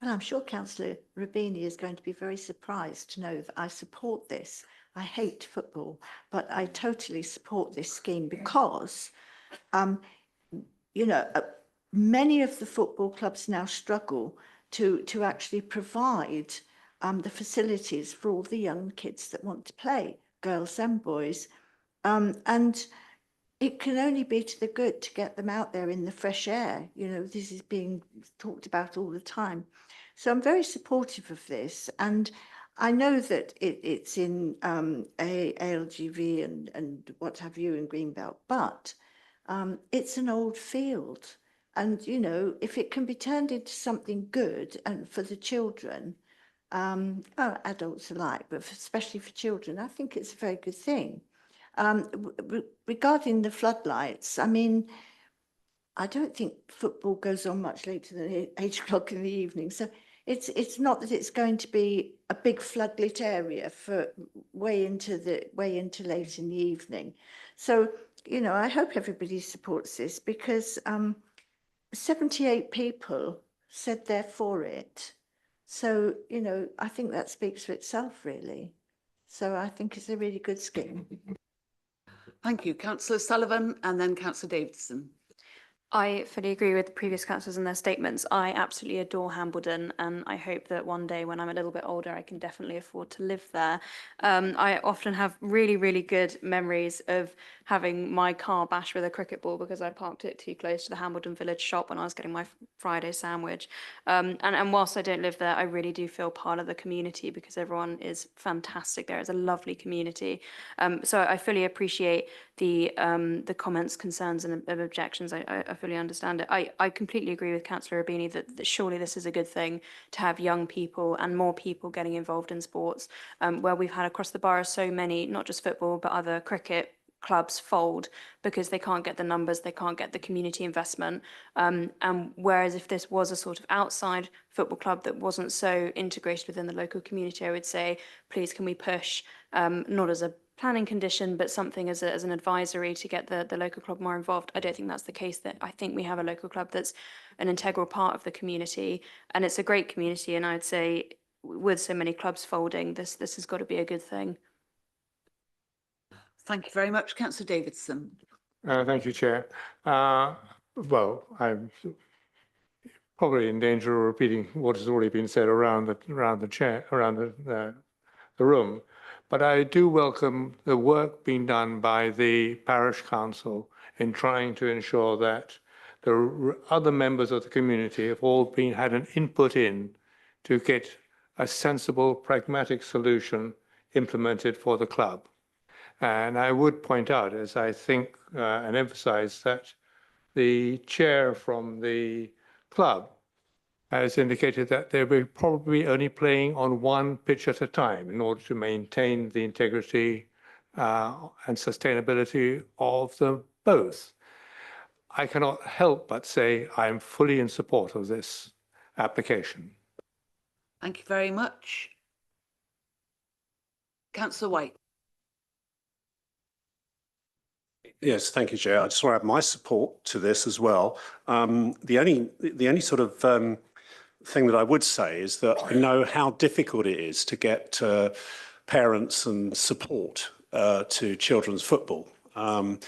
Well, I'm sure Councillor Rabini is going to be very surprised to know that I support this. I hate football, but I totally support this scheme because, you know, many of the football clubs now struggle to actually provide the facilities for all the young kids that want to play, girls and boys. And it can only be to the good to get them out there in the fresh air. You know, this is being talked about all the time. So I'm very supportive of this. And I know that it's in ALGV and what have you in Greenbelt, but it's an old field. And, you know, if it can be turned into something good and for the children, adults alike, but especially for children, I think it's a very good thing. Regarding the floodlights, I mean, I don't think football goes on much later than 8 o'clock in the evening. So it's not that it's going to be a big floodlit area for way into late in the evening. So, you know, I hope everybody supports this because 78 people said they're for it. So, you know, I think that speaks for itself, really. So I think it's a really good scheme. Thank you. Councillor Sullivan and then Councillor Davidson. I fully agree with the previous councillors and their statements. I absolutely adore Hambledon, and I hope that one day when I'm a little bit older, I can definitely afford to live there. I often have really, really good memories of having my car bashed with a cricket ball because I parked it too close to the Hambledon Village shop when I was getting my Friday sandwich. And whilst I don't live there, I really do feel part of the community because everyone is fantastic there. It's a lovely community. So I fully appreciate the comments, concerns and objections. I fully understand it. I completely agree with Councillor Rabini that surely this is a good thing to have young people and more people getting involved in sports, where we've had across the borough so many, not just football, but other cricket clubs fold because they can't get the numbers, they can't get the community investment. And whereas if this was a sort of outside football club that wasn't so integrated within the local community, I would say, please can we push, not as a planning condition, but something as an advisory to get the local club more involved. I don't think that's the case. That I think we have a local club that's an integral part of the community, and it's a great community. And I'd say with so many clubs folding, this has got to be a good thing. Thank you very much. Councillor Davidson. Thank you, Chair. Well, I'm probably in danger of repeating what has already been said around the room. But I do welcome the work being done by the parish council in trying to ensure that the other members of the community have all had an input in to get a sensible, pragmatic solution implemented for the club. And I would point out, as I think and emphasize, that the chair from the club has indicated that they will probably only playing on one pitch at a time in order to maintain the integrity and sustainability of them both. I cannot help but say I am fully in support of this application. Thank you very much. Councillor White. Yes, thank you, Chair. I just want to add my support to this as well. The only sort of thing that I would say is that I know how difficult it is to get parents and support to children's football. And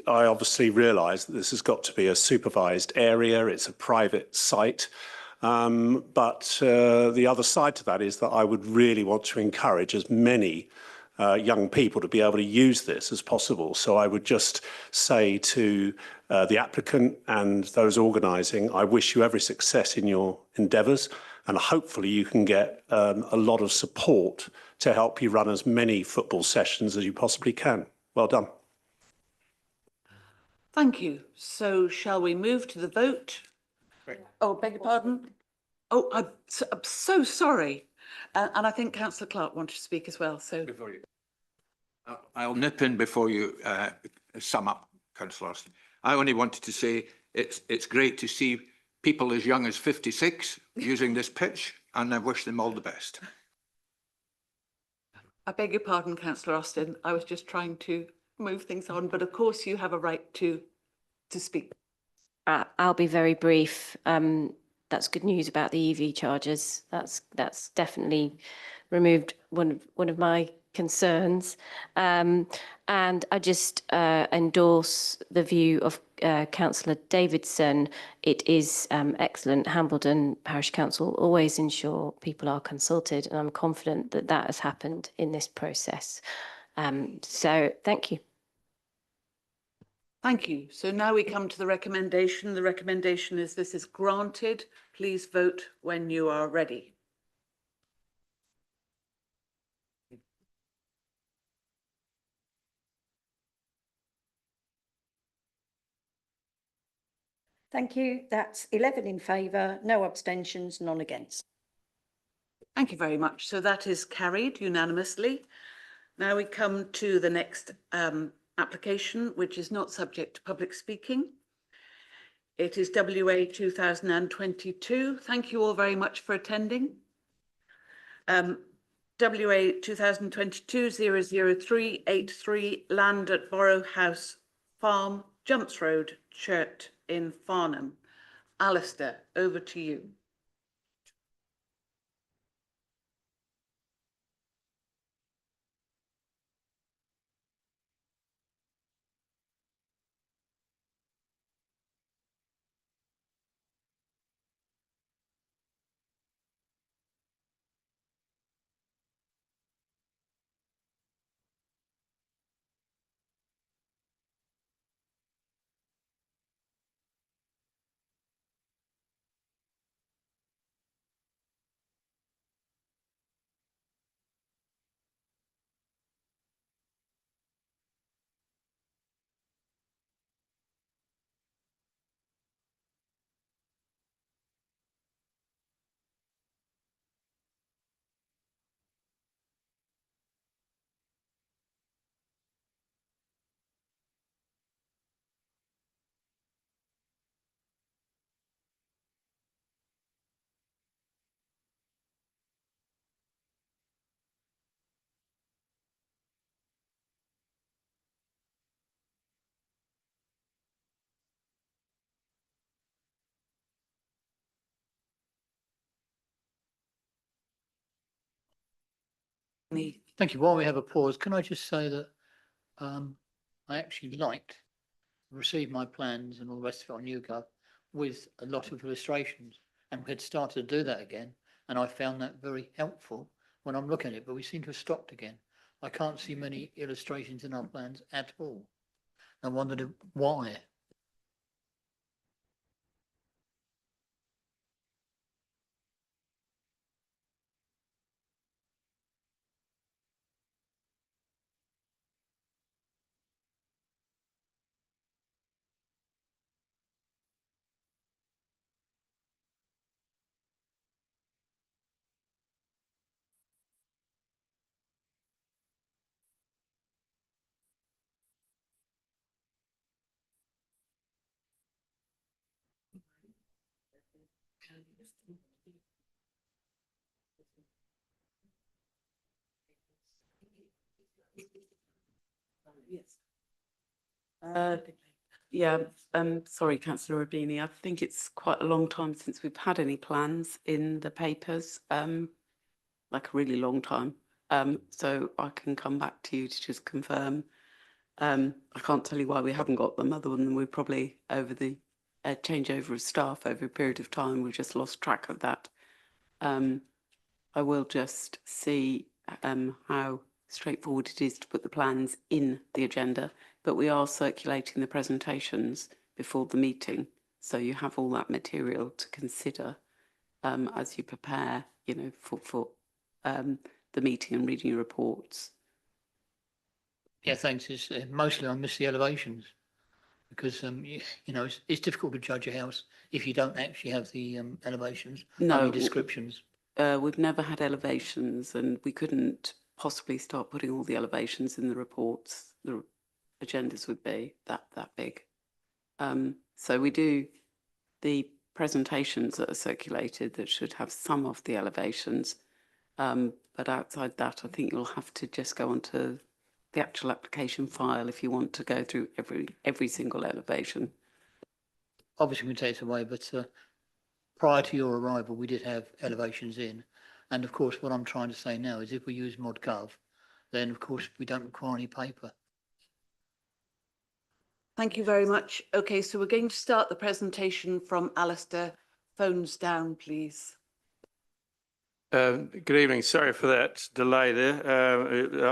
I obviously realise that this has got to be a supervised area, it's a private site. But the other side to that is that I would really want to encourage as many young people to be able to use this as possible. So I would just say to the applicant and those organising, I wish you every success in your endeavours, and hopefully you can get a lot of support to help you run as many football sessions as you possibly can. Well done. Thank you. So shall we move to the vote? Oh, beg your pardon? Oh, I'm so sorry. And I think Councillor Clark wanted to speak as well, so. Before you, I'll nip in before you sum up, Councillor Austin. I only wanted to say it's great to see people as young as 56 using this pitch, and I wish them all the best. I beg your pardon, Councillor Austin. I was just trying to move things on, but of course you have a right to speak. I'll be very brief. That's good news about the EV chargers. That's definitely removed one of my concerns. And I just endorse the view of Councillor Davidson. It is excellent. Hambledon Parish Council always ensure people are consulted, and I'm confident that that has happened in this process. So thank you. Thank you. So now we come to the recommendation. The recommendation is this is granted. Please vote when you are ready. Thank you. That's 11 in favour, no abstentions, none against. Thank you very much. So that is carried unanimously. Now we come to the next application, which is not subject to public speaking. It is WA 2022. Thank you all very much for attending. WA 2022-00383, land at Boroughs Farm, Jumps Road, Churt in Farnham. Alistair, over to you. Thank you. While we have a pause, can I just say that I actually received my plans and all the rest of it on YouGov with a lot of illustrations, and we had started to do that again, and I found that very helpful when I'm looking at it, but we seem to have stopped again. I can't see many illustrations in our plans at all. and wondered why. Yes. Yeah, sorry, Councillor Rubini. I think it's quite a long time since we've had any plans in the papers, like a really long time. So I can come back to you to just confirm. I can't tell you why we haven't got them, other than we're probably over the changeover of staff over a period of time. We've just lost track of that. I will just see how straightforward it is to put the plans in the agenda, but we are circulating the presentations before the meeting, so you have all that material to consider as you prepare, you know, for the meeting and reading your reports. Yeah, thanks. It's mostly I miss the elevations because you know it's difficult to judge a house if you don't actually have the elevations, only descriptions. We've never had elevations, and we couldn't possibly start putting all the elevations in the reports. The agendas would be that big. So we do the presentations that are circulated that should have some of the elevations, but outside that, I think you'll have to just go onto the actual application file if you want to go through every single elevation. Obviously, we can take it away, but prior to your arrival, we did have elevations in. And of course, what I'm trying to say now is if we use ModGov, then of course we don't require any paper. Thank you very much. Okay, so we're going to start the presentation from Alistair. Phones down, please. Good evening. Sorry for that delay there.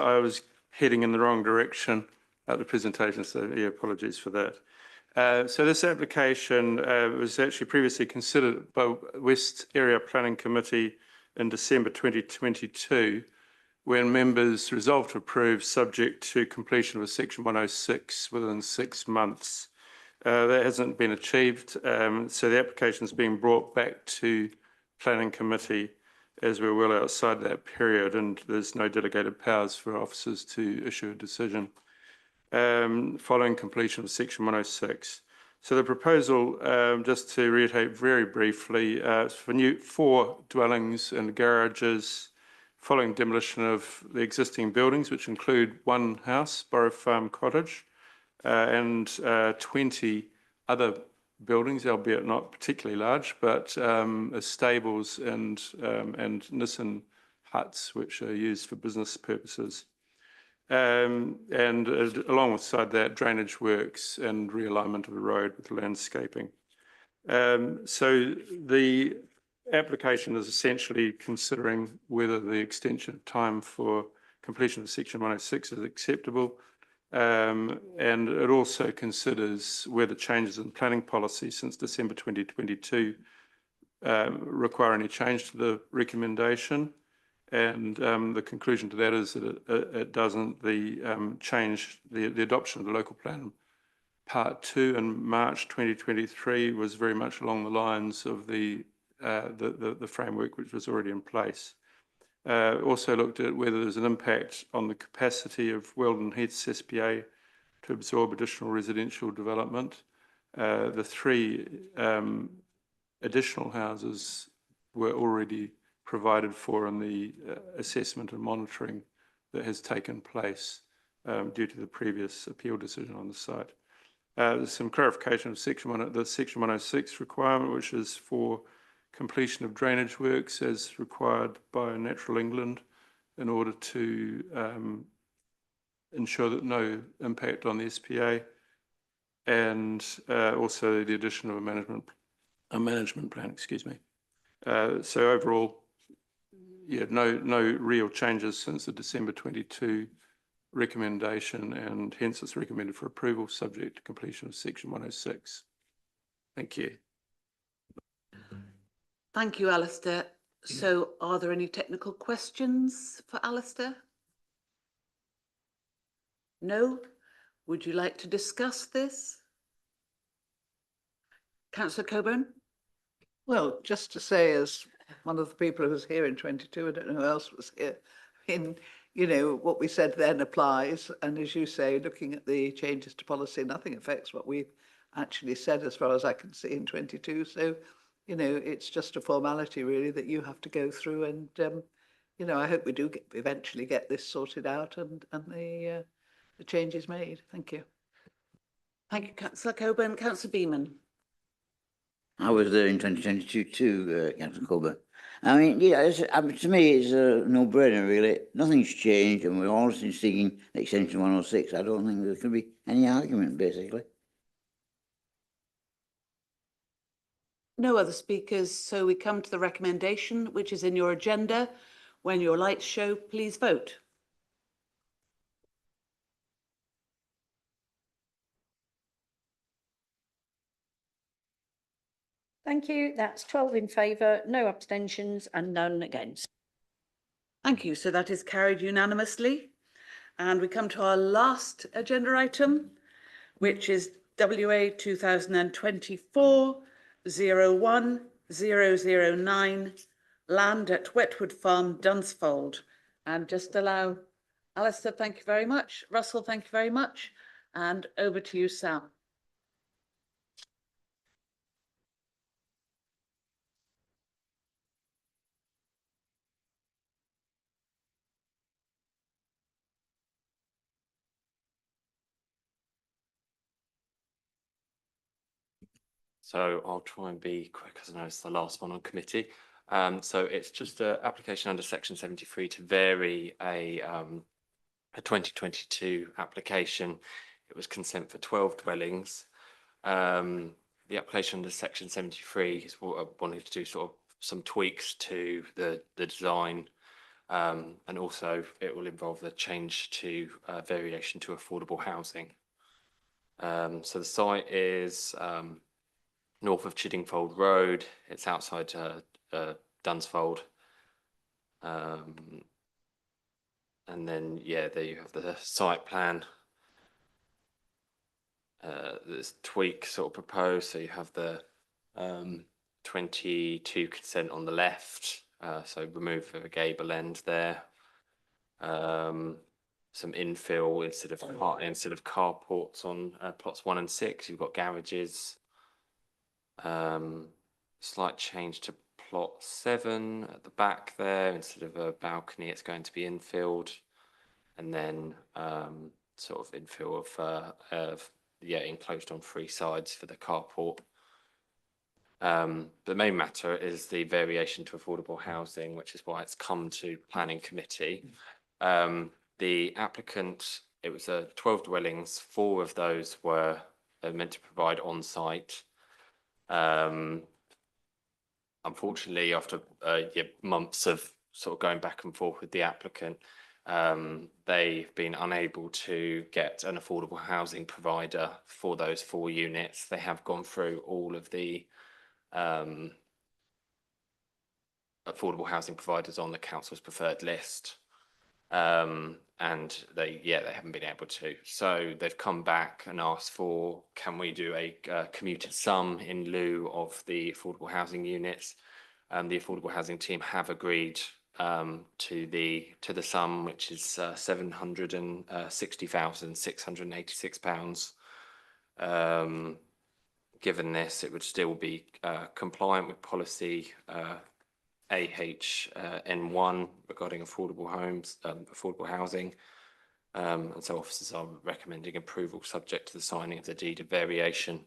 I was heading in the wrong direction at the presentation, so yeah, apologies for that. So this application was actually previously considered by West Area Planning Committee in December 2022, when members resolved to approve subject to completion of a Section 106 within 6 months. That hasn't been achieved, so the application is being brought back to Planning Committee as we're well outside that period, and there's no delegated powers for officers to issue a decision following completion of Section 106. So the proposal, just to reiterate very briefly, is for 4 dwellings and garages following demolition of the existing buildings, which include 1 house, Boroughs Farm cottage, and 20 other buildings, albeit not particularly large, but stables and Nissan huts, which are used for business purposes. And alongside that, drainage works and realignment of the road with landscaping. So the application is essentially considering whether the extension of time for completion of Section 106 is acceptable. And it also considers whether changes in planning policy since December 2022 require any change to the recommendation. And the conclusion to that is that it doesn't. The adoption of the local plan Part 2 in March 2023 was very much along the lines of the framework which was already in place. Also looked at whether there's an impact on the capacity of Weldon Heath's SPA to absorb additional residential development. The 3 additional houses were already provided for in the assessment and monitoring that has taken place due to the previous appeal decision on the site. There's some clarification of the Section 106 requirement, which is for completion of drainage works as required by Natural England in order to ensure that no impact on the SPA, and also the addition of a management plan, excuse me. So overall, yeah, no real changes since the December 22 recommendation, and hence it's recommended for approval subject to completion of section 106. Thank you. Thank you, Alistair. So are there any technical questions for Alistair? No? Would you like to discuss this? Councillor Coburn? Well, just to say, as one of the people who was here in 22, I don't know who else was here, you know, what we said then applies. And as you say, looking at the changes to policy, nothing affects what we've actually said as far as I can see in 22. So, you know, it's just a formality really that you have to go through. And, you know, I hope we do eventually get this sorted out and the changes made. Thank you. Thank you, Councillor Coburn. Councillor Beeman? I was there in 2022 too, Councillor Coburn. I mean, yeah, to me, it's a no-brainer, really. Nothing's changed, and we're all seeking extension 106. I don't think there can be any argument, basically. No other speakers, so we come to the recommendation, which is in your agenda. When your lights show, please vote. Thank you. That's 12 in favour, no abstentions and none against. Thank you. So that is carried unanimously. And we come to our last agenda item, which is WA 2024-01009, land at Wetwood Farm, Dunsfold. And just allow, Alistair, thank you very much. Russell, thank you very much. And over to you, Sam. So I'll try and be quick as I know it's the last one on committee. So it's just an application under section 73 to vary a 2022 application. It was consent for 12 dwellings. The application under section 73 is what I wanted to do sort of some tweaks to the design. And also it will involve the change to variation to affordable housing. So the site is north of Chiddingfold Road. It's outside Dunsfold. And then, yeah, there you have the site plan. There's tweak sort of proposed. So you have the 22 consent on the left. So remove a gable end there. Some infill instead of carports on plots 1 and 6. You've got garages. Slight change to plot 7 at the back there. Instead of a balcony, it's going to be infilled, and then sort of infill of enclosed on 3 sides for the carport. The main matter is the variation to affordable housing, which is why it's come to planning committee. The applicant, it was 12 dwellings. 4 of those were meant to provide on site. Unfortunately, after months of sort of going back and forth with the applicant, they've been unable to get an affordable housing provider for those 4 units. They have gone through all of the affordable housing providers on the council's preferred list. And they haven't been able to. So they've come back and asked for, can we do a commuted sum in lieu of the affordable housing units? The affordable housing team have agreed to the sum, which is £760,686. Given this, it would still be compliant with policy AHN1 regarding affordable homes, affordable housing, and so officers are recommending approval subject to the signing of the deed of variation.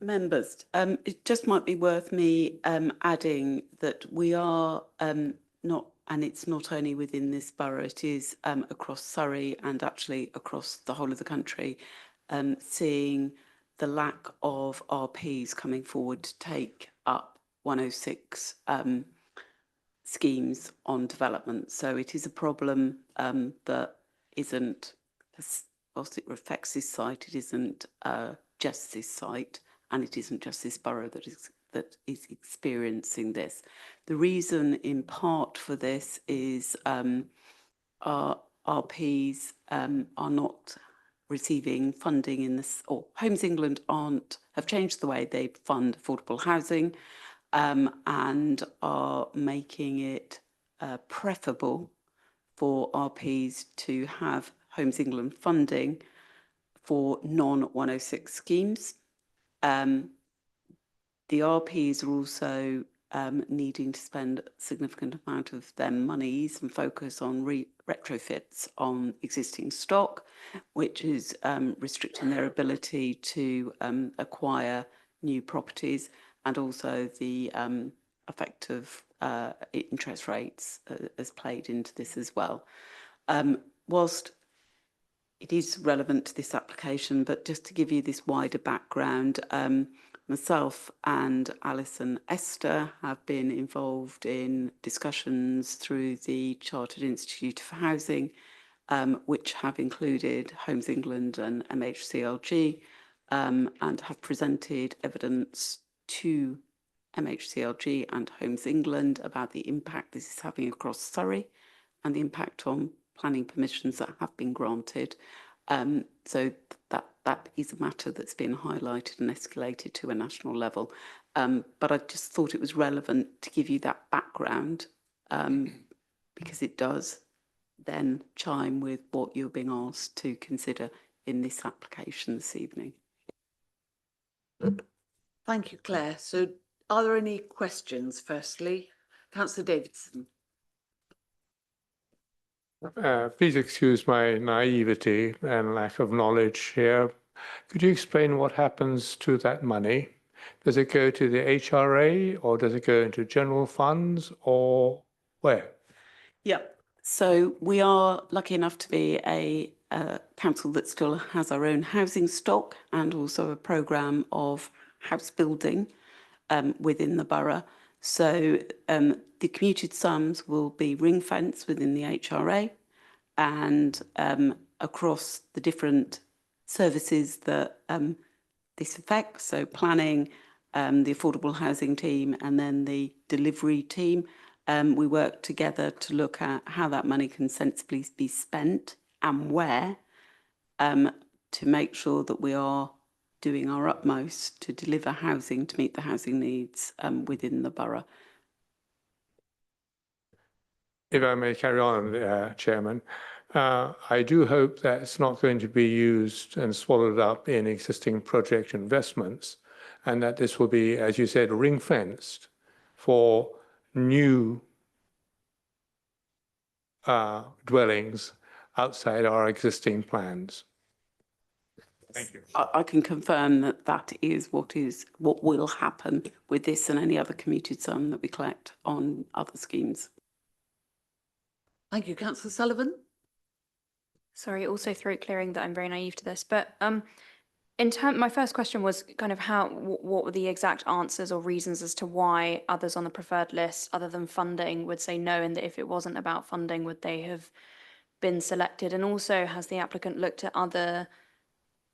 Members, it just might be worth me adding that we are not, and it's not only within this borough, it is across Surrey and actually across the whole of the country, seeing the lack of RPs coming forward to take up 106 schemes on development. So it is a problem that isn't, whilst it affects this site, it isn't just this site, and it isn't just this borough that is experiencing this. The reason in part for this is our RPs are not receiving funding in this, or Homes England have changed the way they fund affordable housing and are making it preferable for RPs to have Homes England funding for non-106 schemes. The RPs are also needing to spend a significant amount of their monies and focus on retrofits on existing stock, which is restricting their ability to acquire new properties, and also the effect of interest rates has played into this as well. Whilst it is relevant to this application, but just to give you this wider background, myself and Alice and Esther have been involved in discussions through the Chartered Institute for Housing, which have included Homes England and MHCLG, and have presented evidence to MHCLG and Homes England about the impact this is having across Surrey and the impact on planning permissions that have been granted. So that is a matter that's been highlighted and escalated to a national level. But I just thought it was relevant to give you that background because it does then chime with what you're being asked to consider in this application this evening. Thank you, Claire. So are there any questions, firstly? Councillor Davidson. Please excuse my naivety and lack of knowledge here. Could you explain what happens to that money? Does it go to the HRA or does it go into general funds or where? Yeah, so we are lucky enough to be a council that still has our own housing stock and also a programme of house building within the borough. So the commuted sums will be ring fenced within the HRA and across the different services that this affects, so planning, the affordable housing team and then the delivery team. We work together to look at how that money can sensibly be spent and where to make sure that we are doing our utmost to deliver housing to meet the housing needs within the borough. If I may carry on, Chairman, I do hope that it's not going to be used and swallowed up in existing project investments, and that this will be, as you said, ring-fenced for new dwellings outside our existing plans. Thank you. I can confirm that that is what will happen with this and any other commuted sum that we collect on other schemes. Thank you, Councillor Sullivan. Sorry, also throat clearing that I'm very naive to this, but my first question was kind of what were the exact answers or reasons as to why others on the preferred list, other than funding, would say no, and that if it wasn't about funding, would they have been selected? And also, has the applicant looked at other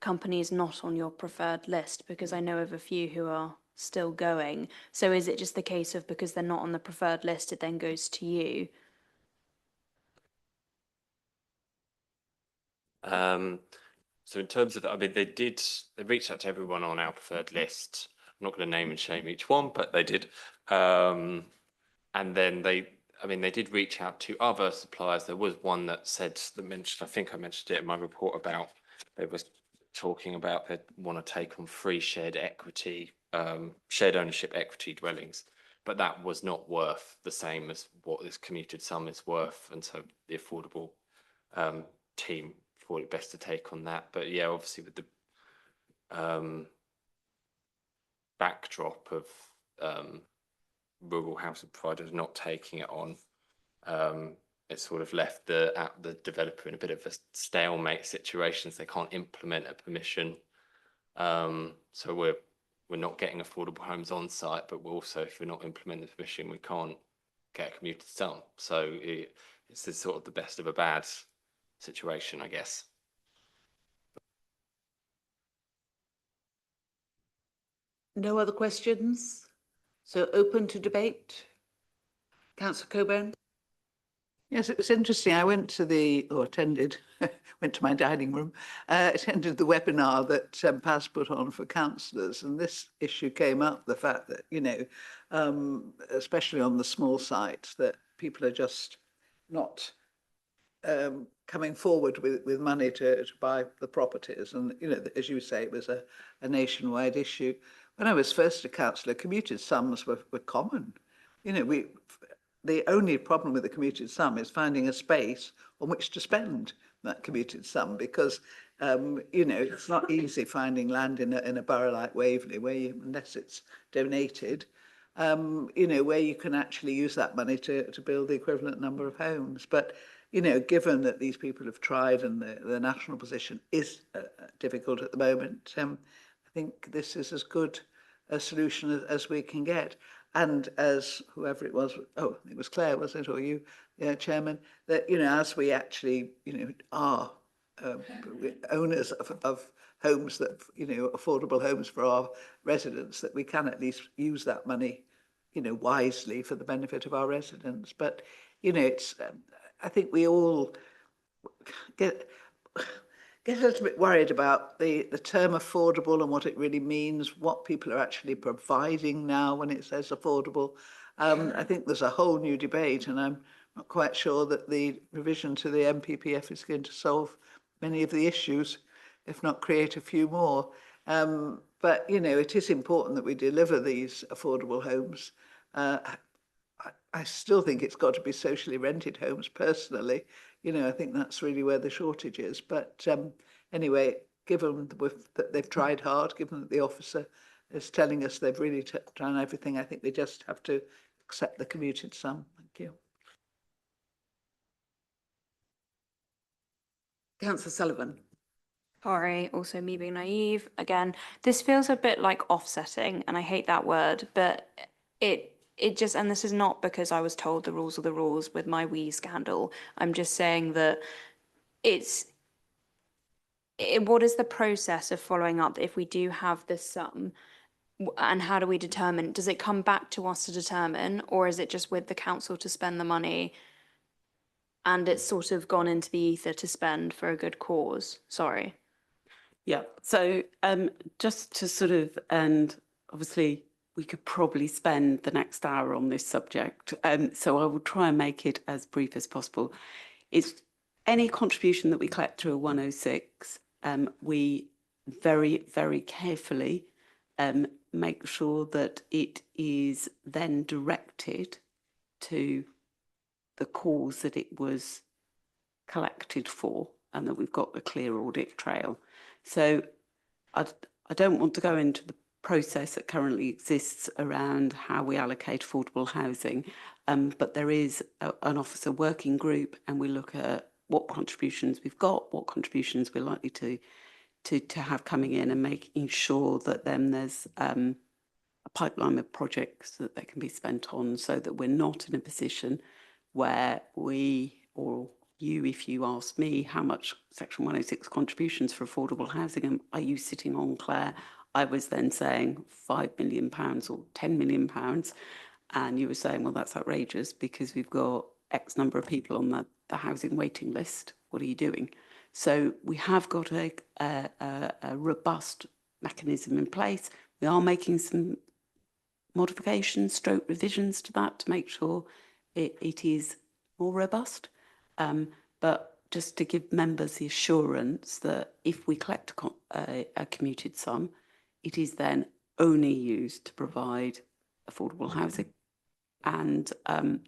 companies not on your preferred list? Because I know of a few who are still going. So is it just the case of because they're not on the preferred list, it then goes to you? So in terms of, I mean, they reached out to everyone on our preferred list. I'm not going to name and shame each one, but they did. And then they did reach out to other suppliers. There was one that mentioned, I think I mentioned it in my report about, they was talking about they want to take on free shared equity, shared ownership equity dwellings, but that was not worth the same as what this commuted sum is worth. And so the affordable team thought it best to take on that. But yeah, obviously with the backdrop of rural housing providers not taking it on, it sort of left the developer in a bit of a stalemate situation. They can't implement a permission. So we're not getting affordable homes on site, but we're also, if we're not implementing the provision, we can't get a commuted sum. So it's the sort of the best of a bad situation, I guess. No other questions? So open to debate. Councillor Coburn. Yes, it was interesting. I went to attended, went to my dining room, attended the webinar that PAS put on for councillors, and this issue came up, the fact that, you know, especially on the small sites, that people are just not coming forward with money to buy the properties. And, you know, as you say, it was a nationwide issue. When I was first a councillor, commuted sums were common. You know, the only problem with the commuted sum is finding a space on which to spend that commuted sum, because you know, it's not easy finding land in a borough like Waverley where unless it's donated, you know, where you can actually use that money to build the equivalent number of homes. But you know, given that these people have tried and the national position is difficult at the moment, I think this is as good a solution as we can get. And as whoever it was, oh, it was Claire, wasn't it, or you, Chairman, that, you know, as we actually, you know, are owners of homes that, you know, affordable homes for our residents, that we can at least use that money, you know, wisely for the benefit of our residents. But, you know, it's, I think we all get a little bit worried about the term affordable and what it really means, what people are actually providing now when it says affordable. I think there's a whole new debate, and I'm not quite sure that the revision to the MPPF is going to solve many of the issues, if not create a few more. But, you know, it is important that we deliver these affordable homes. I still think it's got to be socially rented homes, personally. You know, I think that's really where the shortage is. But anyway, given that they've tried hard, given that the officer is telling us they've really done everything, I think they just have to accept the commuted sum. Thank you. Councillor Sullivan. Sorry, also me being naive. Again, this feels a bit like offsetting, and I hate that word, but it just, and this is not because I was told the rules are the rules with my wee scandal. I'm just saying that what is the process of following up if we do have this sum, and how do we determine? Does it come back to us to determine, or is it just with the council to spend the money and it's sort of gone into the ether to spend for a good cause? Sorry. Yeah, so just to sort of, and obviously we could probably spend the next hour on this subject, so I will try and make it as brief as possible. It's any contribution that we collect through a 106, we very, very carefully make sure that it is then directed to the cause that it was collected for, and that we've got a clear audit trail. So I don't want to go into the process that currently exists around how we allocate affordable housing, but there is an officer working group, and we look at what contributions we've got, what contributions we're likely to have coming in, and making sure that then there's a pipeline of projects that they can be spent on, so that we're not in a position where we, or you, if you ask me how much Section 106 contributions for affordable housing are you sitting on, Claire, I was then saying £5 million or £10 million, and you were saying, well, that's outrageous because we've got X number of people on the housing waiting list. What are you doing? So we have got a robust mechanism in place. We are making some modifications, stroke revisions to that to make sure it is more robust. But just to give members the assurance that if we collect a commuted sum, it is then only used to provide affordable housing. And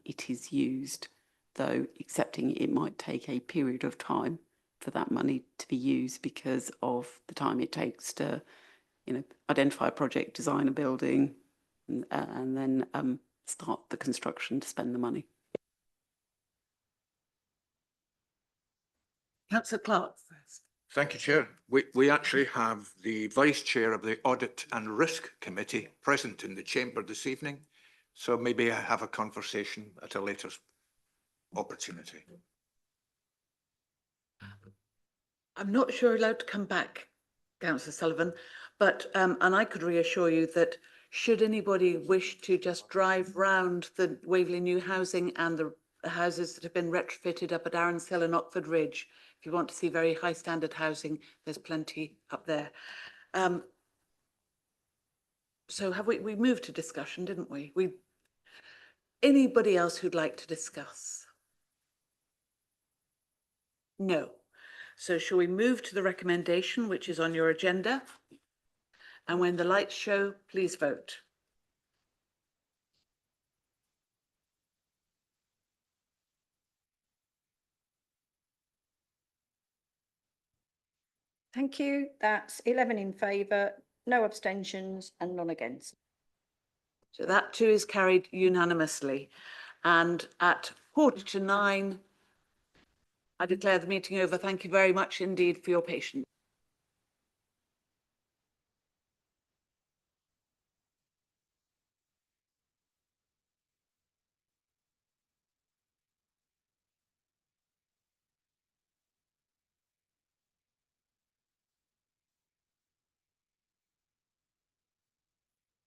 it is used, though, accepting it might take a period of time for that money to be used because of the time it takes to, you know, identify a project, design a building, and then start the construction to spend the money. Councillor Clark first. Thank you, Chair. We actually have the Vice Chair of the Audit and Risk Committee present in the chamber this evening. So maybe I have a conversation at a later opportunity. I'm not sure allowed to come back, Councillor Sullivan, but, and I could reassure you that should anybody wish to just drive round the Waverley New Housing and the houses that have been retrofitted up at Arons Hill and Oxford Ridge, if you want to see very high standard housing, there's plenty up there. So have we moved to discussion, didn't we? Anybody else who'd like to discuss? No. So shall we move to the recommendation, which is on your agenda? And when the lights show, please vote. Thank you. That's 11 in favour, no abstentions and none against. So that too is carried unanimously. And at 8:45, I declare the meeting over. Thank you very much indeed for your patience.